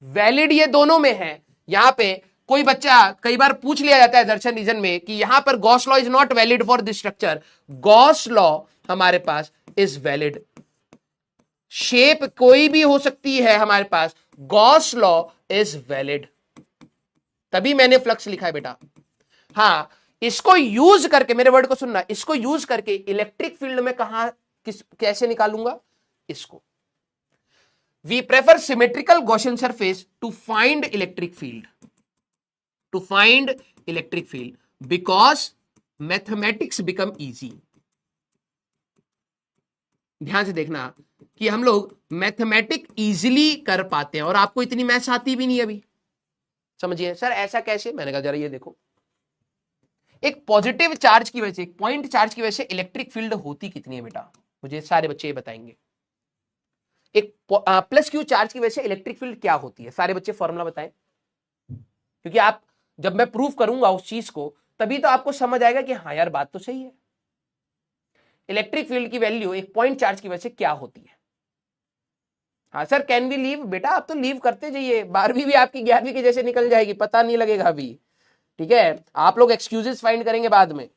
वैलिड ये दोनों में है। यहां पे कोई बच्चा कई बार पूछ लिया जाता है दर्शन रीजन में कि यहां पर Gauss law is not valid for this structure. Gauss law हमारे पास इज वैलिड। शेप कोई भी हो सकती है हमारे पास, गॉस लॉ इज वैलिड। तभी मैंने फ्लक्स लिखा है बेटा। हाँ, इसको यूज करके, मेरे वर्ड को सुनना, इसको यूज करके इलेक्ट्रिक फील्ड में कैसे निकालूंगा इसको। We prefer symmetrical Gaussian surface to find electric field because mathematics become easy. ध्यान से देखना कि हम लोग मैथमेटिक इजीली कर पाते हैं, और आपको इतनी मैथ्स आती भी नहीं अभी, समझिए। सर ऐसा कैसे? मैंने कहा जरा ये देखो, एक पॉजिटिव चार्ज की वजह से, एक पॉइंट चार्ज की वजह से इलेक्ट्रिक फील्ड होती कितनी है बेटा? मुझे सारे बच्चे ये बताएंगे। एक प्लस क्यू चार्ज की वजह से इलेक्ट्रिक फील्ड क्या होती है? सारे बच्चे फॉर्मूला बताएं, क्योंकि आप जब मैं प्रूफ करूंगा उस चीज को, तभी तो आपको समझ आएगा कि हाँ यार बात तो सही है। इलेक्ट्रिक फील्ड की वैल्यू एक पॉइंट चार्ज की वजह से क्या होती है? हाँ सर, कैन वी लीव? बेटा आप तो लीव करते जाइए, 12वीं भी आपकी 11वीं के जैसे निकल जाएगी, पता नहीं लगेगा अभी। ठीक है, आप लोग एक्सक्यूजेस फाइंड करेंगे बाद में।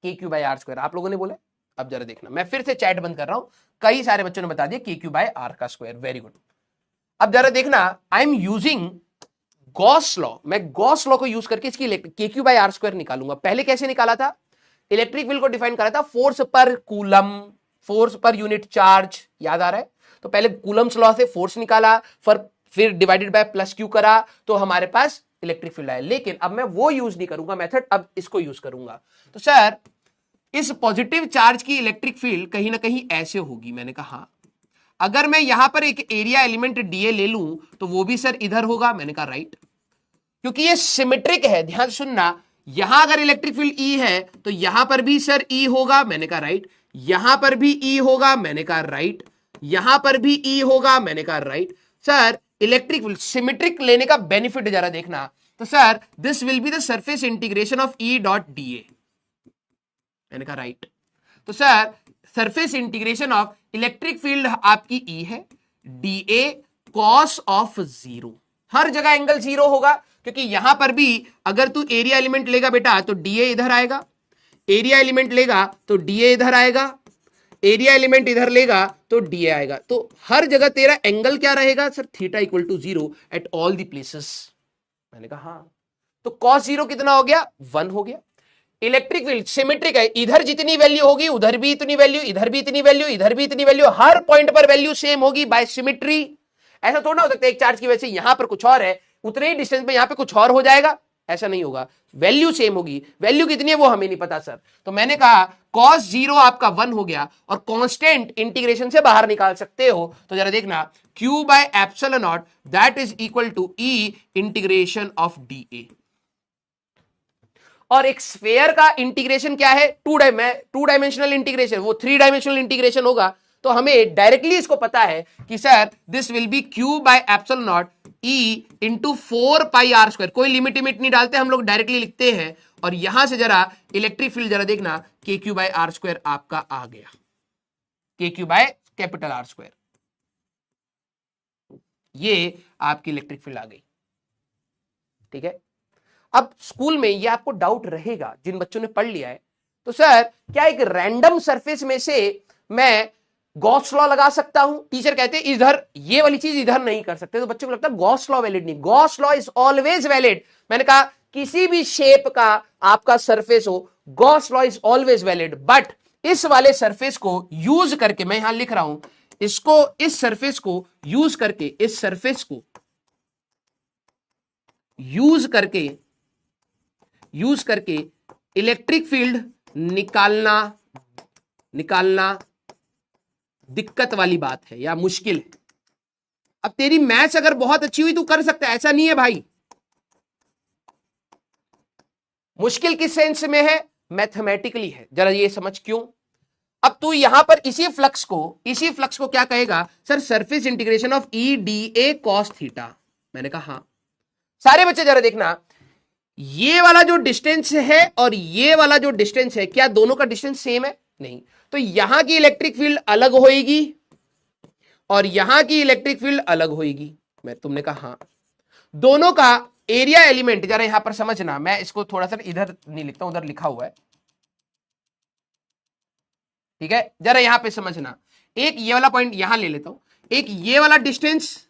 KQ/R², आप लोगों ने बोला। अब जरा देखना, मैं फिर से चैट बंद कर रहा हूं, कई सारे बच्चों ने बता दिया KQ/R²। Very good. अब जरा देखना, I am using Gauss law. मैं गॉस लॉ को यूज करके इसकी KQ/R² निकालूंगा। पहले कैसे निकाला था? इलेक्ट्रिक फील्ड को डिफाइन करा था फोर्स पर coulomb, force per unit charge, याद आ रहा है? तो पहले कूलम्स लॉ से फोर्स निकाला, फिर डिवाइडेड बाय प्लस क्यू करा, तो हमारे पास इलेक्ट्रिक फील्ड आया। लेकिन अब मैं वो यूज नहीं करूंगा मेथड, अब इसको यूज करूंगा। तो सर इस पॉजिटिव चार्ज की इलेक्ट्रिक फील्ड कहीं ना कहीं ऐसे होगी। मैंने कहा अगर मैं यहां पर एक एरिया एलिमेंट डीए ले लूं तो वो भी सर इधर होगा। मैंने कहा राइट, क्योंकि ये सिमेट्रिक है। ध्यान सुनना, यहां अगर इलेक्ट्रिक फील्ड ई है तो यहां पर भी सर ई होगा। मैंने कहा राइट। यहां पर भी ई होगा। मैंने कहा राइट। यहां पर भी ई होगा। मैंने कहा right. Sir electric field symmetric लेने का बेनिफिट जरा देखना, तो sir this will be the surface integration of E dot D A. मैंने कहा राइट। तो sir surface integration of electric field आपकी ई है, D A cos of zero. हर जगह एंगल जीरो होगा, क्योंकि यहां पर भी अगर तू एरिया एलिमेंट लेगा बेटा तो डीए इधर आएगा, एरिया एलिमेंट लेगा तो डीए इधर आएगा, एरिया एलिमेंट इधर लेगा तो डीए आएगा। तो हर जगह तेरा एंगल क्या रहेगा sir? Theta equal to zero at all the places. मैंने कहा हाँ। तो कॉस जीरो कितना हो गया? 1 हो गया। इलेक्ट्रिक फील्ड सिमेट्रिक है, इधर जितनी वैल्यू होगी उधर भी इतनी वैल्यू, इधर भी इतनी वैल्यू, इधर भी इतनी वैल्यू, हर पॉइंट पर वैल्यू सेम होगी बाय सिमेट्री। ऐसा थोड़ा हो सकता है एक चार्ज की वजह से यहां पर कुछ और है, उतने ही डिस्टेंस में यहां पे कुछ और हो जाएगा, ऐसा नहीं होगा। वैल्यू सेम होगी। वैल्यू कितनी है वो हमें नहीं पता सर। तो मैंने कहा कॉस जीरो आपका 1 हो गया, और कांस्टेंट इंटीग्रेशन से बाहर निकाल सकते हो। तो जरा देखना, Q/ε0 that is equal to E integration of dA। और एक स्फेयर का इंटीग्रेशन क्या है? 2 डायमेंशनल इंटीग्रेशन, वो 3 डायमेंशनल इंटीग्रेशन होगा। तो हमें डायरेक्टली इसको पता है कि sir this will B Q/ε0 E into 4πr²। कोई लिमिट नहीं डालते हम लोग, डायरेक्टली लिखते हैं। और यहां से जरा इलेक्ट्रिक फील्ड जरा देखना, KQ/R² आपका आ गया, KQ/R²। ये आपकी इलेक्ट्रिक फील्ड आ गई। ठीक है, अब स्कूल में ये आपको डाउट रहेगा जिन बच्चों ने पढ़ लिया है, तो सर क्या एक रैंडम सरफेस में से मैं गॉस लॉ लगा सकता हूं? टीचर कहते हैं इधर ये वाली चीज इधर नहीं कर सकते, तो बच्चों को लगता है गॉस लॉ वैलिड नहीं। Gauss law is always valid. मैंने कहा किसी भी शेप का आपका सरफेस हो, Gauss law is always valid. But इस वाले सरफेस को यूज करके, मैं यहां लिख रहा हूं इसको, इस सरफेस को यूज करके, इस सरफेस को यूज करके इलेक्ट्रिक फील्ड निकालना दिक्कत वाली बात है या मुश्किल है। अब तेरी मैथ्स अगर बहुत अच्छी हुई तू कर सकता है, ऐसा नहीं है भाई। मुश्किल किस सेंस में है? मैथमेटिकली है। जरा ये समझ क्यों। अब तू यहां पर इसी फ्लक्स को क्या कहेगा? Sir surface integration of E dA cos theta. मैंने कहा हाँ। सारे बच्चे जरा देखना, ये वाला जो डिस्टेंस है और ये वाला जो डिस्टेंस है, क्या दोनों का डिस्टेंस सेम है? नहीं। तो यहां की इलेक्ट्रिक फील्ड अलग होएगी और यहां की इलेक्ट्रिक फील्ड अलग होएगी। मैं तुमने कहा हाँ। दोनों का एरिया एलिमेंट, जरा यहां पर समझना, मैं इसको थोड़ा सा इधर नहीं लिखता हूं, उधर लिखा हुआ है, ठीक है, जरा यहां पे समझना। एक ये वाला पॉइंट यहां ले लेता हूं, एक ये वाला डिस्टेंस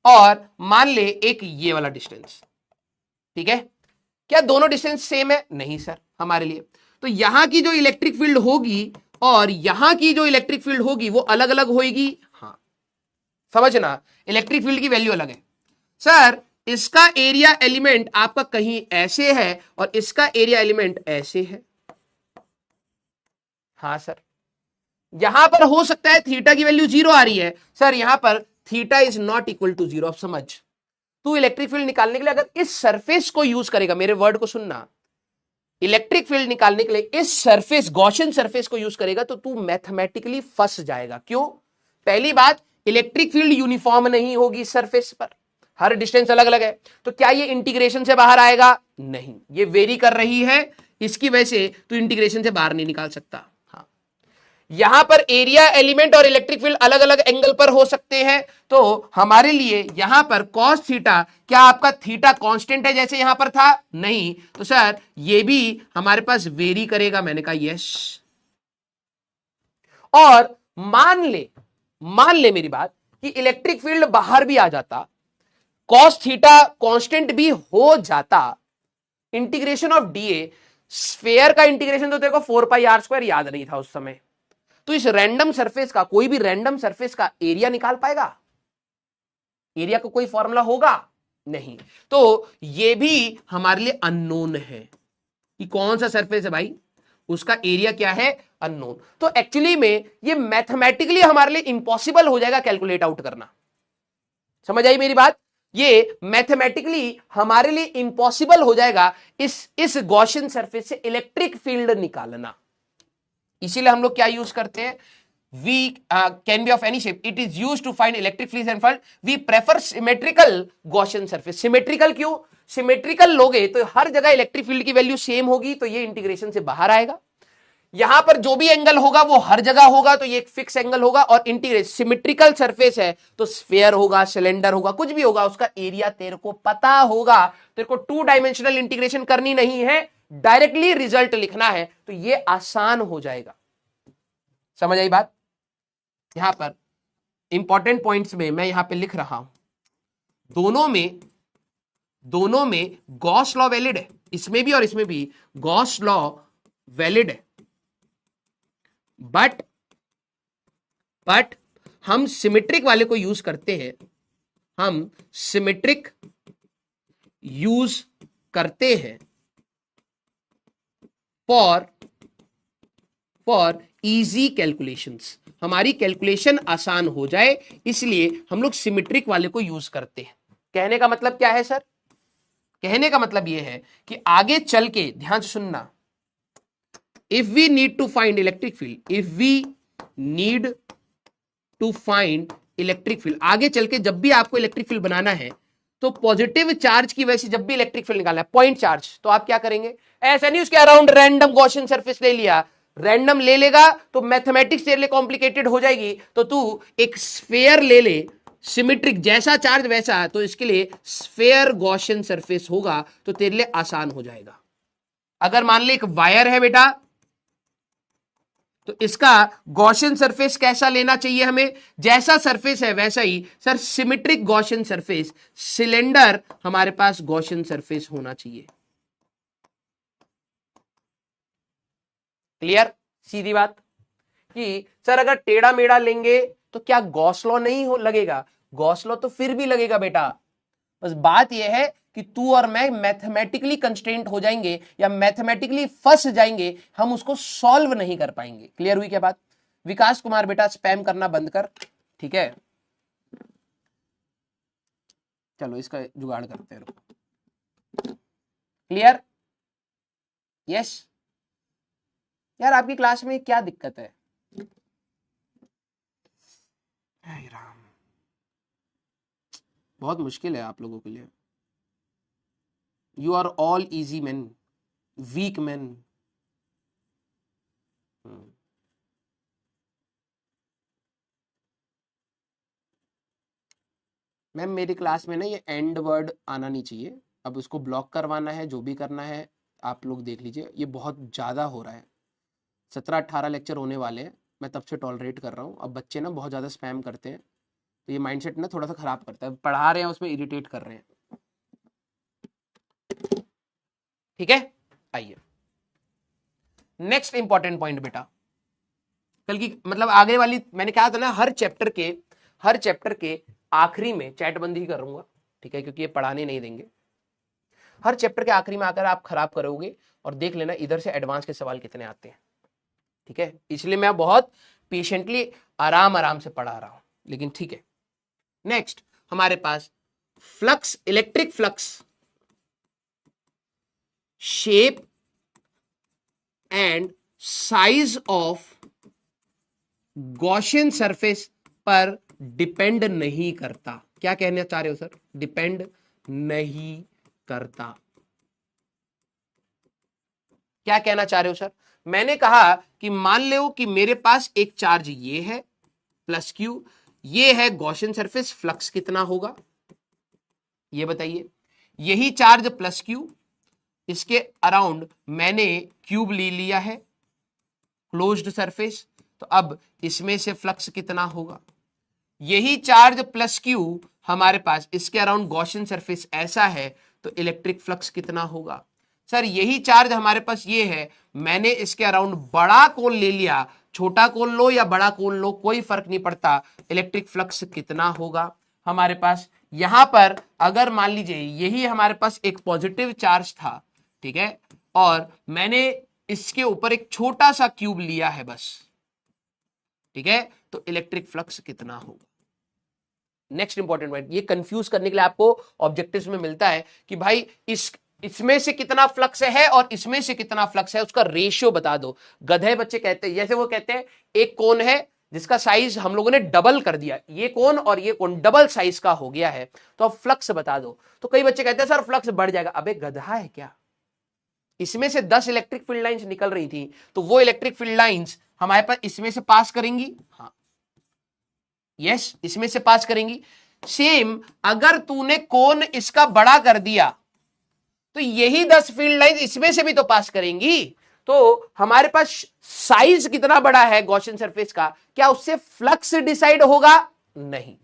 और मान ले एक ये वाला डिस्टेंस, ठीक है। क्या दोनों डिस्टेंस सेम है? नहीं सर, हमारे लिए तो यहां की जो इलेक्ट्रिक फील्ड होगी और यहां की जो इलेक्ट्रिक फील्ड होगी वो अलग अलग होगी। हाँ, समझना, इलेक्ट्रिक फील्ड की वैल्यू अलग है। सर इसका एरिया एलिमेंट आपका कहीं ऐसे है और इसका एरिया एलिमेंट ऐसे है। हाँ सर, यहां पर हो सकता है थीटा की वैल्यू 0 आ रही है, सर यहां पर theta is not equal to 0। अब समझ, तू इलेक्ट्रिक फील्ड निकालने के लिए अगर इस सरफेस को यूज करेगा, मेरे वर्ड को सुनना, इलेक्ट्रिक फील्ड निकालने के लिए इस सरफेस, गॉसियन सरफेस को यूज करेगा तो तू मैथमेटिकली फंस जाएगा। क्यों? पहली बात, इलेक्ट्रिक फील्ड यूनिफॉर्म नहीं होगी सरफेस पर, हर डिस्टेंस अलग अलग है। तो क्या ये इंटीग्रेशन से बाहर आएगा? नहीं, ये वेरी कर रही है, इसकी वजह से तू इंटीग्रेशन से बाहर नहीं निकाल सकता। हाँ, यहां पर एरिया एलिमेंट और इलेक्ट्रिक फील्ड अलग अलग एंगल पर हो सकते हैं, तो हमारे लिए यहां पर cos थीटा, क्या आपका थीटा कांस्टेंट है जैसे यहां पर था? नहीं। तो सर ये भी हमारे पास वेरी करेगा। मैंने कहा यस। और मान ले मेरी बात कि इलेक्ट्रिक फील्ड बाहर भी आ जाता, cos थीटा कांस्टेंट भी हो जाता, इंटीग्रेशन ऑफ डीए, स्फेयर का इंटीग्रेशन तो तेरे को 4πr² याद नहीं था उस समय, तो इस रैंडम सरफेस का, कोई भी रैंडम सरफेस का एरिया निकाल पाएगा? एरिया का कोई फॉर्मूला होगा? नहीं। तो ये भी हमारे लिए अननोन है कि कौन सा सरफेस है भाई, उसका एरिया क्या है, अननोन। तो एक्चुअली में ये मैथमेटिकली हमारे लिए इंपॉसिबल हो जाएगा कैलकुलेट आउट करना। समझ आई मेरी बात? ये मैथमेटिकली हमारे लिए इंपॉसिबल हो जाएगा इस गॉसियन सरफेस से इलेक्ट्रिक फील्ड निकालना। इसीलिए हम लोग क्या यूज करते हैं, V can be of any shape. It is used to find electric field and field. We prefer symmetrical Gaussian surface. Symmetrical क्यों? Symmetrical लोगे तो हर जगह इलेक्ट्रिक फील्ड की वैल्यू सेम होगी, तो ये इंटीग्रेशन से बाहर आएगा। यहां पर जो भी एंगल होगा वो हर जगह होगा, तो ये एक फिक्स एंगल होगा। और इंटीग्रेशन, सिमेट्रिकल सरफेस है तो स्फीयर होगा, सिलेंडर होगा, कुछ भी होगा, उसका एरिया तेरे को पता होगा। तेरे को 2 डायमेंशनल इंटीग्रेशन करनी नहीं है, डायरेक्टली रिजल्ट लिखना है, तो ये आसान हो जाएगा। समझ आई बात? यहां पर इंपॉर्टेंट पॉइंट्स में मैं यहां पे लिख रहा हूं, दोनों में गॉस लॉ वैलिड है, इसमें भी और इसमें भी गॉस लॉ वैलिड है। बट हम सिमेट्रिक वाले को यूज करते हैं, हम सिमेट्रिक यूज करते हैं फॉर इजी कैलकुलेशंस। हमारी कैलकुलेशन आसान हो जाए इसलिए हम लोग सिमेट्रिक वाले को यूज करते हैं। कहने का मतलब क्या है सर? कहने का मतलब यह है कि आगे चल के, ध्यान से सुनना, if we need to find electric field, if we need to find electric field, आगे चल के जब भी आपको इलेक्ट्रिक फील्ड बनाना है तो पॉजिटिव चार्ज की वजह से जब भी इलेक्ट्रिक फील्ड निकालना है, पॉइंट चार्ज, तो आप क्या करेंगे? ऐसा नहीं उसके अराउंड रैंडम गॉसियन सरफेस ले लिया, रैंडम ले लेगा तो मैथमेटिक्स तेरे लिए कॉम्प्लिकेटेड हो जाएगी। तो तू एक स्फेयर ले ले, सिमेट्रिक, जैसा चार्ज वैसा, तो इसके लिए स्फेयर गॉसियन सरफेस होगा, तो तेरे लिए आसान हो जाएगा। अगर मान ले एक वायर है बेटा, तो इसका गॉसियन सरफेस कैसा लेना चाहिए हमें? जैसा सरफेस है वैसा ही sir, symmetric Gaussian surface. Cylinder हमारे पास गॉसियन सरफेस होना चाहिए। क्लियर? सीधी बात कि सर अगर टेढ़ा मेढ़ा लेंगे तो क्या गॉस लॉ नहीं हो लगेगा? गॉस लॉ तो फिर भी लगेगा बेटा, बस बात यह है कि तू और मैं मैथमेटिकली कंस्ट्रेंट हो जाएंगे या मैथमेटिकली फंस जाएंगे, हम उसको सॉल्व नहीं कर पाएंगे। क्लियर हुई क्या बात? विकास कुमार बेटा स्पैम करना बंद कर, ठीक है? चलो इसका जुगाड़ करते हैं। क्लियर? यस। यार आपकी क्लास में क्या दिक्कत है? राम, बहुत मुश्किल है आप लोगों के लिए। You are all easy man, weak man. Ma'am मेरी क्लास में ना ये एंड वर्ड आना नहीं चाहिए, अब उसको ब्लॉक करवाना है, जो भी करना है आप लोग देख लीजिए, ये बहुत ज़्यादा हो रहा है। 17-18 लेक्चर होने वाले हैं, मैं तब से टॉलरेट कर रहा हूँ। अब बच्चे ना बहुत ज़्यादा स्पैम करते हैं, तो ये माइंडसेट ना थोड़ा सा खराब करता है, पढ़ा रहे हैं उसमें इरिटेट कर रहे हैं। ठीक है, आइए नेक्स्ट इंपॉर्टेंट पॉइंट बेटा, कल की मतलब आगे वाली मैंने कहा था ना, हर चैप्टर के आखिरी में चैटबंदी करूंगा, ठीक है, क्योंकि ये पढ़ाने नहीं देंगे। हर चैप्टर के आखिरी में आकर आप खराब करोगे और देख लेना इधर से एडवांस के सवाल कितने आते हैं, ठीक है। इसलिए मैं बहुत पेशेंटली आराम आराम से पढ़ा रहा हूं, लेकिन ठीक है। नेक्स्ट हमारे पास flux, electric flux, shape and size of Gaussian surface पर डिपेंड नहीं करता। क्या कहना चाह रहे हो सर? डिपेंड नहीं करता। क्या कहना चाह रहे हो सर? मैंने कहा कि मान लो कि मेरे पास एक चार्ज ये है प्लस क्यू, ये है गॉसियन सरफेस, फ्लक्स कितना होगा ये बताइए। यही चार्ज प्लस क्यू, इसके अराउंड मैंने क्यूब ले लिया है, क्लोज्ड सरफेस, तो अब इसमें से फ्लक्स कितना होगा। यही चार्ज प्लस क्यू हमारे पास, इसके अराउंड गॉसियन सरफेस ऐसा है, तो इलेक्ट्रिक फ्लक्स कितना होगा। सर यही चार्ज हमारे पास ये है, मैंने इसके अराउंड बड़ा कोन ले लिया, छोटा कोन लो या बड़ा कोन लो कोई फर्क नहीं पड़ता, इलेक्ट्रिक फ्लक्स कितना होगा हमारे पास। यहां पर अगर मान लीजिए यही हमारे पास एक पॉजिटिव चार्ज था, ठीक है, और मैंने इसके ऊपर एक छोटा सा क्यूब लिया है बस, ठीक है, तो इलेक्ट्रिक फ्लक्स कितना होगा। नेक्स्ट इंपॉर्टेंट पॉइंट, ये कंफ्यूज करने के लिए आपको ऑब्जेक्टिव्स में मिलता है कि भाई इसमें से कितना फ्लक्स है और इसमें से कितना फ्लक्स है, उसका रेशियो बता दो। गधे बच्चे कहते हैं, जैसे वो कहते हैं एक कोन है जिसका साइज हम लोगों ने डबल कर दिया, ये कोन और ये कोन डबल साइज का हो गया है, तो अब फ्लक्स बता दो। तो कई बच्चे कहते हैं सर फ्लक्स बढ़ जाएगा। अबे गधा है क्या, इसमें से 10 इलेक्ट्रिक फील्ड लाइंस निकल रही थी, तो वो इलेक्ट्रिक फील्ड लाइंस हमारे पास इसमें से पास करेंगी, हाँ यस इसमें से पास करेंगी। सेम अगर तूने कोन इसका बड़ा कर दिया तो यही 10 फील्ड लाइंस इसमें से भी तो पास करेंगी। तो हमारे पास साइज कितना बड़ा है गॉसियन सरफेस का, क्या उससे फ्लक्स डिसाइड होगा? नहीं।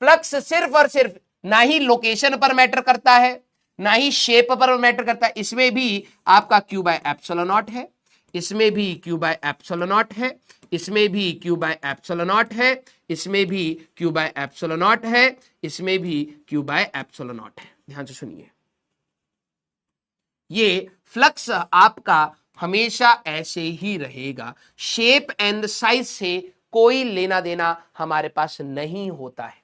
फ्लक्स सिर्फ और सिर्फ ना ही लोकेशन पर मैटर करता है, ना ही शेप पर मैटर करता है। इसमें भी आपका क्यू बाय एप्सिलॉन नॉट है, इसमें भी क्यू बाय एप्सिलॉन नॉट है, इसमें भी क्यू बाय एप्सिलॉन नॉट है, इसमें भी क्यू बाय एप्सिलॉन नॉट है, इसमें भी क्यू बाय एप्सिलॉन नॉट है। ध्यान से सुनिए, ये फ्लक्स आपका हमेशा ऐसे ही रहेगा, शेप एंड साइज से कोई लेना देना हमारे पास नहीं होता है।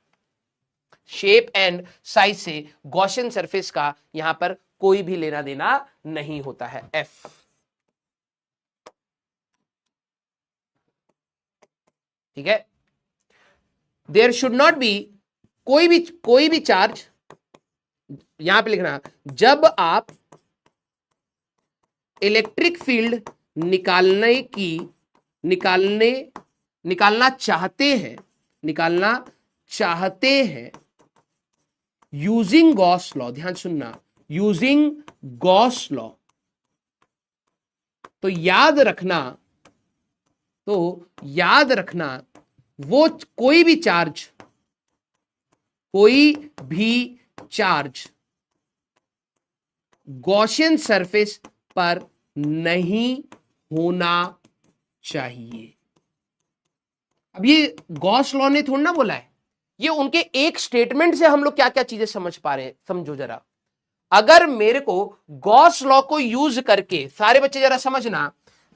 शेप एंड साइज से गॉसियन सरफेस का यहां पर कोई भी लेना देना नहीं होता है। एफ, ठीक है, देयर शुड नॉट बी कोई भी चार्ज, यहां पे लिखना, जब आप इलेक्ट्रिक फील्ड निकालना चाहते हैं यूजिंग गॉस लॉ, ध्यान सुनना, यूजिंग गॉस लॉ, तो याद रखना वो कोई भी चार्ज गॉसियन सरफेस पर नहीं होना चाहिए। अब ये गॉस लॉ ने थोड़ा ना बोला है, ये उनके एक स्टेटमेंट से हम लोग क्या क्या चीजें समझ पा रहे हैं, समझो जरा। अगर मेरे को गॉस लॉ को यूज करके, सारे बच्चे जरा समझना,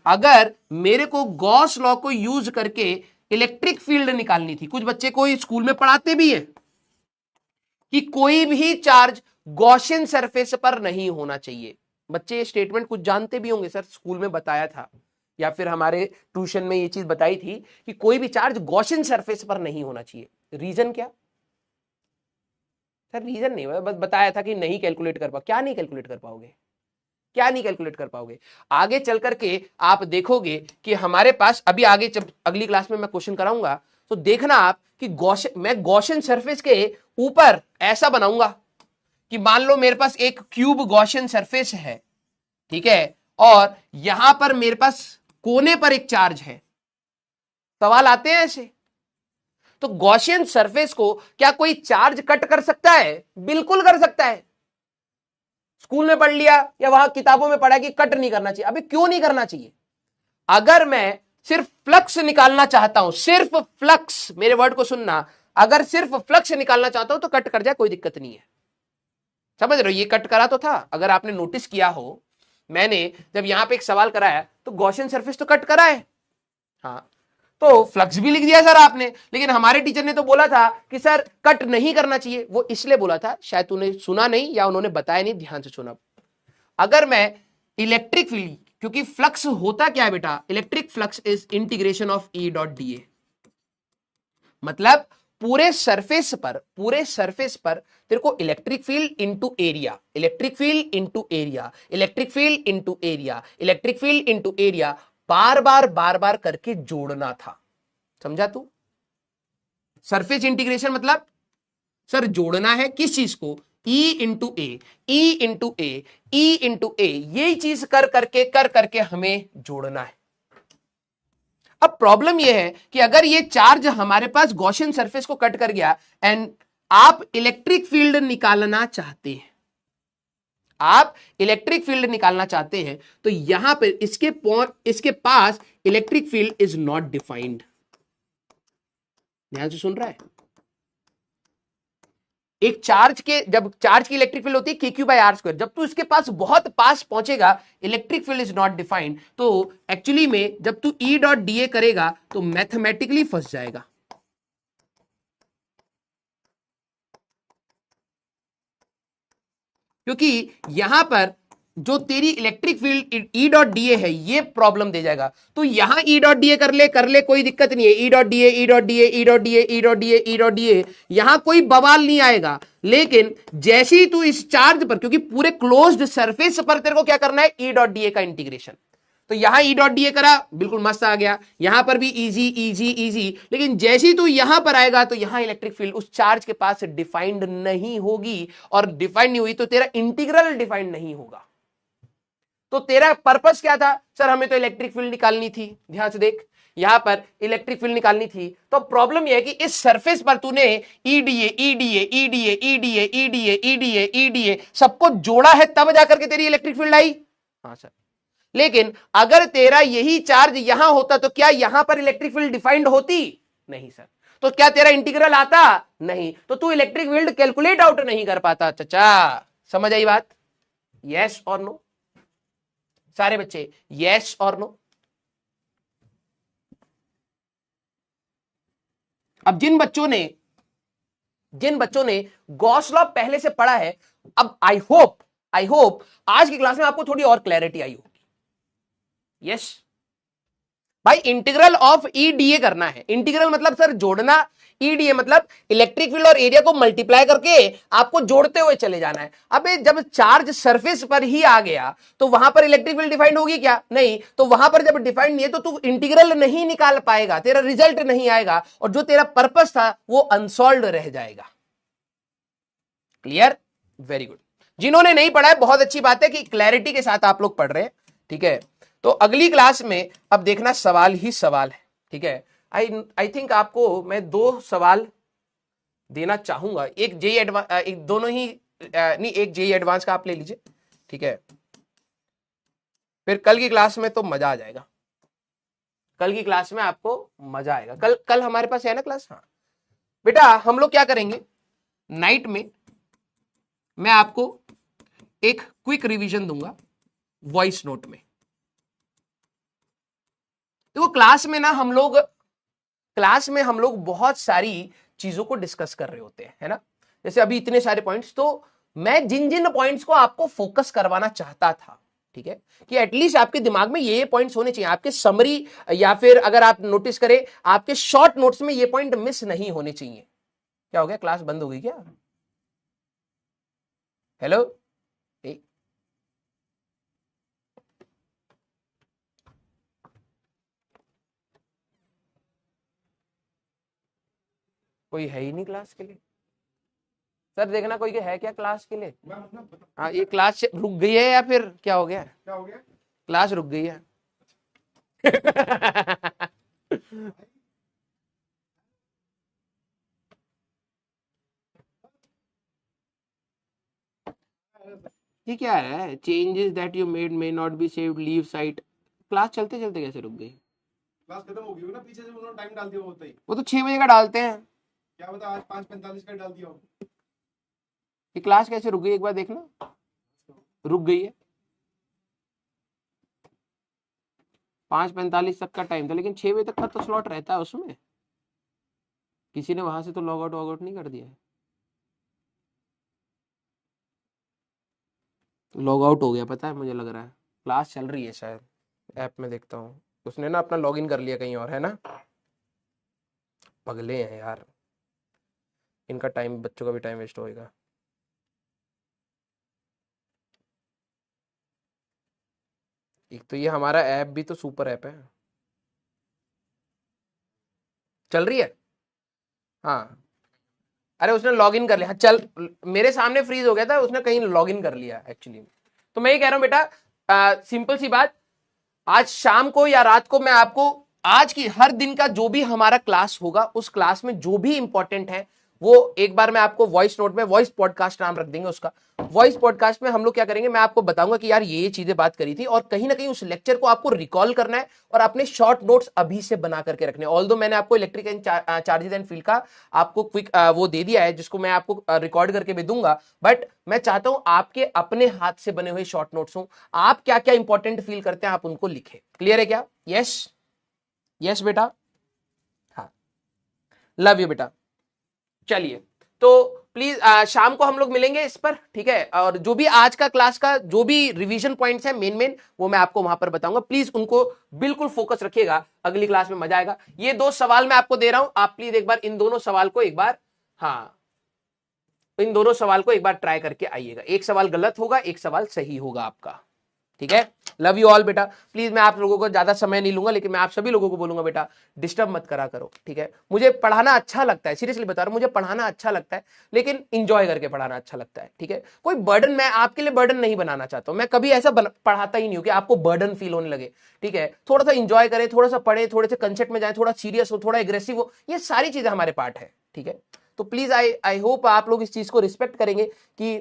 अगर मेरे को गॉस लॉ को यूज करके इलेक्ट्रिक फील्ड निकालनी थी, कुछ बच्चे को स्कूल में पढ़ाते भी है कि कोई भी चार्ज गॉसियन सरफेस पर नहीं होना चाहिए। बच्चे ये स्टेटमेंट कुछ जानते भी होंगे, सर स्कूल में बताया था या फिर हमारे ट्यूशन में ये चीज बताई थी कि कोई भी चार्ज गॉसियन सरफेस पर नहीं होना चाहिए। रीजन क्या? सर रीजन नहीं, बस बताया था कि नहीं कैलकुलेट कर पाओ। क्या नहीं कैलकुलेट कर पाओगे, क्या नहीं कैलकुलेट कर पाओगे? आगे चल करके आप देखोगे कि हमारे पास अभी आगे जब अगली क्लास में मैं क्वेश्चन कराऊंगा तो देखना आप कि मैं गॉसियन सरफेस के ऊपर ऐसा बनाऊंगा कि मान लो मेरे पास एक क्यूब गॉसियन सरफेस है, ठीक है, और यहां पर मेरे पास कोने पर एक चार्ज है। सवाल आते हैं ऐसे। तो गॉसियन सरफेस को क्या कोई चार्ज कट कर सकता है? बिल्कुल कर सकता है। स्कूल में पढ़ लिया या वहां किताबों में पढ़ा कि कट नहीं करना चाहिए। अभी क्यों नहीं करना चाहिए? अगर मैं सिर्फ फ्लक्स निकालना चाहता हूं, सिर्फ फ्लक्स, मेरे वर्ड को सुनना, अगर सिर्फ फ्लक्स निकालना चाहता हूं तो कट कर जाए, कोई दिक्कत नहीं है। समझ रहे हो? ये कट करा तो था, अगर आपने नोटिस किया हो, मैंने जब यहां पे एक सवाल कराया तो गॉसियन सरफेस तो कट करा है, हाँ, तो फ्लक्स भी लिख दिया सर आपने, लेकिन हमारे टीचर ने तो बोला था कि सर कट नहीं करना चाहिए। वो इसलिए बोला था, शायद तूने सुना नहीं या उन्होंने बताया नहीं, ध्यान से सुना। अगर मैं इलेक्ट्रिक फील्ड, क्योंकि फ्लक्स होता क्या है बेटा, electric flux is integration of E dot D A, मतलब पूरे सरफेस पर तेरे को electric field into area, electric field into area, electric field into area, electric field into area बार बार करके जोड़ना था। समझा तू? सरफेस इंटीग्रेशन मतलब सर जोड़ना है किस चीज को? E इंटू ए, ई इंटू ए, ई इंटू ए, यही चीज कर करके हमें जोड़ना है। अब प्रॉब्लम यह है कि अगर ये चार्ज हमारे पास गॉसियन सरफेस को कट कर गया एंड आप इलेक्ट्रिक फील्ड निकालना चाहते हैं, आप इलेक्ट्रिक फील्ड निकालना चाहते हैं, तो यहां पर इसके पास electric field is not defined. ध्यान से सुन रहा है? एक चार्ज के, जब चार्ज की इलेक्ट्रिक फील्ड होती है के क्यू बाई आर स्क्वायर, जब तू इसके पास बहुत पास पहुंचेगा electric field is not defined, तो एक्चुअली में जब तू ई डॉट डी ए करेगा तो मैथमेटिकली फंस जाएगा। क्योंकि यहां पर जो तेरी electric field E dot D ए है ये प्रॉब्लम दे जाएगा। तो यहां ई डॉट डी ए कर ले, कोई दिक्कत नहीं है। ई डॉट डी ए, ई डॉट डी ए, ई डॉट डी ए, ई डॉट डी ए, ई डॉट डी ए, यहां कोई बवाल नहीं आएगा। लेकिन जैसे ही तू इस चार्ज पर, क्योंकि पूरे क्लोज्ड सरफेस पर तेरे को क्या करना है, ई डॉट डी ए का इंटीग्रेशन, तो यहां ई डॉट डी ए करा, बिल्कुल मस्त आ गया। यहां पर भी इजी इजी इजी, लेकिन जैसे ही तू यहां पर आएगा तो यहां इलेक्ट्रिक फील्ड उस चार्ज के पास डिफाइंड नहीं होगी, और डिफाइंड नहीं हुई तो तेरा इंटीग्रल डिफाइंड नहीं होगा। तो तेरा पर्पस क्या था? सर हमें तो इलेक्ट्रिक फील्ड निकालनी थी। ध्यान से देख, यहां पर इलेक्ट्रिक फील्ड निकालनी थी, तो प्रॉब्लम यह है कि इस सरफेस पर तूने EDA EDA EDA EDA EDA EDA EDA सबको जोड़ा है, तब जाकर के तेरी इलेक्ट्रिक फील्ड आई। हाँ सर, लेकिन अगर तेरा यही चार्ज यहां होता तो क्या यहां पर इलेक्ट्रिक फील्ड डिफाइंड होती? नहीं सर। तो क्या तेरा इंटीग्रल आता? नहीं। तो तू इलेक्ट्रिक फील्ड कैलकुलेट आउट नहीं कर पाता। चचा समझ आई बात? यस और नो? सारे बच्चे यस और नो? अब जिन बच्चों ने गॉस लॉ पहले से पढ़ा है, अब आई होप आज की क्लास में आपको थोड़ी और क्लैरिटी आई होगी। यस भाई, इंटीग्रल ऑफ ईडीए करना है। इंटीग्रल मतलब सर जोड़ना, ईडीए मतलब इलेक्ट्रिक फील्ड और एरिया को मल्टीप्लाई करके आपको जोड़ते हुए चले जाना है। अबे जब चार्ज सरफेस पर ही आ गया तो वहां पर इलेक्ट्रिक फील्ड डिफाइंड होगी क्या? नहीं। तो वहां पर जब डिफाइंड नहीं है तो तू इंटीग्रल नहीं निकाल पाएगा, तेरा रिजल्ट नहीं आएगा, और जो तेरा पर्पस था वो अनसॉल्व्ड रह जाएगा। क्लियर? Very good. जिन्होंने नहीं पढ़ा है बहुत अच्छी बात है कि क्लैरिटी के साथ आप लोग पढ़ रहे हैं, ठीक है। तो अगली क्लास में अब देखना सवाल ही सवाल है, ठीक है। आई थिंक आपको मैं 2 सवाल देना चाहूंगा, एक जेई एडवांस, एक दोनों ही नहीं, एक जेई एडवांस का आप ले लीजिए, ठीक है। फिर कल की क्लास में तो मजा आ जाएगा, कल की क्लास में आपको मजा आएगा। कल हमारे पास है ना क्लास? हाँ बेटा, हम लोग क्या करेंगे, नाइट में मैं आपको एक क्विक रिवीजन दूंगा वॉइस नोट में। तो क्लास में हम लोग बहुत सारी चीजों को डिस्कस कर रहे होते हैं, है ना। जैसे अभी इतने सारे पॉइंट्स, तो मैं जिन पॉइंट्स को आपको फोकस करवाना चाहता था, ठीक है, कि एटलीस्ट आपके दिमाग में ये पॉइंट्स होने चाहिए, आपके समरी या फिर अगर आप नोटिस करें आपके शॉर्ट नोट्स में ये पॉइंट मिस नहीं होने चाहिए। क्या हो गया, क्लास बंद हो गई क्या? हेलो, कोई है ही नहीं क्लास के लिए। सर देखना कोई है क्या क्लास के लिए। हाँ, ये क्लास रुक गई है या फिर क्या हो गया? क्या हो गया? क्लास रुक गई है। ये क्या है? Changes that you made may not be saved, leave site. Class चलते चलते कैसे रुक गई? क्लास खत्म हो गई ना, पीछे से उन्होंने टाइम डाल दिया होता ही। वो तो 6 बजे का डालते हैं। क्या पता आज 5:45 का डाल दिया हो। ये क्लास कैसे रुक गई एक बार देखना। रुक गई है, 5:45 तक का टाइम था, लेकिन 6 बजे तक का तो स्लॉट रहता है उसमें। किसी ने वहां से तो लॉग आउट नहीं कर दिया है। लॉग आउट हो गया, पता है मुझे लग रहा है क्लास चल रही है शायद। ऐप में देखता हूँ, उसने ना अपना लॉगिन कर लिया कहीं और, है ना। पगले हैं यार, इनका टाइम, बच्चों का भी टाइम वेस्ट होएगा। एक तो ये हमारा ऐप भी तो सुपर ऐप है। चल रही है। हाँ, अरे उसने लॉगिन कर लिया। हाँ, चल, मेरे सामने फ्रीज हो गया था, उसने कहीं लॉगिन कर लिया एक्चुअली। तो मैं ये कह रहा हूँ बेटा, सिंपल सी बात, आज शाम को या रात को मैं आपको आज की हर दिन का जो भी हमारा क्लास होगा, उस क्लास में जो भी इंपॉर्टेंट है वो एक बार मैं आपको वॉइस नोट में, वॉइस पॉडकास्ट नाम रख देंगे उसका। वॉइस पॉडकास्ट में हम लोग क्या करेंगे, मैं आपको बताऊंगा कि यार ये चीजें बात करी थी, और कहीं ना कहीं उस लेक्चर को आपको रिकॉल करना है और अपने शॉर्ट नोट्स अभी से बना करके रखने। ऑल्दो मैंने आपको electric and charges and field का आपको क्विक वो दे दिया है, जिसको मैं आपको रिकॉर्ड करके भी दूंगा, बट मैं चाहता हूं आपके अपने हाथ से बने हुए शॉर्ट नोट्स हो। आप क्या क्या इंपॉर्टेंट फील करते हैं आप उनको लिखे। क्लियर है क्या? यस, यस बेटा। हाँ, लव यू बेटा। चलिए, तो प्लीज शाम को हम लोग मिलेंगे इस पर, ठीक है। और जो भी आज का क्लास का जो भी रिवीजन पॉइंट्स है मेन मेन, वो मैं आपको वहां पर बताऊंगा। प्लीज उनको बिल्कुल फोकस रखिएगा, अगली क्लास में मजा आएगा। ये 2 सवाल मैं आपको दे रहा हूं, आप प्लीज एक बार इन दोनों सवाल को एक बार, हाँ, इन दोनों सवाल को एक बार ट्राई करके आइएगा। एक सवाल गलत होगा, एक सवाल सही होगा आपका, ठीक है। लव यू ऑल बेटा। प्लीज मैं आप लोगों को ज्यादा समय नहीं लूंगा, लेकिन मैं आप सभी लोगों को बोलूंगा बेटा, डिस्टर्ब मत करा करो, ठीक है। मुझे पढ़ाना अच्छा लगता है, सीरियसली बता रहा हूं, मुझे पढ़ाना अच्छा लगता है, लेकिन इंजॉय करके पढ़ाना अच्छा लगता है, ठीक है। कोई बर्डन, मैं आपके लिए बर्डन नहीं बनाना चाहता हूं। मैं कभी ऐसा पढ़ाता ही नहीं हूं कि आपको बर्डन फील होने लगे, ठीक है। थोड़ा सा इंजॉय करें, थोड़ा सा पढ़े, थोड़े से कंसेप्ट में जाए, थोड़ा सीरियस हो, थोड़ा एग्रेसिव हो, ये सारी चीजें हमारे पार्ट है, ठीक है। तो प्लीज आई होप आप लोग इस चीज को रिस्पेक्ट करेंगे कि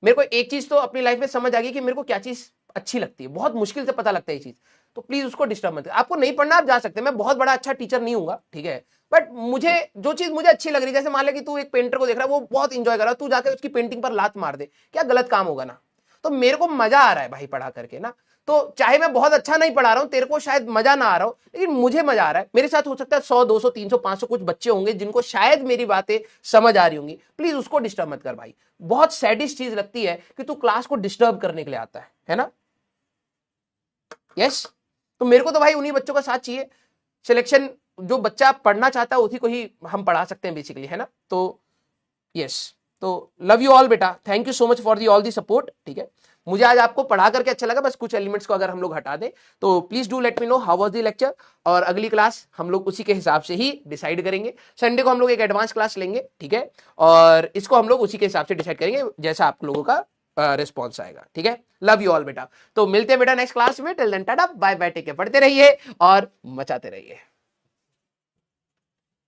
मेरे को एक चीज तो अपनी लाइफ में समझ आ गई कि मेरे को क्या चीज अच्छी लगती है। बहुत मुश्किल से पता लगता है ये चीज, तो प्लीज उसको डिस्टर्ब मत। आपको नहीं पढ़ना, आप जा सकते हैं, मैं बहुत बड़ा अच्छा टीचर नहीं हूंगा, ठीक है, बट मुझे जो चीज मुझे अच्छी लग रही है, जैसे मान ले कि तू एक पेंटर को देख रहा है, वो बहुत इंजॉय कर रहा है, तू जाकर उसकी पेंटिंग पर लात मार दे, क्या गलत काम होगा ना। तो मेरे को मजा आ रहा है भाई पढ़ा करके ना, तो चाहे मैं बहुत अच्छा नहीं पढ़ा रहा हूं, तेरे को शायद मजा ना आ रहा हो, लेकिन मुझे मजा आ रहा है। मेरे साथ हो सकता है 100 200 300 500 कुछ बच्चे होंगे जिनको शायद मेरी बातें समझ आ रही होंगी। प्लीज उसको डिस्टर्ब मत कर भाई। बहुत सैडिस्ट चीज लगती है कि तू क्लास को डिस्टर्ब करने के लिए आता है ना। यस, तो मेरे को तो भाई उन्हीं बच्चों का साथ चाहिए। सिलेक्शन, जो बच्चा पढ़ना चाहता है उसी को ही हम पढ़ा सकते हैं बेसिकली, है ना। तो यस, तो लव यू ऑल बेटा, thank you so much for the all the support, ठीक है। मुझे आज आपको पढ़ा करके अच्छा लगा, बस कुछ एलिमेंट्स को अगर हम लोग हटा दें तो please do let me know how was the lecture, और अगली क्लास हम लोग उसी के हिसाब से ही डिसाइड करेंगे। संडे को हम लोग एक एडवांस क्लास लेंगे, ठीक है, और इसको हम लोग उसी के हिसाब से डिसाइड करेंगे जैसा आप लोगों का रिस्पॉन्स आएगा, ठीक है। लव यू ऑल बेटा। तो मिलते हैं बेटा नेक्स्ट क्लास में। Till then tata bye bye, take care, पढ़ते रहिए और मचाते रहिए।